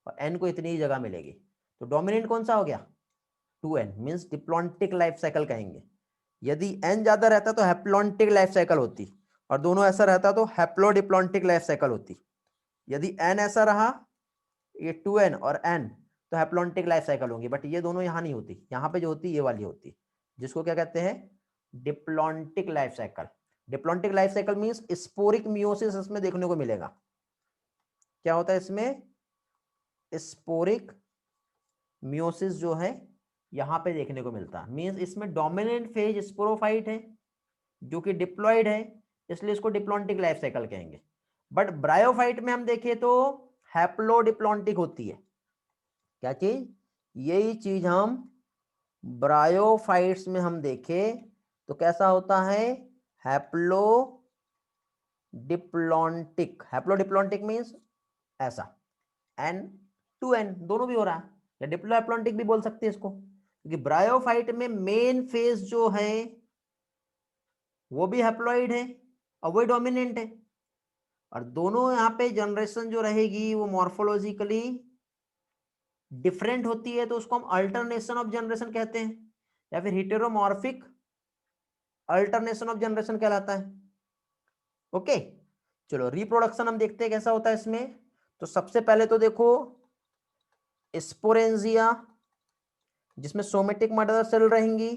और n को इतनी ही जगह मिलेगी। तो डोमिनेंट कौन सा हो गया? 2n, means diplontic life cycle कहेंगे। यदि n ज्यादा रहता तो हैप्लॉन्टिक लाइफ साइकिल होती, और दोनों ऐसा रहता तो हैप्लोडिप्लॉन्टिक लाइफ साइकिल होती। यदि n ऐसा रहा, ये 2n और n, तो हैप्लॉन्टिक लाइफ साइकिल होंगी। बट ये दोनों यहाँ नहीं होती, यहाँ पे जो होती ये वाली होती, जिसको क्या कहते हैं? Diplontic life cycle. Diplontic life cycle means sporic meiosis इसमें देखने को मिलेगा। क्या होता है इसमें? स्पोरिक मियोसिस जो है यहां पे देखने को मिलता है। मींस इसमें डोमिनेंट फेज स्पोरोफाइट है जो कि डिप्लॉयड है, इसलिए इसको डिप्लॉन्टिक लाइफ साइकिल कहेंगे। बट ब्रायोफाइट में हम देखें तो हैप्लोडिप्लॉन्टिक होती है। क्या चीज? यही चीज हम ब्रायोफाइट्स में हम देखें तो कैसा होता है? हैप्लोडिप्लॉन्टिक। हैप्लोडिप्लॉन्टिक मींस ऐसा, एन 2n दोनों भी हो रहा है, या डिप्लोहैप्लॉन्टिक भी बोल सकते हैं इसको, क्योंकि ब्रायोफाइट में मेन फेज जो है वो भी हैप्लॉइड है और वो डोमिनेंट है। और दोनों यहाँ पे जनरेशन जो रहेगी वो मॉर्फोलॉजिकली डिफरेंट होती है, तो उसको हम अल्टरनेशन ऑफ जनरेशन कहते हैं, या फिर हिटेरोमॉर्फिक अल्टरनेशन ऑफ जनरेशन कहलाता है। ओके, चलो रिप्रोडक्शन हम देखते हैं कैसा होता है इसमें। तो सबसे पहले तो देखो स्पोरेंजिया, जिसमें सोमेटिक मदर सेल रहेंगी।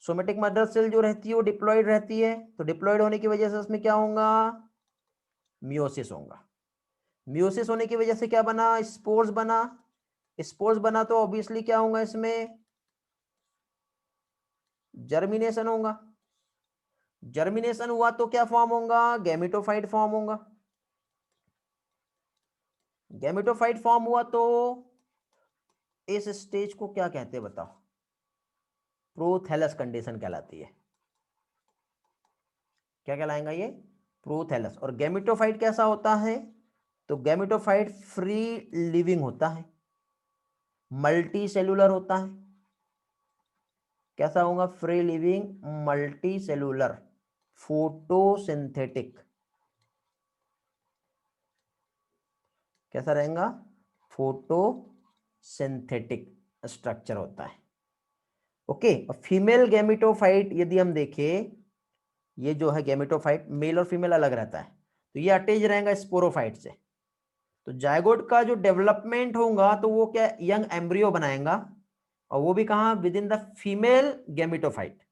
सोमेटिक मदर सेल जो रहती है वो डिप्लॉयड रहती है, तो डिप्लॉयड होने की वजह से उसमें क्या होगा? मियोसिस होगा। मियोसिस होने की वजह से क्या बना? स्पोर्स बना। स्पोर्स बना तो ऑब्वियसली क्या होगा इसमें? जर्मिनेशन होगा। जर्मिनेशन हुआ तो क्या फॉर्म होगा? गैमेटोफाइट फॉर्म होगा। गैमेटोफाइट फॉर्म हुआ तो इस स्टेज को क्या कहते हैं बताओ? प्रोथैलस कंडीशन कहलाती है। क्या कहलाएगा ये? प्रोथैलस। और गैमेटोफाइट कैसा होता है? तो गैमेटोफाइट फ्री लिविंग होता है, मल्टी सेलुलर होता है। कैसा होगा? Free living, multi cellular, photosynthetic. कैसा रहेगा? फोटोसिंथेटिक स्ट्रक्चर होता है। ओके, और फीमेल गैमेटोफाइट यदि हम देखें, ये जो है गैमेटोफाइट मेल और फीमेल अलग रहता है, तो ये अटैच रहेगा स्पोरोफाइट से। तो जायगोट का जो डेवलपमेंट होगा तो वो क्या? यंग एम्ब्रियो बनाएगा, और वो भी कहां? With in the female gametophyte.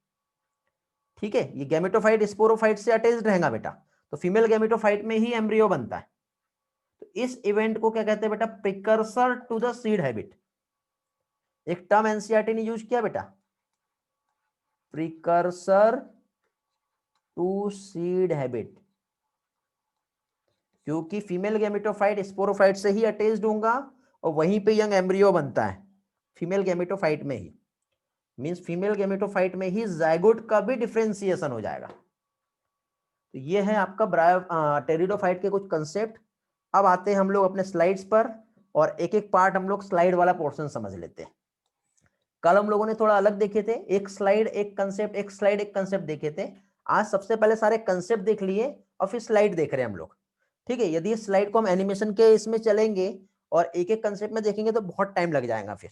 ठीक है, ये गैमेटोफाइट स्पोरोफाइट से अटैच्ड रहेगा बेटा, तो फीमेल गैमेटोफाइट में ही एम्ब्रियो बनता है। तो इस इवेंट को क्या कहते हैं बेटा? Precursor to the seed habit. एक टर्म एनसीईआरटी ने यूज किया बेटा, प्रिकर्सर टू सीड हैबिट, क्योंकि फीमेल गैमेटोफाइट स्पोरोफाइट से ही अटैच्ड होगा और वहीं पे यंग एम्ब्रियो बनता है, फीमेल गैमेटोफाइट में ही। मींस फीमेल गैमेटोफाइट में ही जायगोट का भी डिफरेंशिएशन हो जाएगा। तो ये है आपका टेरिडोफाइट के कुछ कंसेप्ट। अब आते हैं हम लोग अपने स्लाइड्स पर, और एक एक पार्ट हम लोग स्लाइड वाला पोर्शन समझ लेते हैं। कल हम लोगों ने थोड़ा अलग देखे थे, एक स्लाइड एक कंसेप्ट, एक स्लाइड एक कंसेप्ट देखे थे। आज सबसे पहले सारे कंसेप्ट देख लिए और फिर स्लाइड देख रहे हैं हम लोग। ठीक है, यदि इस स्लाइड को हम एनिमेशन के इसमें चलेंगे और एक एक कंसेप्ट में देखेंगे तो बहुत टाइम लग जाएगा फिर।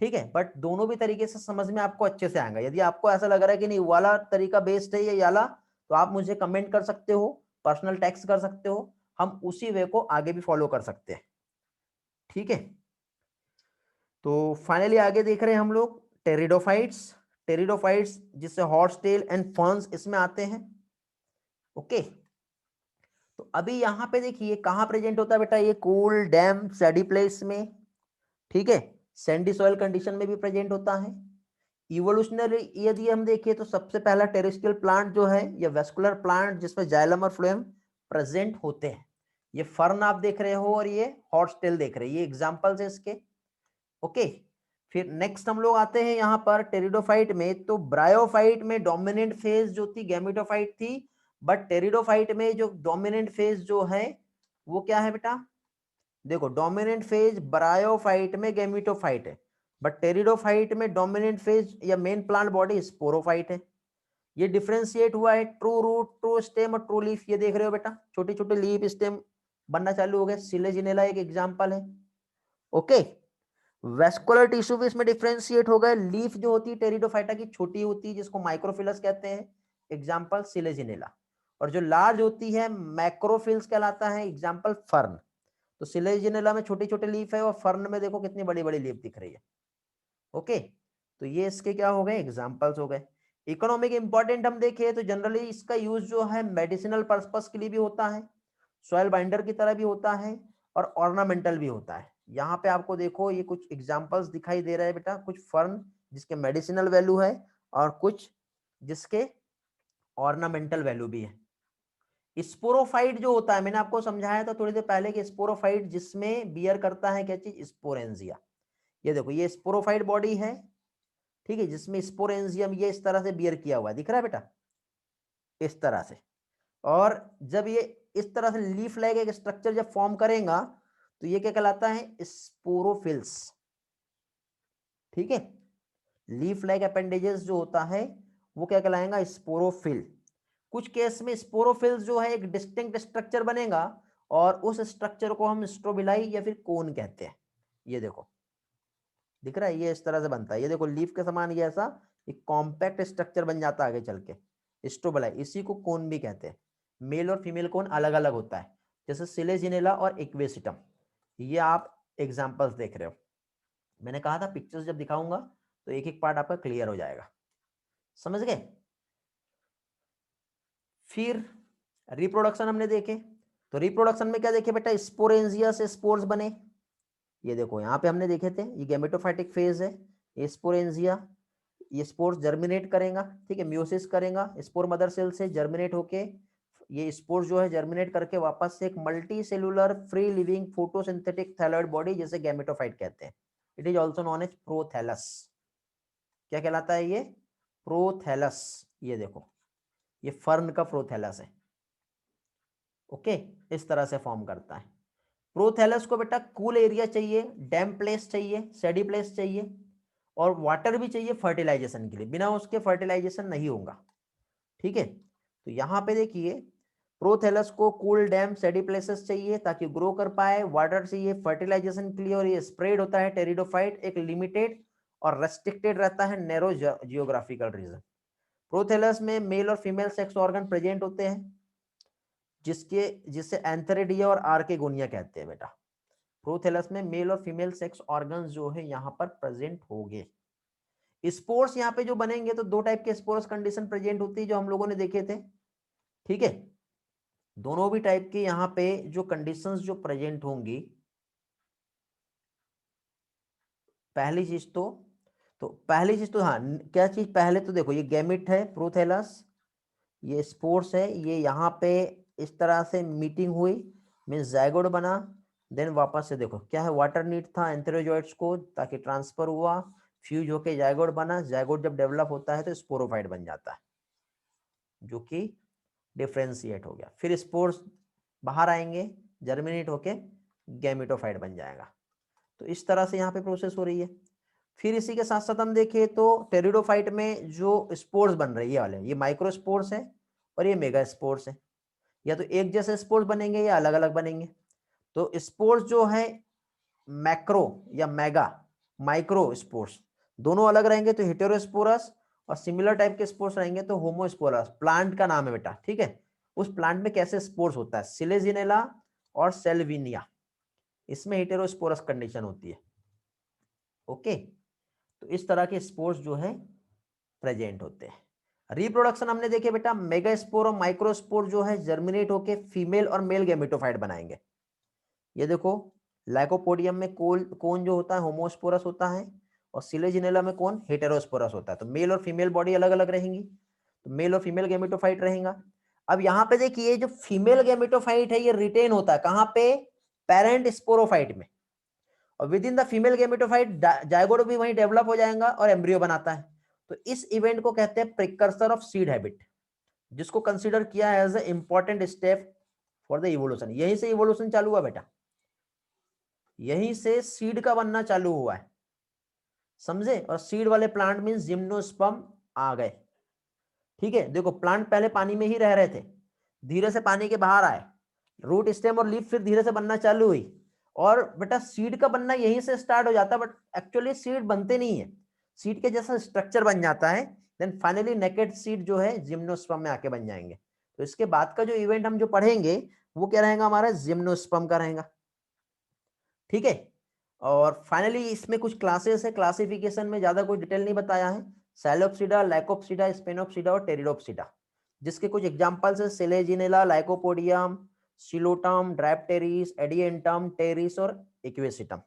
ठीक है, बट दोनों भी तरीके से समझ में आपको अच्छे से आएगा। यदि आपको ऐसा लग रहा है कि नहीं वाला तरीका बेस्ट है ये वाला, तो आप मुझे कमेंट कर सकते हो, पर्सनल टेक्स्ट कर सकते हो, हम उसी वे को आगे भी फॉलो कर सकते हैं। ठीक है, तो फाइनली आगे देख रहे हैं हम लोग टेरिडोफाइट्स। टेरिडोफाइट्स जिससे हॉर्स टेल एंड फर्न्स इसमें आते हैं। ओके, तो अभी यहाँ पे देखिए कहाँ प्रेजेंट होता है बेटा, ये कूल डैम्प सैडी प्लेस में, ठीक है, सैंडी सॉइल कंडीशन में भी प्रेजेंट होता है। इवोल्यूशनरी यदि हम देखें तो सबसे पहला टेरेस्ट्रियल प्लांट जो है ये वेस्कुलर प्लांट जिसमें जाइलम और फ्लोएम प्रेजेंट होते हैं। ये फर्न आप देख रहे हो और ये हॉर्स टेल देख रहे हैं, ये एग्जांपल्स है इसके। ओके, फिर नेक्स्ट हम लोग आते हैं यहाँ पर टेरिडोफाइट में। तो ब्रायोफाइट में डोमिनेंट फेज जो थी गैमेटोफाइट थी, बट टेरिडोफाइट में जो डोमिनेंट फेज जो है वो क्या है बेटा, देखो डोमिनेंट फेज ब्रायोफाइट में गैमेटोफाइट है, बट टेरिडोफाइट में डोमिनेंट फेज या मेन प्लांट बॉडी स्पोरोफाइट है। ये डिफरेंशिएट हुआ है ट्रू रूट, ट्रू स्टेम और ट्रू लीफ। ये देख रहे हो बेटा, छोटे छोटे लीफ स्टेम बनना चालू हो गए। सिलेजिनेला एक एग्जांपल है। ओके, वेस्कुलर टिश्यू भी इसमें डिफरेंशिएट हो गए। लीफ जो होती है टेरिडोफाइटा की छोटी होती है जिसको माइक्रोफिलस कहते हैं, एग्जांपल सिलेजिनेला। और जो लार्ज होती है मैक्रोफिल्स कहलाता है, एग्जांपल फर्न। तो सिलेजिनेला में छोटे छोटे लीफ है और फर्न में देखो कितनी बड़ी बड़ी लीफ दिख रही है। ओके, तो ये इसके क्या हो गए, एग्जांपल्स हो गए। इकोनॉमिक इंपॉर्टेंट हम देखें तो जनरली इसका यूज जो है मेडिसिनल पर्पस के लिए भी होता है, सॉइल बाइंडर की तरह भी होता है और ऑर्नामेंटल भी होता है। यहाँ पे आपको देखो ये कुछ एग्जांपल्स दिखाई दे रहे हैं बेटा, कुछ फर्न जिसके मेडिसिनल वैल्यू है और कुछ जिसके ऑर्नामेंटल वैल्यू भी है। स्पोरोफाइट जो होता है मैंने आपको समझाया था थोड़ी देर पहले कि स्पोरोफाइट जिसमें बियर करता है क्या चीज, स्पोरेंजिया। ये देखो ये स्पोरोफाइट बॉडी है, ठीक है, जिसमें स्पोरेंजियम ये इस तरह से बियर किया हुआ है, दिख रहा है बेटा, इस तरह से। और जब ये इस तरह से लीफ लाइक एक स्ट्रक्चर जब फॉर्म करेगा तो ये क्या कहलाता है, स्पोरोफिल्स। ठीक है, लीफ लाइक अपेंडेजेस जो होता है वो क्या कहलाएगा, स्पोरोफिल। कुछ केस में स्पोरोफिल्स जो है एक डिस्टिंक्ट स्ट्रक्चर बनेगा और उस स्ट्रक्चर को हम स्ट्रोबिलाई या फिर कोन कहते हैं। ये देखो दिख रहा है, ये इस तरह से बनता है, ये देखो लीफ के समान ये ऐसा एक कॉम्पैक्ट स्ट्रक्चर बन जाता है आगे चल के, स्ट्रोबिलाई। इसी को कोन भी कहते हैं। मेल और फीमेल कोन अलग अलग होता है, जैसे सिलेजिनेला और इक्वेसिटम। ये आप एग्जांपल्स देख रहे हो। मैंने कहा था पिक्चर्स जब दिखाऊंगा तो एक एक पार्ट आपका क्लियर हो जाएगा, समझ गए। फिर रिप्रोडक्शन हमने देखे, तो रिप्रोडक्शन में क्या देखे बेटा, स्पोरेंजिया से स्पोर्स बने। ये देखो यहाँ पे हमने देखे थे, ये गैमेटोफाइटिक फेज है, ये स्पोरेंजिया, ये स्पोर्स जर्मिनेट करेगा, ठीक है, म्यूसिस करेगा स्पोर मदर सेल से, जर्मिनेट होके ये स्पोर्स जो है जर्मिनेट करके वापस से एक multi cellular free living photosynthetic thalloid body जिसे गैमेटोफाइट कहते हैं। It is also known as prothallus. क्या कहलाता है ये, प्रोथैलस। ये देखो ये फर्न का प्रोथैलस है। ओके, इस तरह से फॉर्म करता है। प्रोथैलस को बेटा कूल एरिया चाहिए, डैम प्लेस चाहिए, सैडी प्लेस चाहिए और वाटर भी चाहिए फर्टिलाइजेशन के लिए, बिना उसके फर्टिलाइजेशन नहीं होगा। ठीक है, तो यहाँ पे देखिए प्रोथैलस को कूल डैम सैडी प्लेसेस चाहिए ताकि ग्रो कर पाए, वाटर चाहिए फर्टिलाइजेशन के लिए, और ये स्प्रेड होता है टेरिडोफाइट एक लिमिटेड और रेस्ट्रिक्टेड रहता है नैरो जियोग्राफिकल रीजन। प्रोथैलस में मेल और फीमेल सेक्स ऑर्गन प्रेजेंट होते हैं जिसे एंथेरिडिया और आर्केगोनिया कहते हैं बेटा। प्रोथैलस में मेल और फीमेल सेक्स ऑर्गन्स जो है यहाँ पर प्रेजेंट होंगे। स्पोर्स यहाँ पे जो बनेंगे तो दो टाइप के स्पोर्स कंडीशन प्रेजेंट होती है जो हम लोगों ने देखे थे। ठीक है, दोनों भी टाइप के यहाँ पे जो कंडीशंस जो प्रेजेंट होंगी, पहली चीज पहली चीज तो हाँ क्या चीज, पहले तो देखो ये गैमिट है प्रोथैलस, ये स्पोर्स है, ये यहाँ पे इस तरह से मीटिंग हुई मीन्स जायगोट बना, देन वापस से देखो क्या है, वाटर नीड था एंथेरोजोइट्स को ताकि ट्रांसफर हुआ, फ्यूज होके जायगोट बना, जायगोट जब डेवलप होता है तो स्पोरोफाइट बन जाता है जो कि डिफ्रेंशिएट हो गया। फिर स्पोर्स बाहर आएंगे, जर्मिनेट होके गैमेटोफाइट बन जाएगा। तो इस तरह से यहाँ पे प्रोसेस हो रही है। फिर इसी के साथ साथ हम देखें तो टेरिडोफाइट में जो स्पोर्स बन रही है वाले, ये माइक्रो स्पोर्स है और ये मेगा स्पोर्स है। या तो एक जैसे स्पोर्स बनेंगे या अलग अलग बनेंगे। तो स्पोर्स जो है मैक्रो या मेगा, माइक्रो स्पोर्स दोनों अलग रहेंगे तो हेटेरोस्पोरस, और सिमिलर टाइप के स्पोर्स रहेंगे तो होमोस्पोरस। प्लांट का नाम है बेटा, ठीक है, उस प्लांट में कैसे स्पोर्स होता है, सिलेजिनेला और सेल्विनिया, इसमें हेटेरोस्पोरस कंडीशन होती है। ओके, तो इस तरह के स्पोर्स जो है प्रेजेंट होते हैं। रिप्रोडक्शन हमने देखे बेटा, मेगास्पोर और माइक्रोस्पोर जो है जर्मिनेट होके फीमेल और मेल गैमेटोफाइट बनाएंगे। ये देखो, लाइकोपोडियम में कोन जो होता है होमोस्पोरस होता है, और सिलेजिनेला में कौन हेटेरोस्पोरस होता है। तो मेल और फीमेल बॉडी अलग अलग रहेंगी, तो मेल और फीमेल गैमेटोफाइट रहेगा। अब यहाँ पे देखिए, जो फीमेल गैमेटोफाइट है ये रिटेन होता है कहाँ पे, पेरेंट स्पोरोफाइट में, और with in the female gametophyte zygote भी वहीं डेवलप हो जाएगा और एम्ब्रियो बनाता है। तो इस इवेंट को कहते हैं प्रिकर्सर ऑफ सीड हैबिट, जिसको कंसीडर किया as a important step for the evolution. यहीं से इवोल्यूशन चालू हुआ बेटा, यहीं से सीड का बनना चालू हुआ है, समझे। और सीड वाले प्लांट मीन जिम्नोस्पर्म आ गए। ठीक है, देखो प्लांट पहले पानी में ही रह रहे थे, धीरे से पानी के बाहर आए, रूट स्टेम और लीफ फिर धीरे से बनना चालू हुई, और बेटा सीड का बनना यहीं से स्टार्ट हो जाता है, बट एक्चुअली सीड बनते नहीं है, सीड के जैसा स्ट्रक्चर बन जाता है, देन फाइनली नेकेड सीड जो है जिम्नोस्पर्म में आके बन जाएंगे। तो इसके बाद का जो इवेंट हम जो पढ़ेंगे वो क्या रहेगा हमारा, जिम्नोस्पर्म का रहेगा। ठीक है, और फाइनली इसमें कुछ क्लासेस है, क्लासिफिकेशन में ज्यादा कोई डिटेल नहीं बताया है, सैलोप्सिडा, लाइकोप्सिडा, स्पेनोप्सिडा और टेरिडोप्सिडा, जिसके कुछ एग्जांपल्स है सेलेजिनेला, लाइकोपोडियम, सिलोटम, ड्राइप्टेरिस, एडिएंटम, टेरिस और एक्वेसिटम।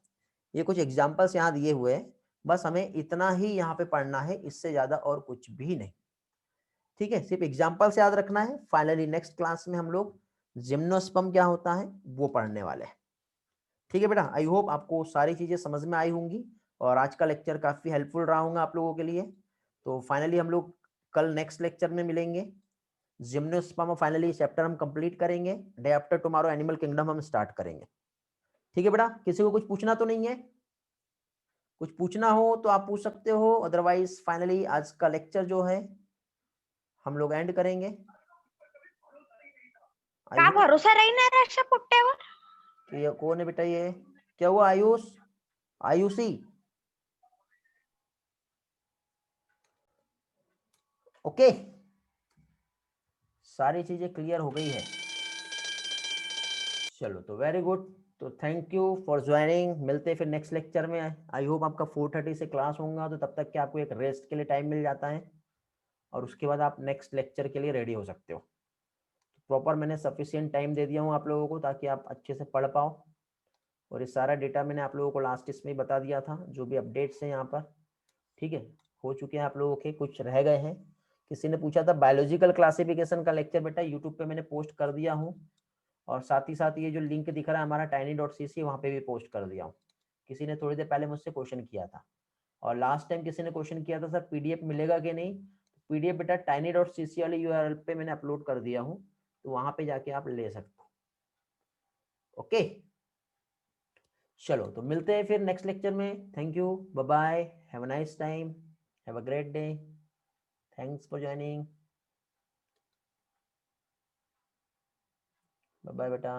ये कुछ एग्जांपल्स यहाँ दिए हुए हैं, बस हमें इतना ही यहाँ पे पढ़ना है, इससे ज्यादा और कुछ भी नहीं। ठीक है, सिर्फ एग्जांपल्स याद रखना है। फाइनली नेक्स्ट क्लास में हम लोग जिम्नोस्पर्म क्या होता है वो पढ़ने वाले हैं। ठीक है बेटा, आई होप आपको सारी चीजें समझ में आई होंगी, और आज का लेक्चर काफी हेल्पफुल रहा होगा आप लोगों के लिए। तो फाइनली हम लोग कल नेक्स्ट लेक्चर में मिलेंगे, जिम्नोस्पर्म और फाइनली चैप्टर हम कंप्लीट करेंगे। Day after tomorrow animal kingdom हम स्टार्ट करेंगे। ठीक है बेटा, किसी को कुछ पूछना तो नहीं है? कुछ पूछना हो तो आप पूछ सकते हो, अदरवाइज फाइनली आज का लेक्चर जो है हम लोग एंड करेंगे। आई का होप। भरोसा रही ना अशा पोट्ट्यावर। ये कौन है बेटा, ये क्या हुआ? आयुष, आयुषी, ओके, सारी चीजें क्लियर हो गई है। चलो तो वेरी गुड, तो थैंक यू फॉर ज्वाइनिंग। मिलते हैं फिर नेक्स्ट लेक्चर में। आई होप आपका 4:30 से क्लास होगा, तो तब तक के आपको एक रेस्ट के लिए टाइम मिल जाता है, और उसके बाद आप नेक्स्ट लेक्चर के लिए रेडी हो सकते हो। प्रॉपर मैंने सफिशिएंट टाइम दे दिया हूँ आप लोगों को, ताकि आप अच्छे से पढ़ पाओ, और ये सारा डेटा मैंने आप लोगों को लास्ट इसमें ही बता दिया था, जो भी अपडेट्स हैं यहाँ पर। ठीक है, हो चुके हैं आप लोगों के, कुछ रह गए हैं। किसी ने पूछा था बायोलॉजिकल क्लासिफिकेशन का लेक्चर, बेटा यूट्यूब पे मैंने पोस्ट कर दिया हूँ, और साथ ही साथ ये जो लिंक दिख रहा है हमारा tiny.cc, वहाँ पे भी पोस्ट कर दिया हूँ। किसी ने थोड़ी देर पहले मुझसे क्वेश्चन किया था, और लास्ट टाइम किसी ने क्वेश्चन किया था सर पीडीएफ मिलेगा कि नहीं। पीडीएफ बेटा tiny.cc वाले यूआरएल पे मैंने अपलोड कर दिया हूँ, तो वहाँ पे जाके आप ले सकते हो। ओके, चलो तो मिलते हैं फिर नेक्स्ट लेक्चर में। Thank you, bye bye, have a nice time, have a great day, thanks for joining, bye bye बेटा।